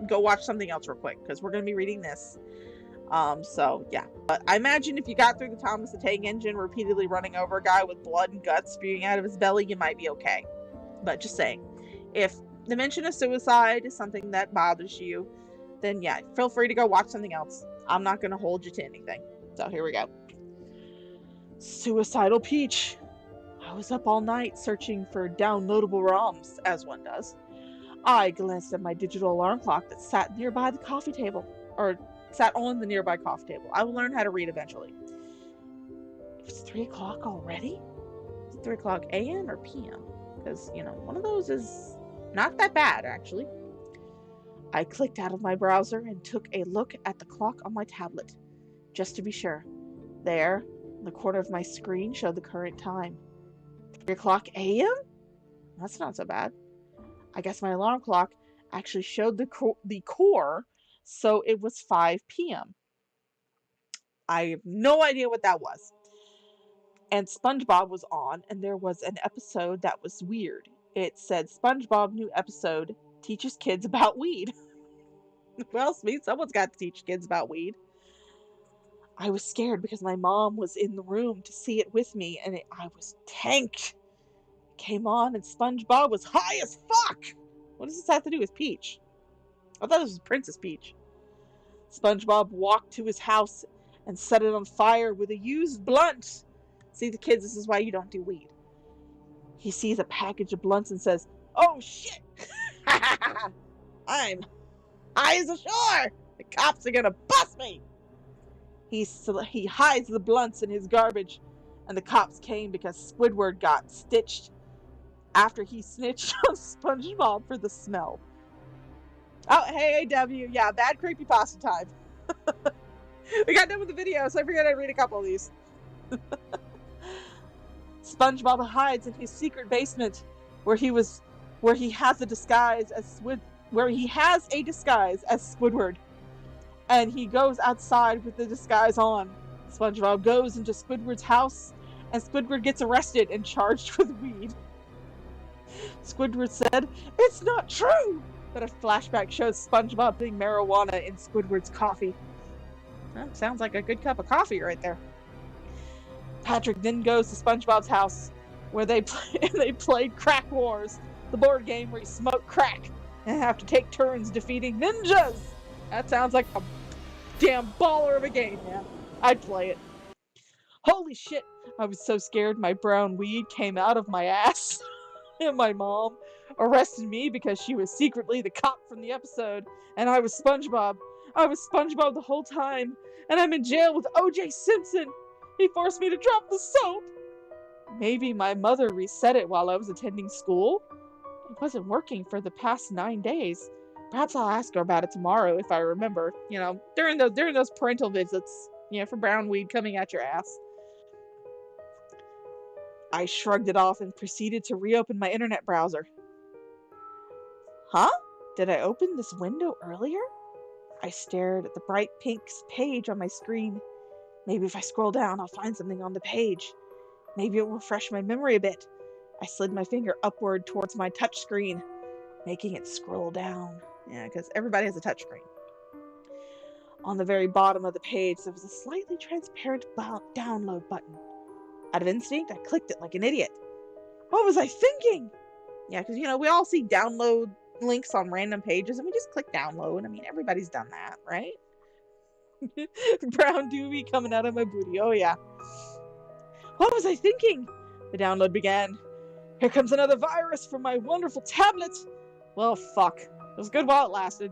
Speaker 1: go watch something else real quick, because we're going to be reading this. So, yeah. But I imagine if you got through the Thomas the Tank Engine repeatedly running over a guy with blood and guts spewing out of his belly, you might be okay. But just saying, if the mention of suicide is something that bothers you, then yeah, feel free to go watch something else. I'm not going to hold you to anything. So here we go. Suicidal Peach. I was up all night searching for downloadable ROMs, as one does. I glanced at my digital alarm clock that sat nearby the coffee table, or sat on the nearby coffee table. I will learn how to read eventually. It's 3 o'clock already? Is it 3 o'clock a.m. or p.m.? Because, one of those is not that bad, actually. I clicked out of my browser and took a look at the clock on my tablet, just to be sure. There, in the corner of my screen, showed the current time. 3 o'clock a.m.? That's not so bad. I guess my alarm clock actually showed the core, so it was 5 p.m. I have no idea what that was. And SpongeBob was on, and there was an episode that was weird. It said, SpongeBob new episode teaches kids about weed. Well, sweet, someone's got to teach kids about weed. I was scared because my mom was in the room to see it with me, and I was tanked. Came on, and SpongeBob was high as fuck! What does this have to do with Peach? I thought this was Princess Peach. SpongeBob walked to his house and set it on fire with a used blunt. See, the kids, this is why you don't do weed. He sees a package of blunts and says, "Oh shit! I'm high as a shore! The cops are gonna bust me!" He hides the blunts in his garbage, and the cops came because Squidward got stitched after he snitched on SpongeBob for the smell. Oh, hey, W. Yeah, bad creepypasta time. We got done with the video, so I figured I'd read a couple of these. SpongeBob hides in his secret basement where he has a disguise as Squidward. And he goes outside with the disguise on. SpongeBob goes into Squidward's house, and Squidward gets arrested and charged with weed. Squidward said, "It's not true!" But a flashback shows SpongeBob putting marijuana in Squidward's coffee. That sounds like a good cup of coffee right there. Patrick then goes to SpongeBob's house, where they played Crack Wars, the board game where you smoke crack and have to take turns defeating ninjas. That sounds like a damn baller of a game, man. I'd play it. Holy shit, I was so scared my brown weed came out of my ass. And my mom arrested me because she was secretly the cop from the episode, and I was SpongeBob. I was SpongeBob the whole time, and I'm in jail with O.J. Simpson. He forced me to drop the soap. Maybe my mother reset it while I was attending school. It wasn't working for the past 9 days. Perhaps I'll ask her about it tomorrow if I remember. You know, during those parental visits, you know, for brown weed coming at your ass. I shrugged it off and proceeded to reopen my internet browser. Huh? Did I open this window earlier? I stared at the bright pink page on my screen. Maybe if I scroll down, I'll find something on the page. Maybe it will refresh my memory a bit. I slid my finger upward towards my touchscreen, making it scroll down. Yeah, because everybody has a touchscreen. On the very bottom of the page, there was a slightly transparent download button. Out of instinct, I clicked it like an idiot. What was I thinking? Yeah, because, you know, we all see download links on random pages, and we just click download. I mean, everybody's done that, right? Brown doobie coming out of my booty. Oh, yeah. What was I thinking? The download began. Here comes another virus from my wonderful tablet. Well, fuck. It was good while it lasted.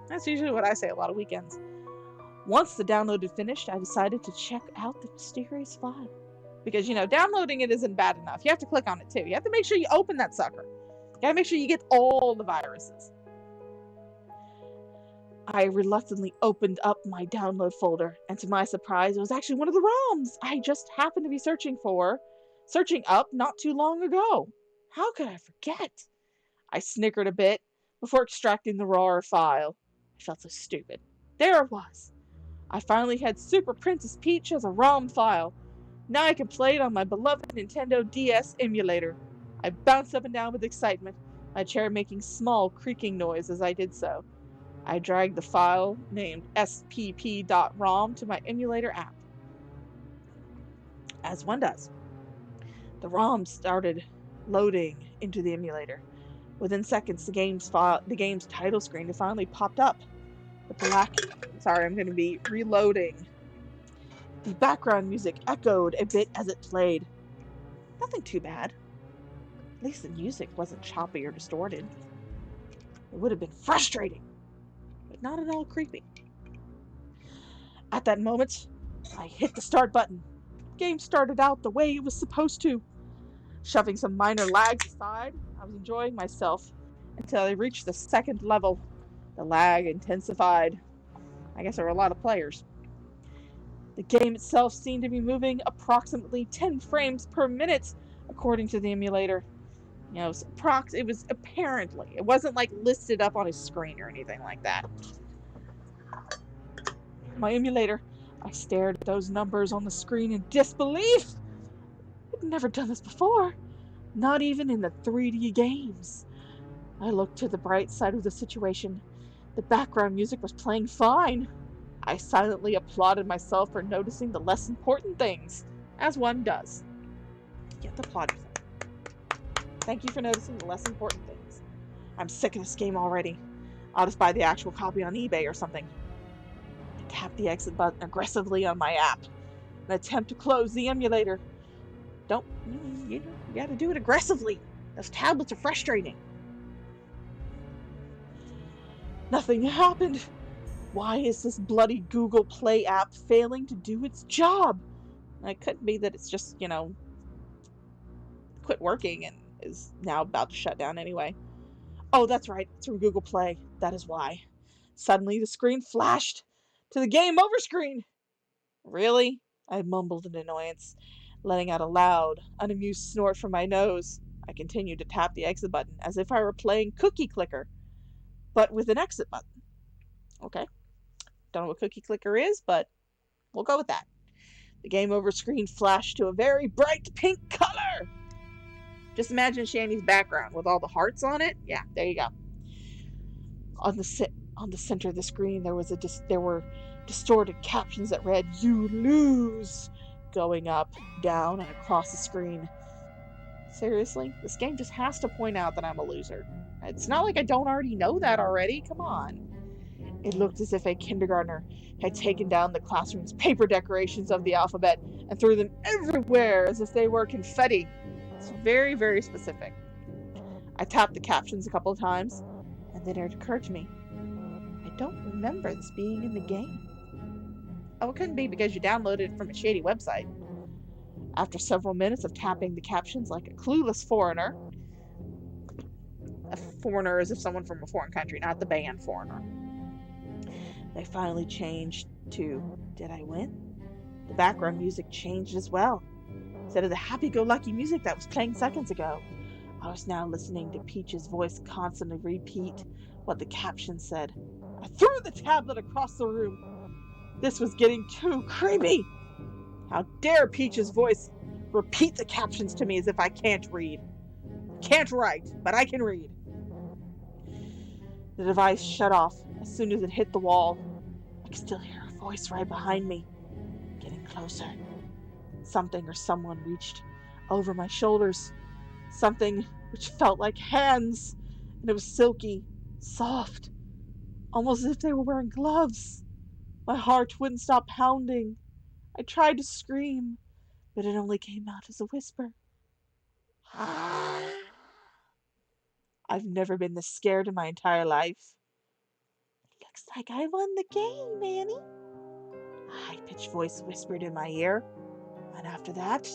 Speaker 1: That's usually what I say a lot of weekends. Once the download had finished, I decided to check out the mysterious file. Because, you know, downloading it isn't bad enough. You have to click on it, too. You have to make sure you open that sucker. You gotta make sure you get all the viruses. I reluctantly opened up my download folder, and to my surprise, it was actually one of the ROMs I just happened to be searching up not too long ago. How could I forget? I snickered a bit before extracting the raw file. I felt so stupid. There it was. I finally had Super Princess Peach as a ROM file. Now I could play it on my beloved Nintendo DS emulator. I bounced up and down with excitement, my chair making small creaking noise as I did so. I dragged the file, named spp.rom, to my emulator app. As one does. The ROM started loading into the emulator. Within seconds, the game's title screen had finally popped up. Sorry, I'm going to be reloading. The background music echoed a bit as it played. Nothing too bad. At least the music wasn't choppy or distorted. It would have been frustrating, but not at all creepy. At that moment, I hit the start button. The game started out the way it was supposed to. Shoving some minor lags aside, I was enjoying myself until I reached the second level. The lag intensified. I guess there were a lot of players. The game itself seemed to be moving approximately 10 frames per minute, according to the emulator. You know, it was apparently. It wasn't like listed up on his screen or anything like that. My emulator. I stared at those numbers on the screen in disbelief. I'd never done this before. Not even in the 3D games. I looked to the bright side of the situation. The background music was playing fine. I silently applauded myself for noticing the less important things, as one does. You have to applaud yourself. Thank you for noticing the less important things. I'm sick of this game already. I'll just buy the actual copy on eBay or something. I tap the exit button aggressively on my app and attempt to close the emulator. You gotta do it aggressively. Those tablets are frustrating. Nothing happened. Why is this bloody Google Play app failing to do its job? It couldn't be that it's just, quit working and is now about to shut down anyway. Oh, that's right. It's from Google Play. That is why. Suddenly, the screen flashed to the game over screen. Really? I mumbled in annoyance, letting out a loud, unamused snort from my nose. I continued to tap the exit button as if I were playing Cookie Clicker, but with an exit button. Okay. Don't know what Cookie Clicker is, but we'll go with that. The game over screen flashed to a very bright pink color. Just imagine Shanny's background with all the hearts on it. Yeah, there you go. On the center of the screen, there were distorted captions that read "You lose," going up, down, and across the screen. Seriously, this game just has to point out that I'm a loser. It's not like I don't already know that already. Come on. It looked as if a kindergartner had taken down the classroom's paper decorations of the alphabet and threw them everywhere as if they were confetti. It's very, very specific. I tapped the captions a couple of times, and then it occurred to me, I don't remember this being in the game. Oh, it couldn't be because you downloaded it from a shady website. After several minutes of tapping the captions like a clueless foreigner, a foreigner as if someone from a foreign country, not the band Foreigner, they finally changed to, did I win? The background music changed as well. Instead of the happy-go-lucky music that was playing seconds ago, I was now listening to Peach's voice constantly repeat what the caption said. I threw the tablet across the room. This was getting too creepy. How dare Peach's voice repeat the captions to me as if I can't read. Can't write, but I can read. The device shut off as soon as it hit the wall. I could still hear a voice right behind me, getting closer. Something or someone reached over my shoulders. Something which felt like hands, and it was silky, soft, almost as if they were wearing gloves. My heart wouldn't stop pounding. I tried to scream, but it only came out as a whisper. I've never been this scared in my entire life. Looks like I won the game, Annie. A high-pitched voice whispered in my ear, and after that,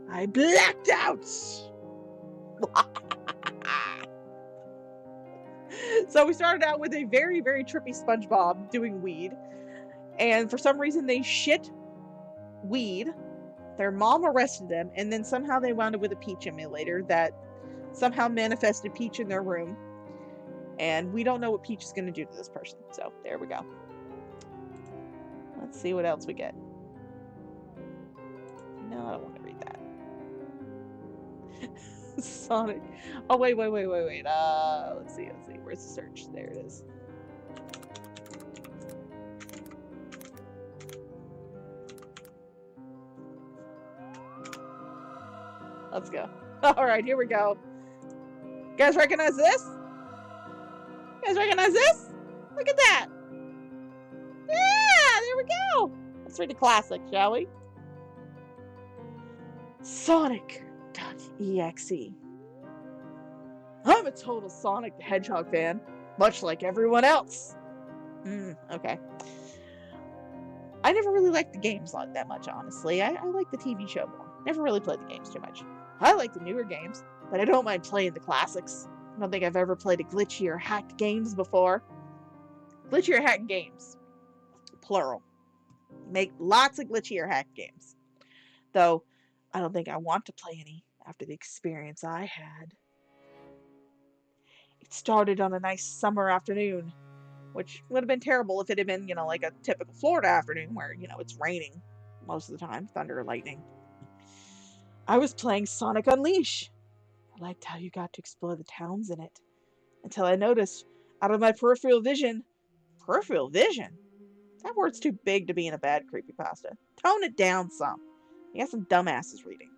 Speaker 1: I blacked out. So we started out with a very, very trippy SpongeBob doing weed, and for some reason they shit weed. Their mom arrested them, and then somehow they wound up with a Peach emulator that somehow manifested Peach in their room. And we don't know what Peach is going to do to this person. So, there we go. Let's see what else we get. No, I don't want to read that. Sonic. Oh, wait. Let's see. Where's the search? There it is. Let's go. Alright, here we go. You guys recognize this? You guys recognize this? Look at that. Yeah, there we go. Let's read the classic, shall we? Sonic.exe. I'm a total Sonic the Hedgehog fan, much like everyone else. Okay. I never really liked the games that much, honestly. I like the TV show more. Never really played the games too much. I like the newer games, but I don't mind playing the classics. I don't think I've ever played a glitchy or hacked games before. Glitchy or hacked games. Plural. Make lots of glitchy or hacked games. Though, I don't think I want to play any after the experience I had. It started on a nice summer afternoon, which would have been terrible if it had been, like a typical Florida afternoon where, it's raining most of the time, thunder or lightning. I was playing Sonic Unleash. I liked how you got to explore the towns in it, until I noticed, out of my peripheral vision, That word's too big to be in a bad creepypasta. Tone it down some. You got some dumbasses reading.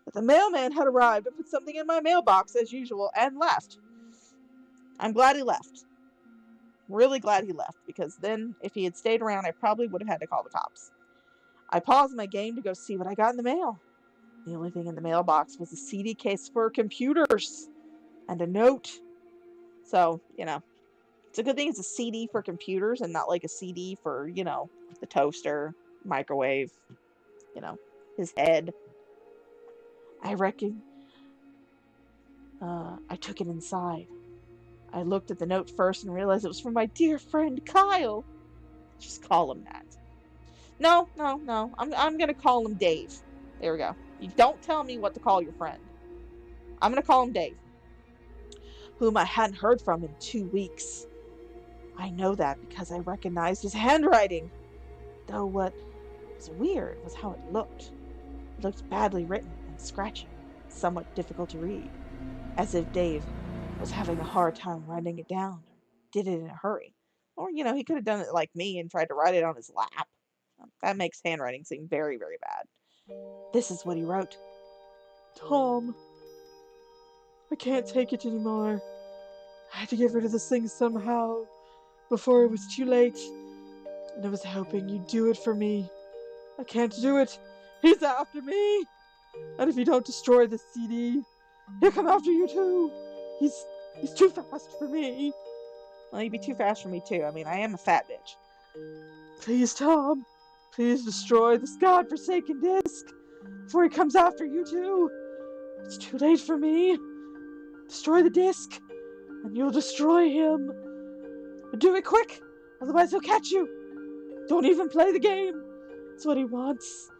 Speaker 1: But the mailman had arrived and put something in my mailbox as usual and left. I'm glad he left. Really glad he left, because then if he had stayed around, I probably would have had to call the cops. I paused my game to go see what I got in the mail. The only thing in the mailbox was a CD case for computers and a note. So, it's a good thing it's a CD for computers and not like a CD for, the toaster, microwave, his head. I reckon I took it inside. I looked at the note first and realized it was from my dear friend Kyle. Just call him that. No. I'm going to call him Dave. There we go. You don't tell me what to call your friend. I'm going to call him Dave, whom I hadn't heard from in 2 weeks. I know that because I recognized his handwriting. Though what was weird was how it looked. It looked badly written and scratchy, somewhat difficult to read, as if Dave was having a hard time writing it down, or did it in a hurry. Or, he could have done it like me and tried to write it on his lap. That makes handwriting seem very, very bad. This is what he wrote. Tom, I can't take it anymore. I had to get rid of this thing somehow before it was too late. And I was hoping you'd do it for me. I can't do it. He's after me. And if you don't destroy the CD, he'll come after you too. He's too fast for me. Well, he'd be too fast for me too. I mean, I am a fat bitch. Please, Tom. Please destroy this godforsaken disc before he comes after you too. It's too late for me. Destroy the disc, and you'll destroy him. But do it quick, otherwise he'll catch you. Don't even play the game. It's what he wants.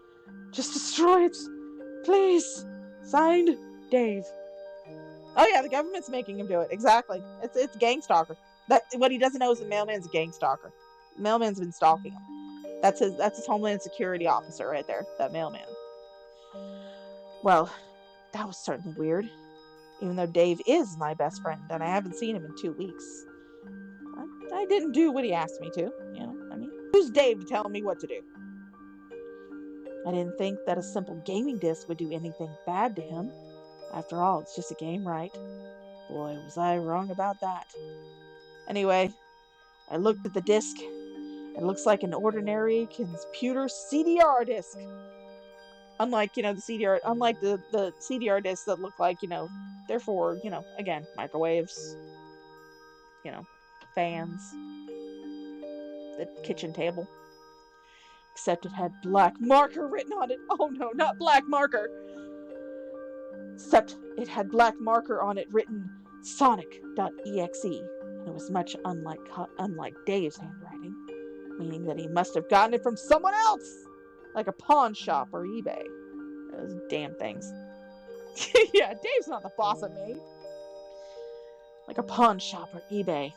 Speaker 1: Just destroy it. Please. Signed, Dave. Oh yeah, the government's making him do it. Exactly. It's gang stalker. What he doesn't know is the mailman's a gang stalker. The mailman's been stalking him. That's his Homeland Security officer right there, that mailman. Well, that was certainly weird. Even though Dave is my best friend and I haven't seen him in 2 weeks. I didn't do what he asked me to, who's Dave to tell me what to do? I didn't think that a simple gaming disc would do anything bad to him. After all, it's just a game, right? Boy, was I wrong about that. Anyway, I looked at the disc. It looks like an ordinary computer CDR disc. Unlike, the CDR, unlike the CDR discs that look like, they're for, again, microwaves, fans, the kitchen table. Except it had black marker written on it. Oh no, not black marker. Except it had black marker on it written Sonic.exe. And it was much unlike Dave's handwriting, meaning that he must have gotten it from someone else, like a pawn shop or eBay. Those damn things. Yeah, Dave's not the boss of me. Like a pawn shop or eBay.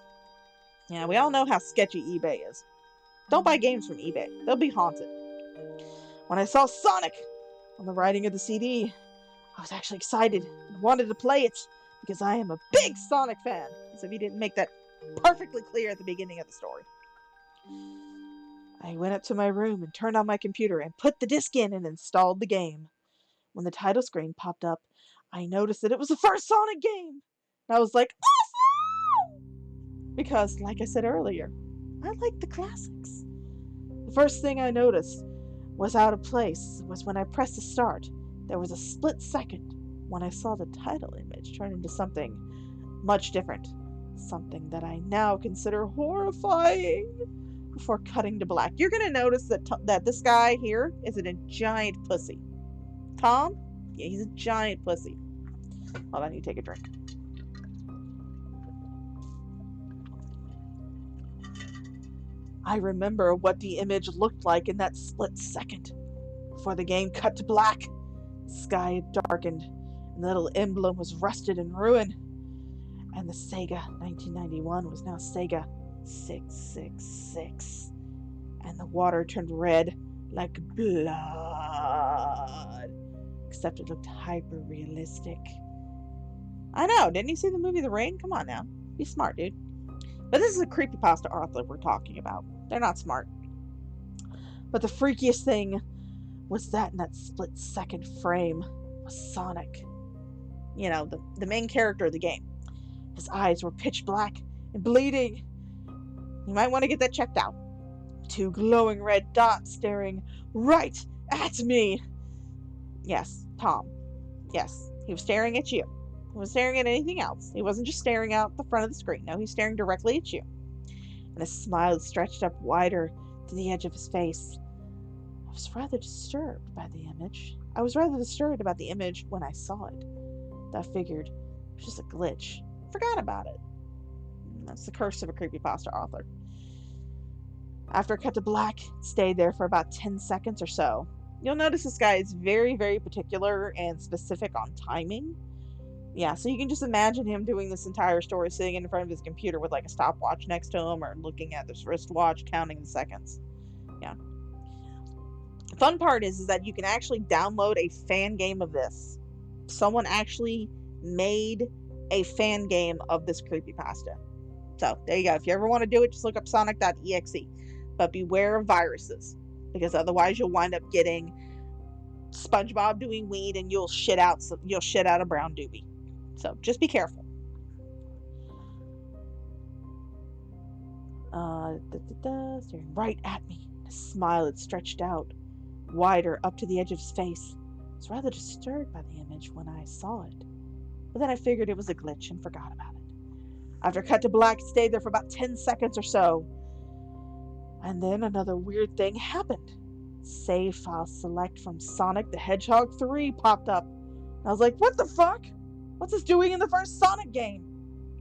Speaker 1: Yeah, we all know how sketchy eBay is. Don't buy games from eBay. They'll be haunted. When I saw Sonic on the writing of the CD, I was actually excited and wanted to play it because I am a big Sonic fan. As if he didn't make that perfectly clear at the beginning of the story. I went up to my room and turned on my computer and put the disc in and installed the game. When the title screen popped up, I noticed that it was the first Sonic game. And I was like, awesome! Because, like I said earlier, I like the classics. The first thing I noticed was out of place was when I pressed the start. There was a split second when I saw the title image turn into something much different. Something that I now consider horrifying. Before cutting to black. You're going to notice that this guy here is a giant pussy. Tom? Yeah, he's a giant pussy. Hold on, you take a drink. I remember what the image looked like in that split second. Before the game cut to black, the sky had darkened, and the little emblem was rusted and ruined. And the Sega 1991 was now Sega 666. And the water turned red like blood. Except it looked hyper-realistic. I know, didn't you see the movie The Rain? Come on now. Be smart, dude. But this is a creepypasta author we're talking about. They're not smart. But the freakiest thing was that in that split-second frame was Sonic. You know, the main character of the game. His eyes were pitch black and bleeding. You might want to get that checked out. 2 glowing red dots staring right at me. Yes, Tom. Yes, he was staring at you. He wasn't staring at anything else. He wasn't just staring out the front of the screen. No, he's staring directly at you. And his smile stretched up wider to the edge of his face. I was rather disturbed by the image. I was rather disturbed about the image when I saw it. I figured it was just a glitch. Forgot about it. That's the curse of a creepypasta author. After it cut to black, it stayed there for about 10 seconds or so. You'll notice this guy is very, very particular and specific on timing. Yeah, so you can just imagine him doing this entire story sitting in front of his computer with like a stopwatch next to him or looking at this wristwatch counting the seconds. Yeah. The fun part is that you can actually download a fan game of this. Someone actually made a fan game of this creepypasta. So there you go. If you ever want to do it, just look up sonic.exe. But beware of viruses, because otherwise you'll wind up getting SpongeBob doing weed and you'll shit out a brown doobie. So just be careful. Staring right at me. A smile had stretched out wider up to the edge of his face. I was rather disturbed by the image when I saw it. But then I figured it was a glitch and forgot about it. After cut to black, it stayed there for about 10 seconds or so. And then another weird thing happened. Save file select from Sonic the Hedgehog 3 popped up. I was like, what the fuck? What's this doing in the first Sonic game?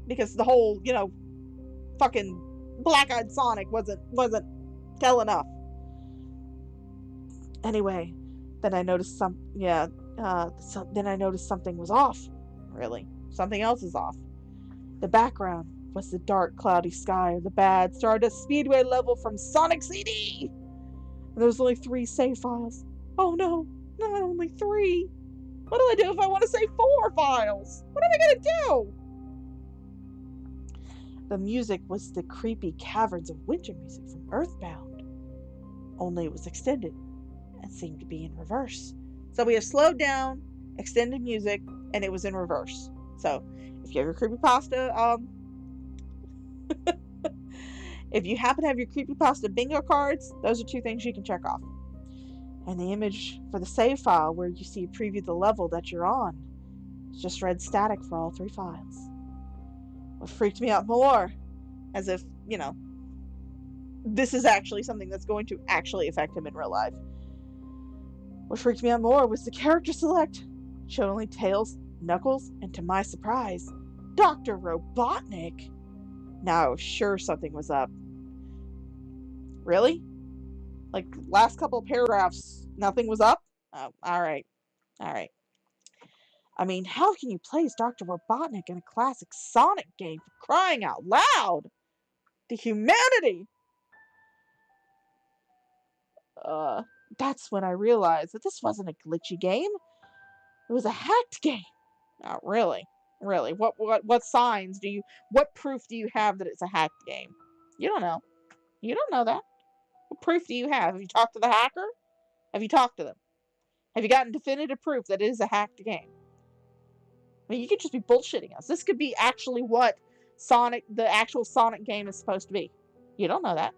Speaker 1: Because the whole, fucking black-eyed Sonic wasn't tell enough. Anyway, then I noticed then I noticed something was off. Really, something else is off. The background was the dark, cloudy sky of the bad Stardust Speedway level from Sonic CD. And there was only 3 save files. Oh no, not only 3. What do I do if I want to save 4 files? What am I gonna do? The music was the creepy Caverns of Winter music from Earthbound. Only it was extended and seemed to be in reverse. So we have slowed down, extended music, and it was in reverse. So if you have your creepypasta, if you happen to have your creepypasta bingo cards, those are 2 things you can check off. And the image for the save file where you see preview the level that you're on is just red static for all 3 files. What freaked me out more, as if, this is actually something that's going to actually affect him in real life. What freaked me out more was the character select. It showed only Tails, Knuckles, and to my surprise, Dr. Robotnik. Now I was sure something was up. Really? Like, last couple of paragraphs, nothing was up? Oh, alright. Alright. I mean, how can you play as Dr. Robotnik in a classic Sonic game, for crying out loud? The humanity! That's when I realized that this wasn't a glitchy game. It was a hacked game. Oh, really? Really? What signs do you, what proof do you have that it's a hacked game? You don't know. You don't know that. What proof do you have? Have you talked to the hacker? Have you talked to them? Have you gotten definitive proof that it is a hacked game? I mean, you could just be bullshitting us. This could be actually what the actual Sonic game is supposed to be. You don't know that.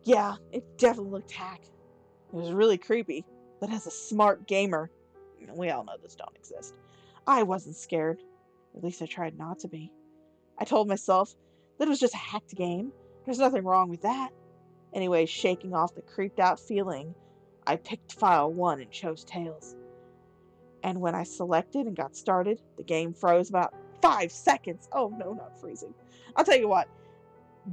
Speaker 1: Yeah, it definitely looked hacked. It was really creepy. But as a smart gamer, we all know this don't exist, I wasn't scared. At least I tried not to be. I told myself that it was just a hacked game. There's nothing wrong with that. Anyway, shaking off the creeped out feeling, I picked file 1 and chose Tails. And when I selected and got started, the game froze about 5 seconds. Oh no, not freezing. I'll tell you what,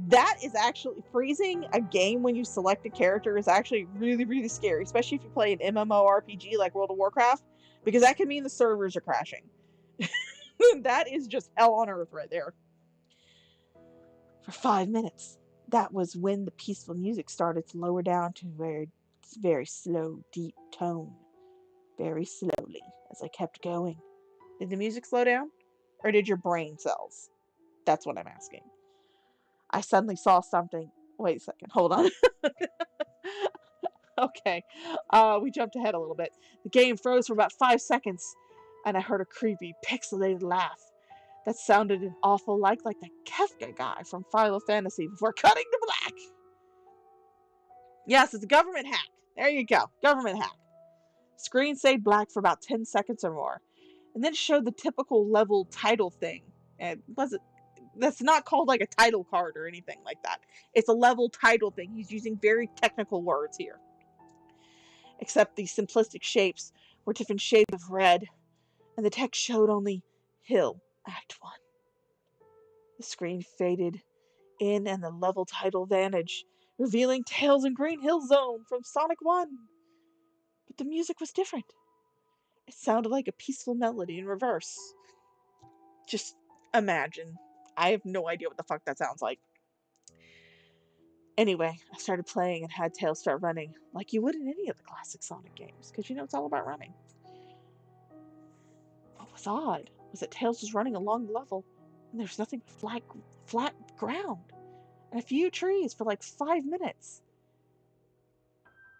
Speaker 1: that is actually freezing a game when you select a character is actually really, really scary, especially if you play an MMORPG like World of Warcraft, because that can mean the servers are crashing. That is just hell on earth right there. For 5 minutes, that was when the peaceful music started to lower down to a very, very slow, deep tone. Very slowly, as I kept going. Did the music slow down? Or did your brain cells? That's what I'm asking. I suddenly saw something. Wait a second. Hold on. Okay. We jumped ahead a little bit. The game froze for about 5 seconds, and I heard a creepy, pixelated laugh that sounded an awful like the Kefka guy from Final Fantasy before cutting to black. Yes, it's a government hack. There you go. Government hack. Screen stayed black for about 10 seconds or more, and then showed the typical level title thing. And that's not called like a title card or anything like that. It's a level title thing. He's using very technical words here. Except the simplistic shapes were different shades of red, and the text showed only Hill, Act 1. The screen faded in and the level title vanished, revealing Tails in Green Hill Zone from Sonic 1. But the music was different. It sounded like a peaceful melody in reverse. Just imagine. I have no idea what the fuck that sounds like. Anyway, I started playing and had Tails start running, like you would in any of the classic Sonic games, because it's all about running. What was odd was that Tails was running along the level, and there was nothing but flat ground, and a few trees for like 5 minutes.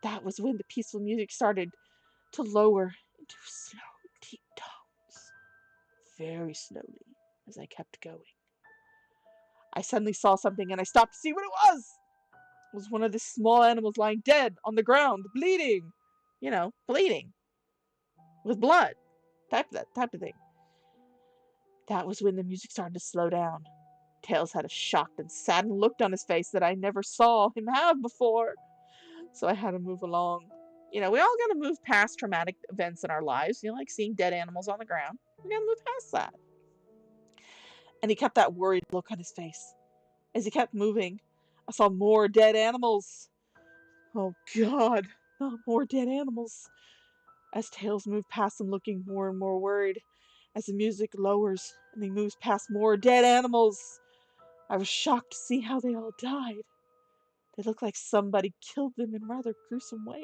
Speaker 1: That was when the peaceful music started to lower into slow, deep tones, very slowly, as I kept going. I suddenly saw something, and I stopped to see what it was. It was one of the small animals lying dead on the ground, bleeding. Bleeding. With blood. Type of thing. That was when the music started to slow down. Tails had a shocked and saddened look on his face that I never saw him have before. So I had to move along. We all gotta move past traumatic events in our lives, like seeing dead animals on the ground. We gotta move past that. And he kept that worried look on his face. As he kept moving, I saw more dead animals. Oh God, not more dead animals. As Tails moved past him, looking more and more worried, as the music lowers and he moves past more dead animals, I was shocked to see how they all died. They looked like somebody killed them in rather gruesome ways.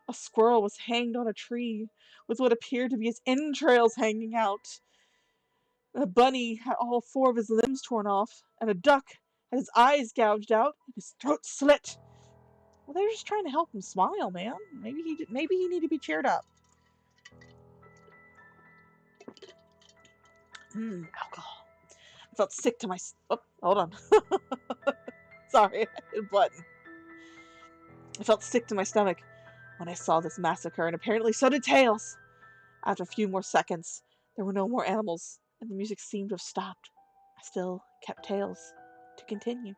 Speaker 1: A squirrel was hanged on a tree, with what appeared to be his entrails hanging out. A bunny had all 4 of his limbs torn off, and a duck had his eyes gouged out and his throat slit. Well, they're just trying to help him smile, man. Maybe he needed to be cheered up. Alcohol. I felt sick to my... Oh, hold on. Sorry, I hit a button. I felt sick to my stomach when I saw this massacre, and apparently so did Tails. After a few more seconds, there were no more animals, and the music seemed to have stopped. I still kept Tails to continue.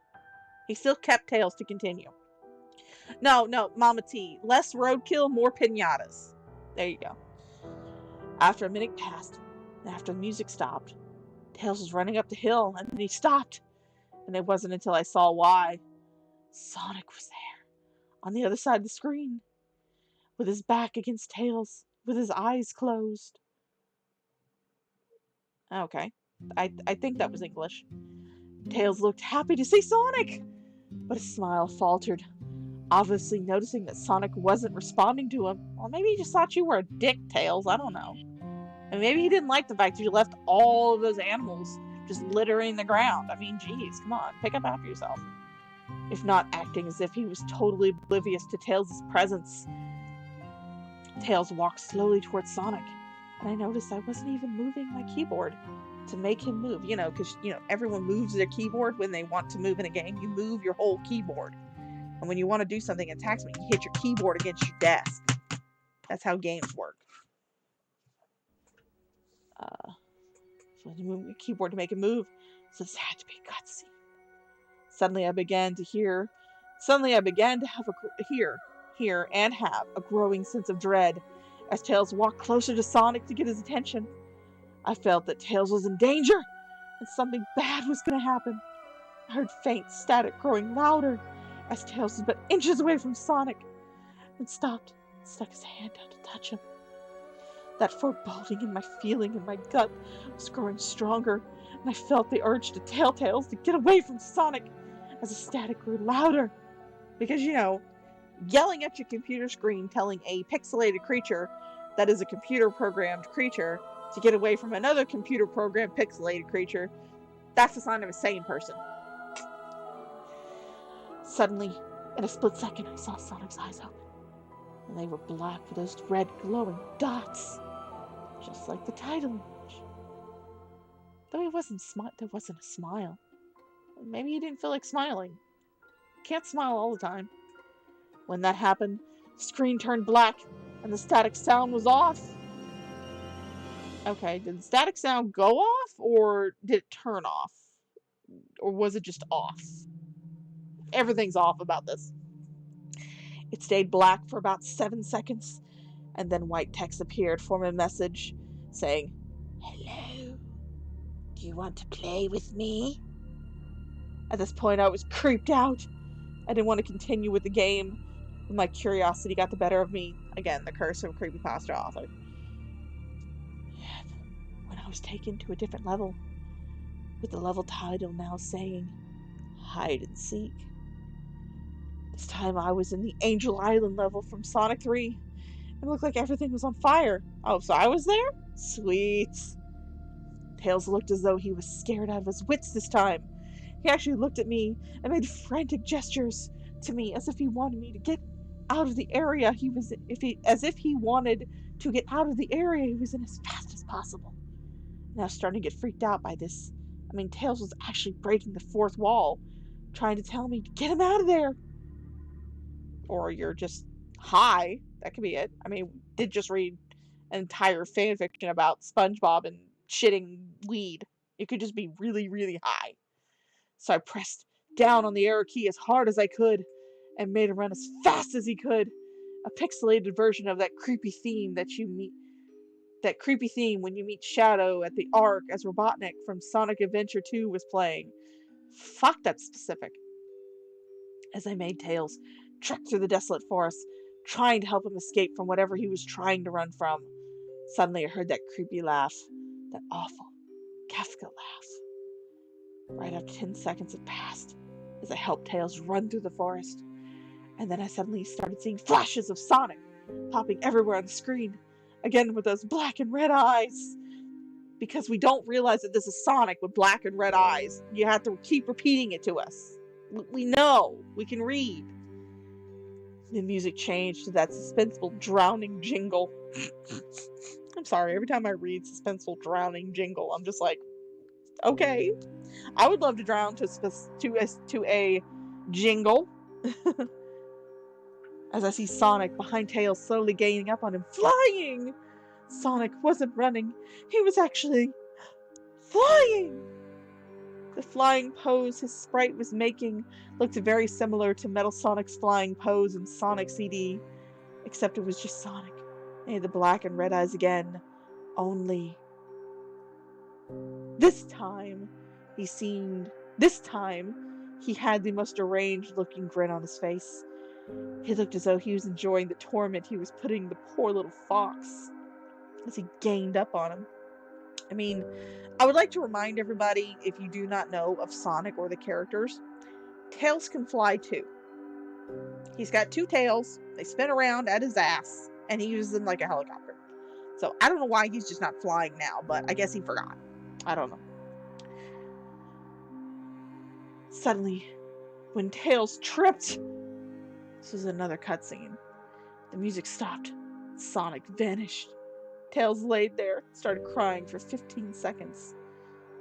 Speaker 1: He still kept Tails to continue. No, Mama T. Less roadkill, more pinatas. There you go. After a minute passed, and after the music stopped, Tails was running up the hill, and then he stopped. And it wasn't until I saw why. Sonic was there, on the other side of the screen, with his back against Tails, with his eyes closed. Okay. I think that was English. Tails looked happy to see Sonic, but his smile faltered, obviously noticing that Sonic wasn't responding to him. Or maybe he just thought you were a dick, Tails. I don't know. And maybe he didn't like the fact that you left all of those animals just littering the ground. I mean, geez, come on, pick up after yourself. If not acting as if he was totally oblivious to Tails' presence. Tails walked slowly towards Sonic, and I noticed I wasn't even moving my keyboard to make him move. Because, everyone moves their keyboard when they want to move in a game. You move your whole keyboard. And when you want to do something in Taxman, you hit your keyboard against your desk. That's how games work. So you move your keyboard to make it move. So this had to be a cutscene. Suddenly I began to have a growing sense of dread as Tails walked closer to Sonic to get his attention. I felt that Tails was in danger and something bad was going to happen. I heard faint static growing louder as Tails was but inches away from Sonic and stopped and stuck his hand out to touch him. That foreboding in my feeling in my gut was growing stronger, and I felt the urge to tell Tails to get away from Sonic as the static grew louder. Because, yelling at your computer screen telling a pixelated creature that is a computer-programmed creature to get away from another computer program pixelated creature. That's the sign of a sane person. Suddenly, in a split second, I saw Sonic's eyes open, and they were black with those red glowing dots, just like the title image. Though there wasn't a smile. Maybe he didn't feel like smiling. Can't smile all the time. When that happened, the screen turned black, and the static sound was off. Okay, did the static sound go off, or did it turn off? Or was it just off? Everything's off about this. It stayed black for about 7 seconds, and then white text appeared forming a message saying, "Hello, do you want to play with me?" At this point, I was creeped out. I didn't want to continue with the game, but my curiosity got the better of me. Again, the curse of a creepypasta author. When I was taken to a different level, with the level title now saying, Hide and Seek. This time I was in the Angel Island level from Sonic 3. It looked like everything was on fire. Oh, so I was there? Sweet. Tails looked as though he was scared out of his wits this time. He actually looked at me and made frantic gestures to me as if he wanted me to get out of the area as if he wanted to get out of the area he was in as fast as possible. And I was starting to get freaked out by this. I mean, Tails was actually breaking the fourth wall, trying to tell me to get him out of there. Or you're just high. That could be it. I mean, did just read an entire fanfiction about SpongeBob and shitting weed. It could just be really, really high. So I pressed down on the arrow key as hard as I could and made him run as fast as he could. A pixelated version of that creepy theme when you meet Shadow at the Ark as Robotnik from Sonic Adventure 2 was playing. Fuck, that's specific. As I made Tails trek through the desolate forest, trying to help him escape from whatever he was trying to run from, suddenly I heard that creepy laugh, that awful Kafka laugh. Right after 10 seconds had passed, as I helped Tails run through the forest, and then I suddenly started seeing flashes of Sonic popping everywhere on the screen, again with those black and red eyes. Because we don't realize that this is Sonic with black and red eyes. You have to keep repeating it to us. We know. We can read. The music changed to that suspenseful drowning jingle. I'm sorry, every time I read suspenseful drowning jingle, I'm just like, okay. I would love to drown to a jingle. As I see Sonic behind Tails slowly gaining up on him, flying! Sonic wasn't running, he was actually flying! The flying pose his sprite was making looked very similar to Metal Sonic's flying pose in Sonic CD, except it was just Sonic. He had the black and red eyes again, only this time he had the most deranged looking grin on his face. He looked as though he was enjoying the torment he was putting the poor little fox as he gained up on him. I mean, I would like to remind everybody, if you do not know of Sonic or the characters, Tails can fly too. He's got two tails, they spin around at his ass, and he uses them like a helicopter. So I don't know why he's just not flying now, but I guess he forgot. I don't know. Suddenly, when Tails tripped, this was another cutscene. The music stopped. Sonic vanished. Tails laid there, started crying for 15 seconds.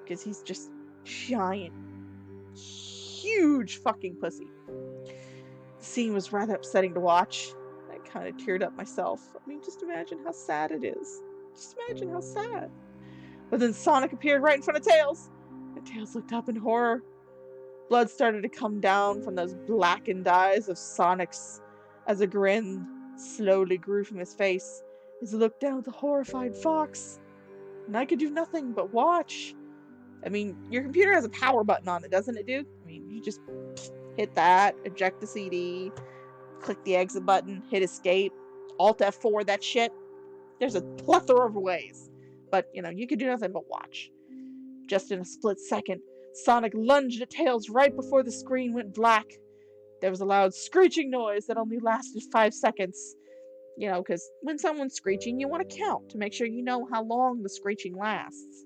Speaker 1: Because he's just giant, huge fucking pussy. The scene was rather upsetting to watch. I kind of teared up myself. I mean, just imagine how sad it is. Just imagine how sad. But then Sonic appeared right in front of Tails. And Tails looked up in horror. Blood started to come down from those blackened eyes of Sonic's as a grin slowly grew from his face as he looked down at the horrified fox. And I could do nothing but watch. I mean, your computer has a power button on it, doesn't it, dude? I mean, you just hit that, eject the CD, click the exit button, hit escape, Alt F4 that shit. There's a plethora of ways. But, you could do nothing but watch. Just in a split second, Sonic lunged at Tails right before the screen went black. There was a loud screeching noise that only lasted 5 seconds. You know, because when someone's screeching, you want to count to make sure you know how long the screeching lasts.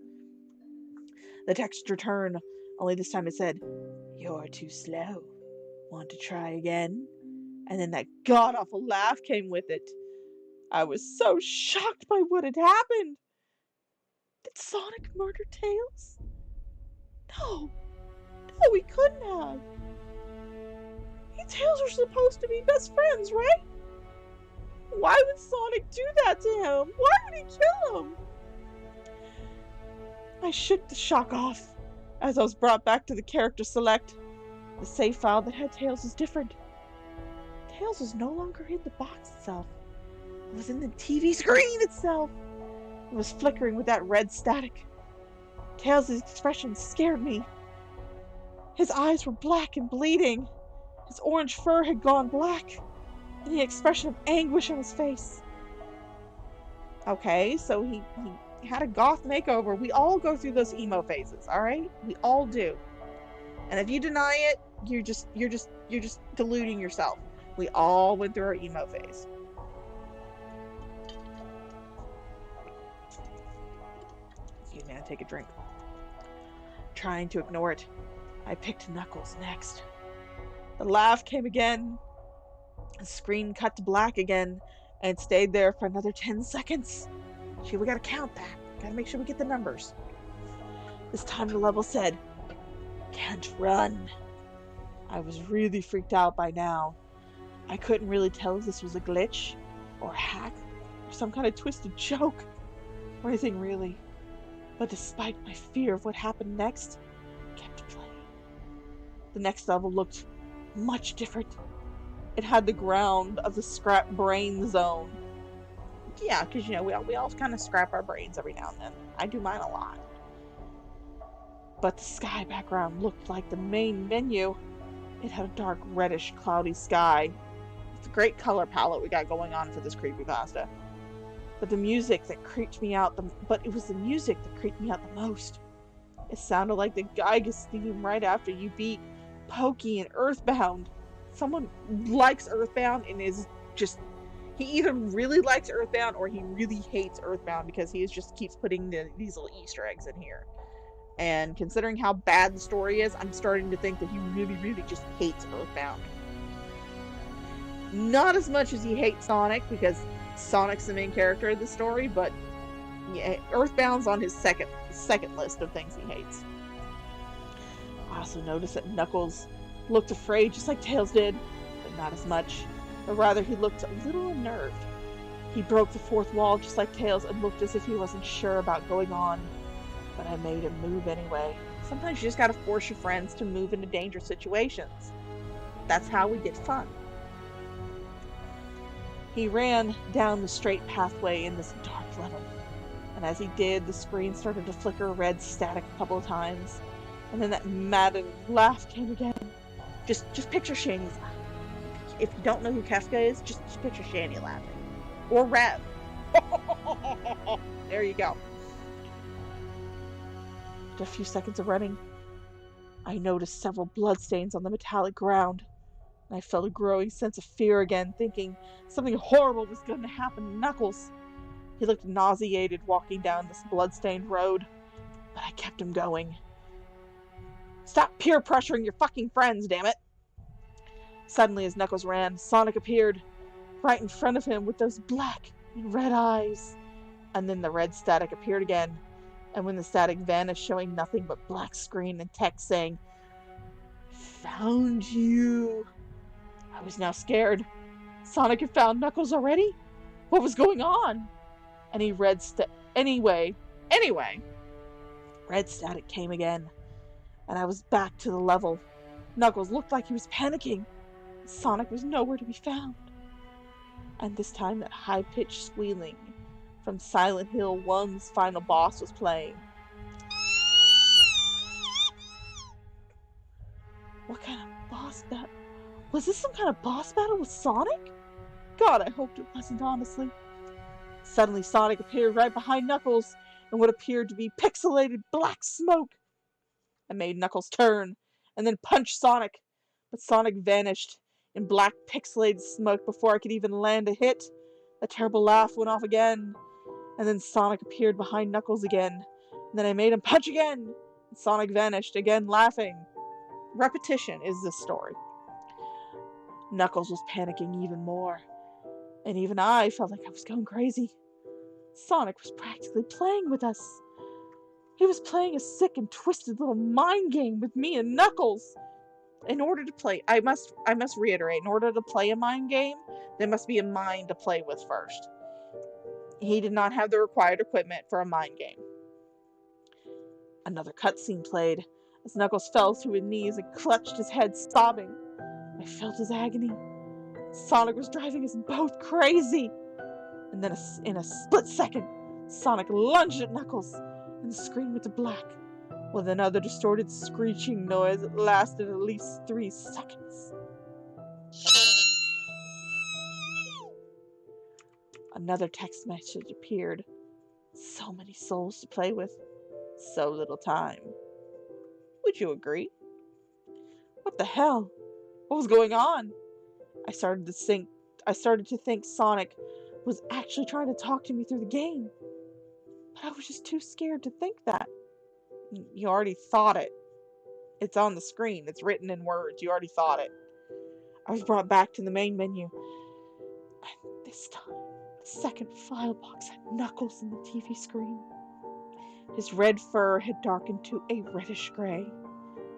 Speaker 1: The text returned, only this time it said, "You're too slow. Want to try again?" And then that god-awful laugh came with it. I was so shocked by what had happened. Did Sonic murder Tails? No. No, he couldn't have. He and Tails are supposed to be best friends, right? Why would Sonic do that to him? Why would he kill him? I shook the shock off as I was brought back to the character select. The save file that had Tails was different. Tails was no longer in the box itself. It was in the TV screen itself. It was flickering with that red static. Tails' expression scared me. His eyes were black and bleeding. His orange fur had gone black, and the expression of anguish on his face. Okay, so he had a goth makeover. We all go through those emo phases, all right? We all do. And if you deny it, you're just deluding yourself. We all went through our emo phase. Excuse me, I take a drink. Trying to ignore it, I picked Knuckles next. The laugh came again. The screen cut to black again, and stayed there for another 10 seconds. Gee, we gotta count that. Gotta make sure we get the numbers. This time the level said, "Can't run." I was really freaked out by now. I couldn't really tell if this was a glitch, or a hack, or some kind of twisted joke, or anything really. But despite my fear of what happened next, I kept playing. The next level looked much different. It had the ground of the scrap brain zone. Yeah, because, you know, we all kind of scrap our brains every now and then. I do mine a lot. But the sky background looked like the main menu. It had a dark, reddish, cloudy sky. It's a great color palette we got going on for this creepypasta. But the music that creeped me out, it was the music that creeped me out the most. It sounded like the Gygas theme right after you beat Pokey and Earthbound. Someone likes Earthbound and is just... He either really likes Earthbound or he really hates Earthbound because he just keeps putting these little Easter eggs in here. And considering how bad the story is, I'm starting to think that he really, really just hates Earthbound. Not as much as he hates Sonic, because Sonic's the main character of the story, but yeah, Earthbound's on his second list of things he hates. I also noticed that Knuckles looked afraid just like Tails did, but not as much. Or rather, he looked a little unnerved. He broke the fourth wall just like Tails and looked as if he wasn't sure about going on. But I made him move anyway. Sometimes you just gotta force your friends to move into dangerous situations. That's how we get fun. He ran down the straight pathway in this dark level. And as he did, the screen started to flicker red static a couple of times. And then that maddened laugh came again. Just picture Shani's laugh. If you don't know who Kefka is, just picture Shani laughing. Or Rev. There you go. After a few seconds of running, I noticed several bloodstains on the metallic ground. And I felt a growing sense of fear again, thinking something horrible was going to happen to Knuckles. He looked nauseated walking down this bloodstained road, but I kept him going. Stop peer pressuring your fucking friends, damn it! Suddenly, as Knuckles ran, Sonic appeared right in front of him with those black and red eyes. And then the red static appeared again. And when the static vanished, showing nothing but black screen and text saying, "Found you." I was now scared. Sonic had found Knuckles already? What was going on? Anyway, red static came again. And I was back to the level. Knuckles looked like he was panicking. Sonic was nowhere to be found. And this time that high-pitched squealing from Silent Hill 1's final boss was playing. What kind of boss battle? Was this some kind of boss battle with Sonic? God, I hoped it wasn't, honestly. Suddenly, Sonic appeared right behind Knuckles in what appeared to be pixelated black smoke. I made Knuckles turn and then punch Sonic, but Sonic vanished in black pixelated smoke before I could even land a hit. A terrible laugh went off again, and then Sonic appeared behind Knuckles again. And then I made him punch again, and Sonic vanished, again laughing. Repetition is this story. Knuckles was panicking even more, and even I felt like I was going crazy. Sonic was practically playing with us. He was playing a sick and twisted little mind game with me and Knuckles. In order to play, I must reiterate, in order to play a mind game, there must be a mind to play with first. He did not have the required equipment for a mind game. Another cutscene played as Knuckles fell to his knees and clutched his head, sobbing. I felt his agony. Sonic was driving us both crazy. And then in a split second, Sonic lunged at Knuckles, and the screen went to black, with another distorted screeching noise that lasted at least 3 seconds. Another text message appeared. So many souls to play with, so little time. Would you agree? What the hell? What was going on? I started to think Sonic was actually trying to talk to me through the game. But I was just too scared to think that. You already thought it. It's on the screen. It's written in words. You already thought it. I was brought back to the main menu. And this time, the second file box had Knuckles in the TV screen. His red fur had darkened to a reddish gray.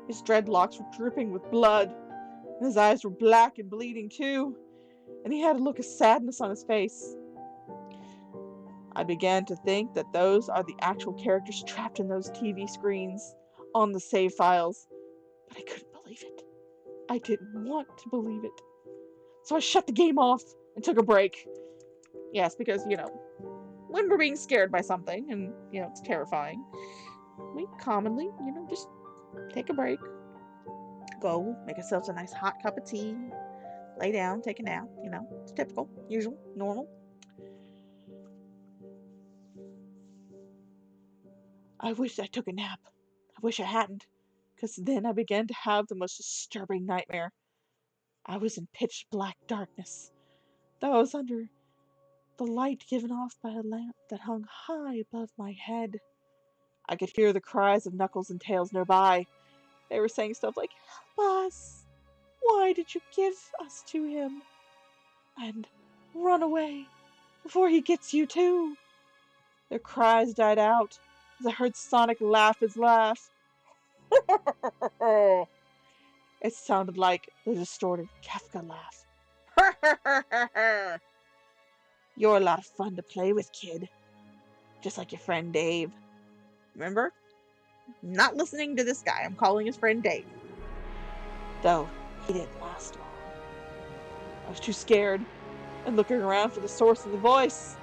Speaker 1: His dreadlocks were dripping with blood, and his eyes were black and bleeding too, and he had a look of sadness on his face. I began to think that those are the actual characters trapped in those TV screens on the save files, but I couldn't believe it. I didn't want to believe it. So I shut the game off and took a break. Yes, because, when we're being scared by something and, it's terrifying, we commonly, just take a break. Go make ourselves a nice hot cup of tea. Lay down, take a nap. It's typical, usual, normal. I wish I took a nap. I wish I hadn't, because then I began to have the most disturbing nightmare. I was in pitch black darkness, though I was under the light given off by a lamp that hung high above my head. I could hear the cries of Knuckles and Tails nearby. They were saying stuff like, "Help us! Why did you give us to him? And run away before he gets you too." Their cries died out as I heard Sonic laugh his laugh. It sounded like the distorted Kafka laugh. You're a lot of fun to play with, kid. Just like your friend Dave. Remember? I'm not listening to this guy. I'm calling his friend Dave. Though he didn't last long. I was too scared and looking around for the source of the voice.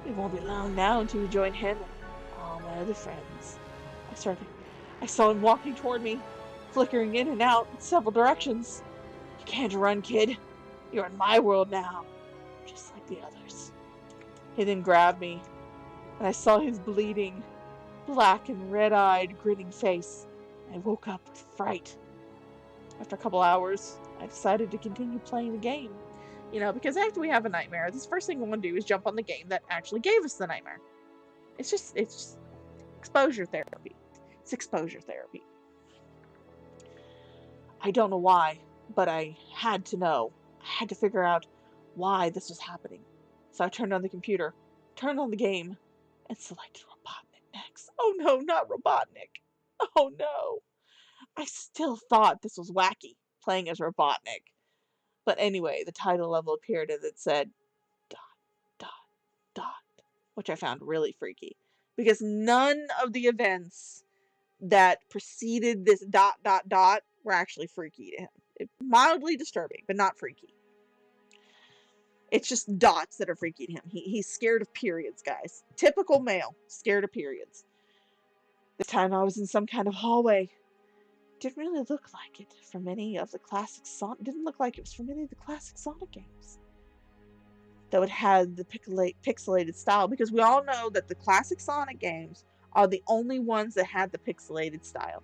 Speaker 1: It won't be long now until we join him and all my other friends. I saw him walking toward me, flickering in and out in several directions. You can't run, kid. You're in my world now, just like the others. He then grabbed me, and I saw his bleeding, black and red-eyed, grinning face. I woke up with fright. After a couple hours, I decided to continue playing the game. Because after we have a nightmare, this first thing we want to do is jump on the game that actually gave us the nightmare. It's just exposure therapy. It's exposure therapy. I don't know why, but I had to know. I had to figure out why this was happening. So I turned on the computer, turned on the game, and selected Robotnik next. Oh no, not Robotnik. Oh no. I still thought this was wacky, playing as Robotnik. But anyway, the title level appeared and it said, ... which I found really freaky. Because none of the events that preceded this ... were actually freaky to him. Mildly disturbing, but not freaky. It's just dots that are freaky to him. He's scared of periods, guys. Typical male, scared of periods. This time I was in some kind of hallway. Didn't really look like it from any of the classic Sonic. Didn't look like it was from any of the classic Sonic games. Though it had the pixelated style, because we all know that the classic Sonic games are the only ones that had the pixelated style.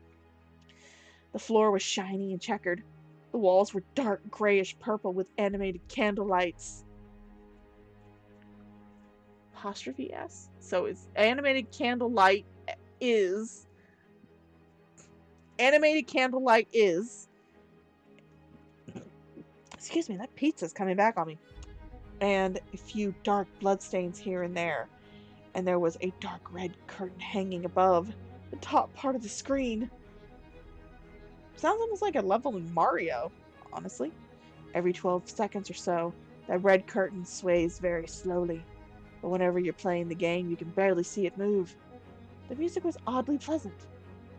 Speaker 1: The floor was shiny and checkered. The walls were dark grayish purple with animated candle lights. apostrophe S. So it's animated candlelight is. Animated candlelight is. Excuse me, that pizza's coming back on me. And a few dark bloodstains here and there. And there was a dark red curtain hanging above the top part of the screen. Sounds almost like a level in Mario, honestly. Every 12 seconds or so, that red curtain sways very slowly. But whenever you're playing the game, you can barely see it move. The music was oddly pleasant.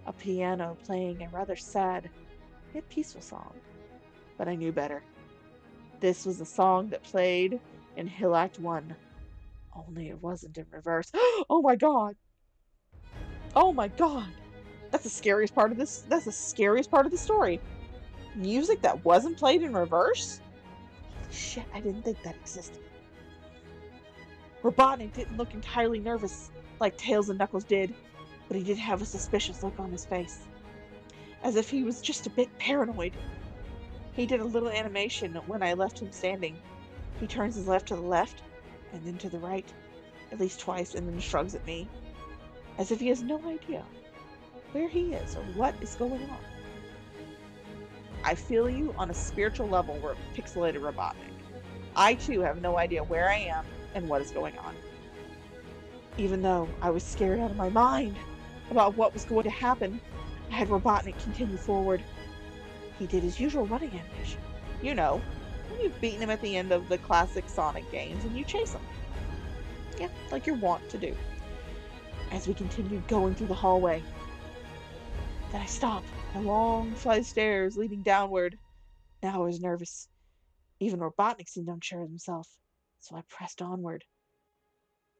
Speaker 1: A piano playing a rather sad, yet peaceful song. But I knew better. This was the song that played in Hill Act 1. Only it wasn't in reverse. Oh my god! Oh my god! That's the scariest part of this. That's the scariest part of the story. Music that wasn't played in reverse? Holy shit, I didn't think that existed. Robotnik didn't look entirely nervous like Tails and Knuckles did, but he did have a suspicious look on his face. As if he was just a bit paranoid. He did a little animation when I left him standing. He turns his left to the left, and then to the right, at least twice, and then shrugs at me. As if he has no idea where he is or what is going on. I feel you on a spiritual level, pixelated Robotnik. I too have no idea where I am and what is going on. Even though I was scared out of my mind about what was going to happen, I had Robotnik continue forward. He did his usual running animation. You know, when you've beaten him at the end of the classic Sonic games and you chase him. Yeah, like you're wont to do. As we continued going through the hallway, then I stopped. A long flight of stairs leading downward. Now I was nervous. Even Robotnik seemed unsure of himself, so I pressed onward.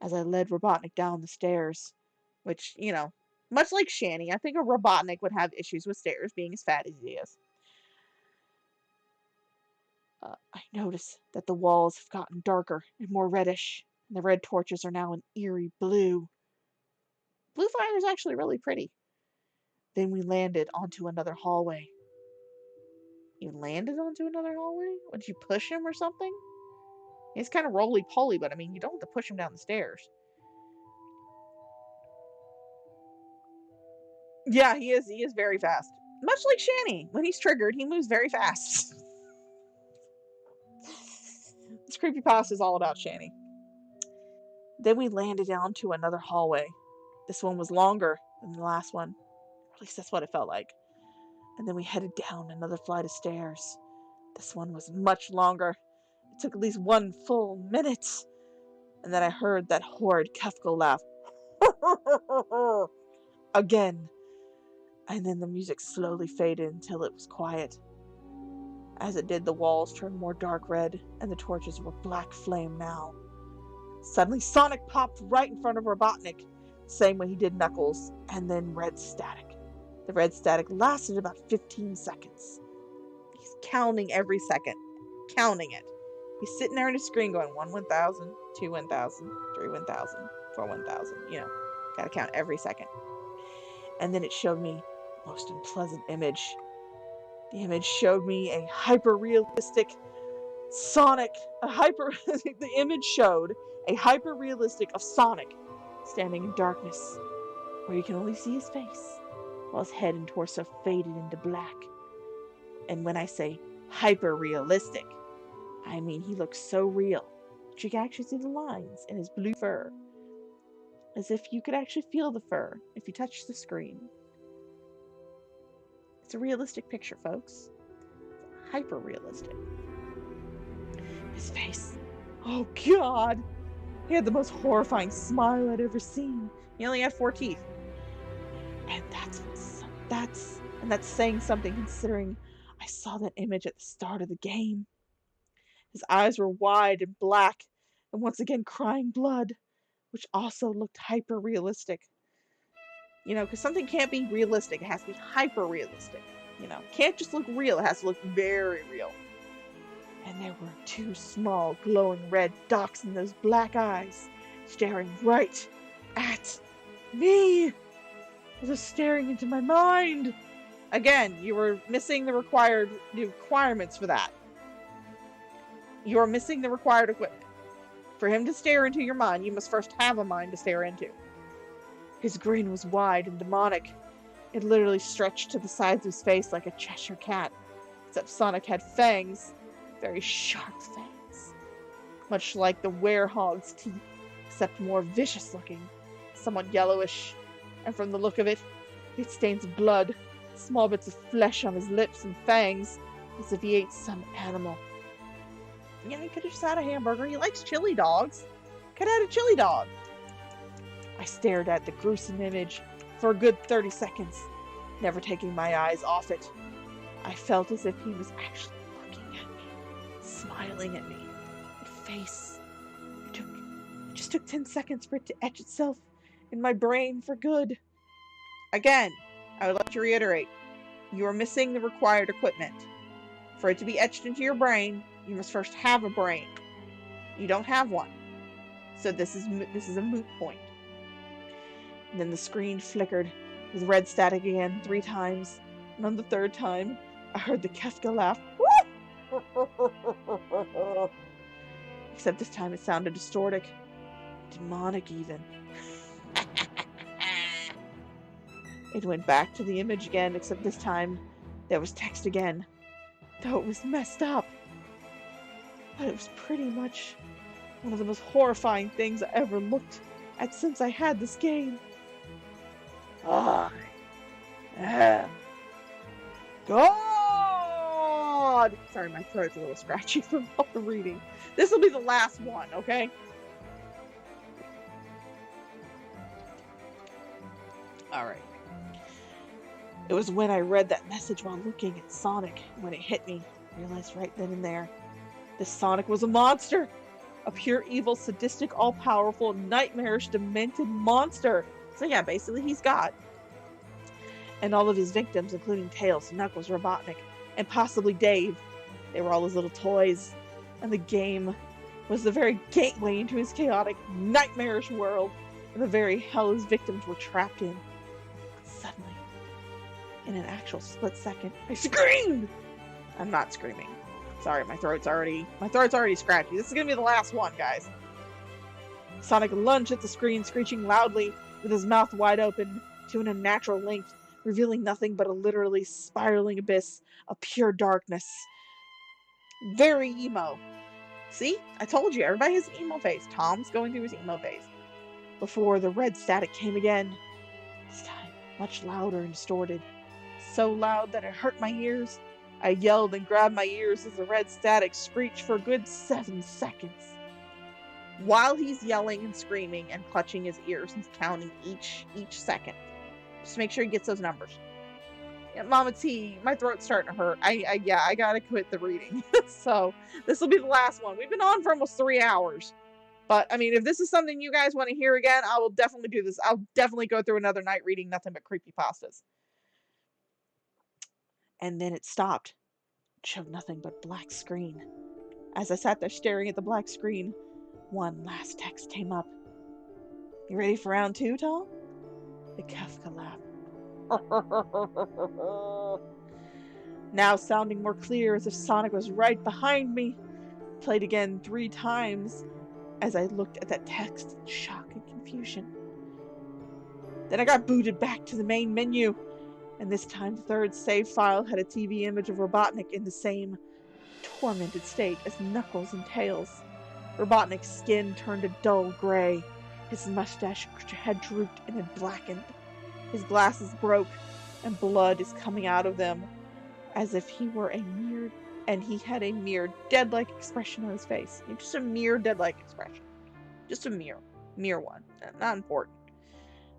Speaker 1: As I led Robotnik down the stairs, which, you know, much like Shanny, I think a Robotnik would have issues with stairs, being as fat as he is. I notice that the walls have gotten darker and more reddish, and the red torches are now an eerie blue. Blue fire is actually really pretty. Then we landed onto another hallway. You landed onto another hallway? Did you push him or something? He's kind of roly-poly, but I mean, you don't have to push him down the stairs. Yeah, he is very fast. Much like Shanny. When he's triggered, he moves very fast. This creepypasta is all about Shanny. Then we landed onto another hallway. This one was longer than the last one. At least that's what it felt like. And then we headed down another flight of stairs. This one was much longer. It took at least 1 full minute. And then I heard that horrid Kefko laugh. Again. And then the music slowly faded until it was quiet. As it did, the walls turned more dark red, and the torches were black flame now. Suddenly, Sonic popped right in front of Robotnik, same way he did Knuckles, and then red static. The red static lasted about 15 seconds. He's counting every second. Counting it. He's sitting there on his screen going 1 1000, 2 1000, 3 1000, 4 1000. You know, gotta count every second. And then it showed me the most unpleasant image. The image showed me a hyper-realistic Sonic. The image showed a hyper-realistic of Sonic standing in darkness, where you can only see his face, while his head and torso faded into black. And when I say hyper-realistic, I mean he looks so real that you can actually see the lines in his blue fur. As if you could actually feel the fur if you touch the screen. It's a realistic picture, folks. It's hyper-realistic. His face. Oh, God! He had the most horrifying smile I'd ever seen. He only had 4 teeth. And that's saying something, considering I saw that image at the start of the game. His eyes were wide and black, and once again crying blood, which also looked hyper-realistic. You know, because something can't be realistic, it has to be hyper-realistic. You know, can't just look real, it has to look very real. And there were 2 small, glowing red dots in those black eyes, staring right at me. It was staring into my mind. Again, you were missing the requirements for that. You are missing the required equipment. For him to stare into your mind, you must first have a mind to stare into. His grin was wide and demonic. It literally stretched to the sides of his face like a Cheshire cat, except Sonic had fangs, very sharp fangs, much like the werehog's teeth, except more vicious looking, somewhat yellowish, and from the look of it, it stains blood, small bits of flesh on his lips and fangs, as if he ate some animal. Yeah, he could have just had a hamburger. He likes chili dogs. Could have had a chili dog. I stared at the gruesome image for a good 30 seconds, never taking my eyes off it. I felt as if he was actually looking at me, smiling at me. The face. It just took 10 seconds for it to etch itself in my brain for good. Again, I would like to reiterate, you are missing the required equipment. For it to be etched into your brain, you must first have a brain. You don't have one. So this is a moot point. And then the screen flickered with red static again 3 times. And on the 3rd time, I heard the Kefka laugh. Except this time it sounded distorted. Demonic even. It went back to the image again, except this time there was text again. Though it was messed up. But it was pretty much one of the most horrifying things I ever looked at since I had this game. I am God! Sorry, my throat's a little scratchy from all the reading. This will be the last one, okay? Alright. It was when I read that message while looking at Sonic, when it hit me, I realized right then and there, this Sonic was a monster! A pure evil, sadistic, all-powerful, nightmarish, demented monster! So yeah, basically he's God. And all of his victims, including Tails, Knuckles, Robotnik, and possibly Dave, they were all his little toys. And the game was the very gateway into his chaotic, nightmarish world, and the very hell his victims were trapped in. Suddenly, in an actual split second, I screamed! I'm not screaming. Sorry, my throat's already scratchy. This is gonna be the last one, guys. Sonic lunged at the screen, screeching loudly, with his mouth wide open to an unnatural length, revealing nothing but a literally spiraling abyss of pure darkness. Very emo. See? I told you, everybody has an emo phase. Tom's going through his emo phase. Before the red static came again. This time, much louder and distorted. So loud that it hurt my ears. I yelled and grabbed my ears as the red static screeched for a good 7 seconds. While he's yelling and screaming and clutching his ears, he's counting each second. Just make sure he gets those numbers. Yeah, Mama T, my throat's starting to hurt. I gotta quit the reading. So, this will be the last one. We've been on for almost 3 hours. But, I mean, if this is something you guys want to hear again, I will definitely do this. I'll definitely go through another night reading nothing but creepypastas. And then it stopped. It showed nothing but black screen. As I sat there staring at the black screen, one last text came up. You ready for round 2, Tom? The Kefka laughed. Now sounding more clear as if Sonic was right behind me. Played again 3 times as I looked at that text in shock and confusion. Then I got booted back to the main menu, and this time the 3rd save file had a TV image of Robotnik in the same tormented state as Knuckles and Tails. Robotnik's skin turned a dull gray. His mustache had drooped and had blackened. His glasses broke, and blood is coming out of them, as if he were a mere, and he had a mere dead-like expression on his face. Just a mere dead-like expression. Just a mere one. Not important.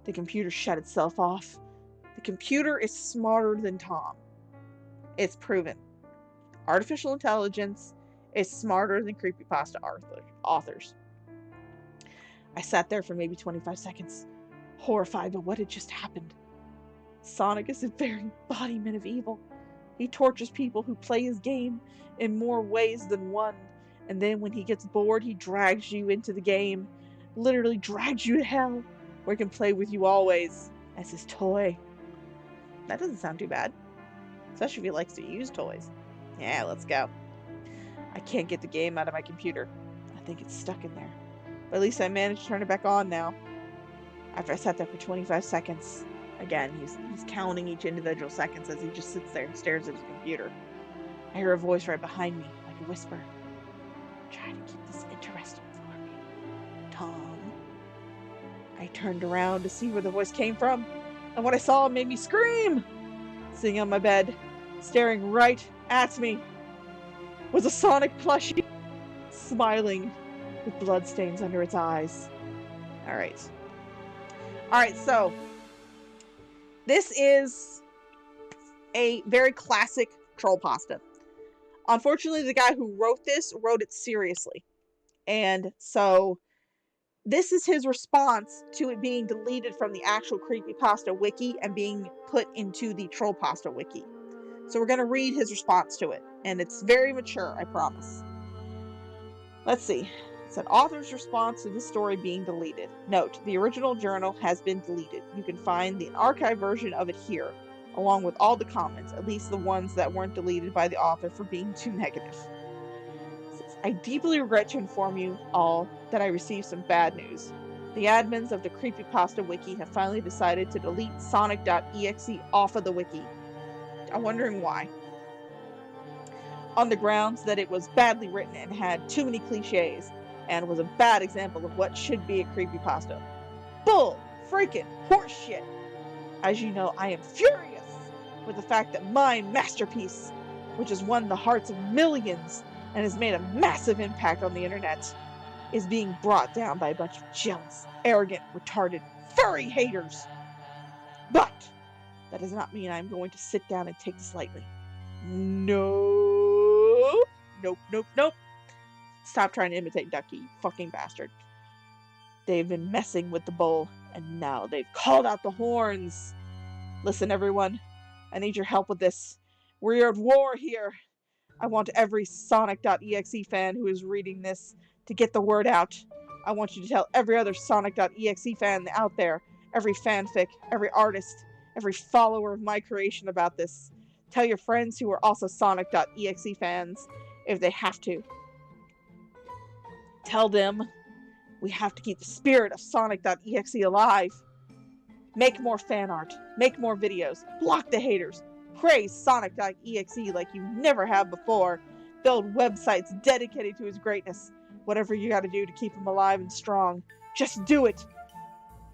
Speaker 1: The computer shut itself off. The computer is smarter than Tom. It's proven. Artificial intelligence is smarter than creepypasta authors. I sat there for maybe 25 seconds, horrified by what had just happened. Sonic is the very embodiment of evil. He tortures people who play his game in more ways than one, and then when he gets bored, he drags you into the game, literally drags you to hell, where he can play with you always as his toy. That doesn't sound too bad, especially if he likes to use toys. Yeah, let's go. I can't get the game out of my computer. I think it's stuck in there. But at least I managed to turn it back on now. After I sat there for 25 seconds. Again, he's counting each individual seconds as he just sits there and stares at his computer. I hear a voice right behind me, like a whisper. Try to keep this interesting for me, Tom. I turned around to see where the voice came from, and what I saw made me scream. Sitting on my bed, staring right at me, was a Sonic plushie, smiling with bloodstains under its eyes. Alright, so this is a very classic troll pasta. Unfortunately, the guy who wrote this wrote it seriously. And so this is his response to it being deleted from the actual creepypasta wiki and being put into the troll pasta wiki. So we're going to read his response to it. And it's very mature, I promise. Let's see. It said, author's response to this story being deleted. Note, the original journal has been deleted. You can find the archived version of it here, along with all the comments, at least the ones that weren't deleted by the author for being too negative. It says, I deeply regret to inform you all that I received some bad news. The admins of the Creepypasta wiki have finally decided to delete Sonic.exe off of the wiki. I'm wondering why. On the grounds that it was badly written and had too many cliches, and was a bad example of what should be a creepypasta. Bull freaking horseshit! As you know, I am furious with the fact that my masterpiece, which has won the hearts of millions and has made a massive impact on the internet, is being brought down by a bunch of jealous, arrogant, retarded, furry haters. But that does not mean I'm going to sit down and take this lightly. Nope. Stop trying to imitate Ducky, you fucking bastard. They've been messing with the bull, and now they've called out the horns. Listen, everyone, I need your help with this. We're at war here. I want every Sonic.exe fan who is reading this to get the word out. I want you to tell every other Sonic.exe fan out there, every fanfic, every artist, every follower of my creation about this. Tell your friends who are also Sonic.exe fans if they have to. Tell them we have to keep the spirit of Sonic.exe alive. Make more fan art. Make more videos. Block the haters. Praise Sonic.exe like you never have before. Build websites dedicated to his greatness. Whatever you gotta do to keep him alive and strong. Just do it.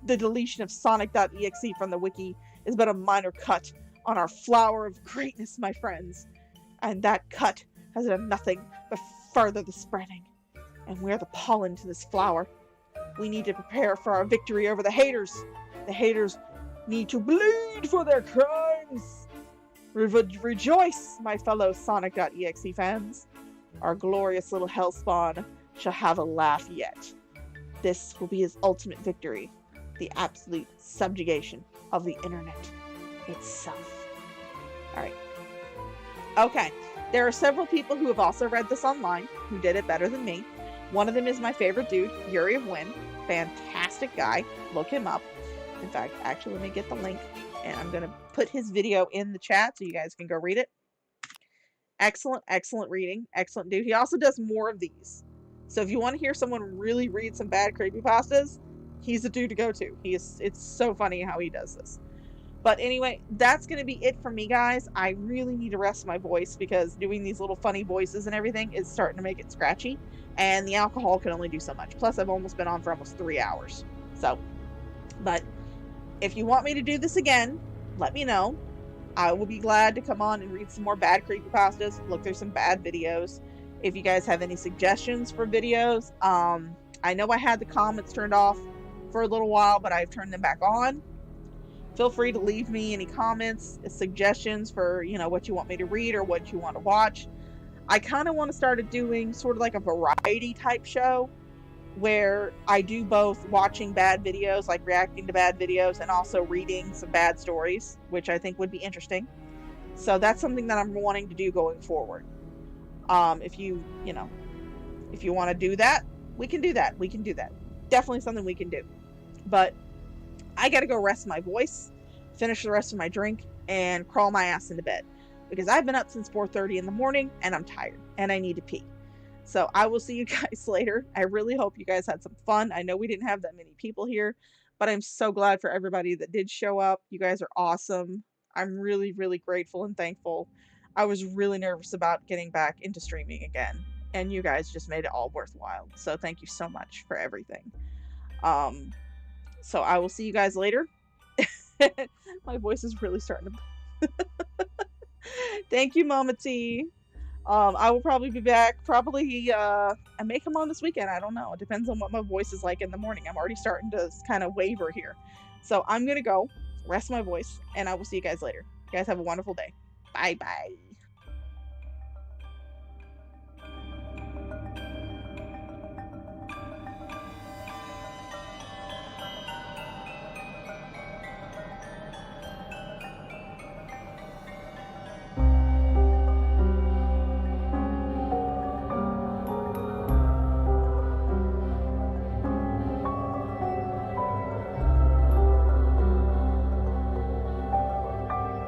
Speaker 1: The deletion of Sonic.exe from the wiki is but a minor cut on our flower of greatness, my friends. And that cut has done nothing but further the spreading. And we're the pollen to this flower. We need to prepare for our victory over the haters. The haters need to bleed for their crimes. Rejoice, my fellow Sonic.exe fans. Our glorious little hellspawn shall have a laugh yet. This will be his ultimate victory. The absolute subjugation of the internet itself. Alright. Okay. There are several people who have also read this online who did it better than me. One of them is my favorite dude, Yuri of Win. Fantastic guy. Look him up. In fact, actually, let me get the link. And I'm going to put his video in the chat so you guys can go read it. Excellent reading. Excellent dude. He also does more of these. So if you want to hear someone really read some bad creepypastas, he's the dude to go to. It's so funny how he does this. But anyway, that's going to be it for me, guys. I really need to rest my voice because doing these little funny voices and everything is starting to make it scratchy. And the alcohol can only do so much. Plus, I've almost been on for almost 3 hours. So, but if you want me to do this again, let me know. I will be glad to come on and read some more bad creepypastas, look through some bad videos. If you guys have any suggestions for videos, I know I had the comments turned off for a little while, but I've turned them back on. Feel free to leave me any comments, suggestions for, what you want me to read or what you want to watch. I kind of want to start doing sort of like a variety type show where I do both watching bad videos, like reacting to bad videos, and also reading some bad stories, which I think would be interesting. So that's something that I'm wanting to do going forward. If you want to do that, we can do that. Definitely something we can do. But I gotta go rest my voice, finish the rest of my drink, and crawl my ass into bed. Because I've been up since 4:30 in the morning, and I'm tired, and I need to pee. So I will see you guys later. I really hope you guys had some fun. I know we didn't have that many people here, but I'm so glad for everybody that did show up. You guys are awesome. I'm really, really grateful and thankful. I was really nervous about getting back into streaming again, and you guys just made it all worthwhile. So thank you so much for everything. So I will see you guys later. My voice is really starting to... Thank you, Mama T. I will probably be back. Probably, I may come on this weekend. I don't know. It depends on what my voice is like in the morning. I'm already starting to kind of waver here. So I'm going to go rest my voice, and I will see you guys later. You guys have a wonderful day. Bye-bye.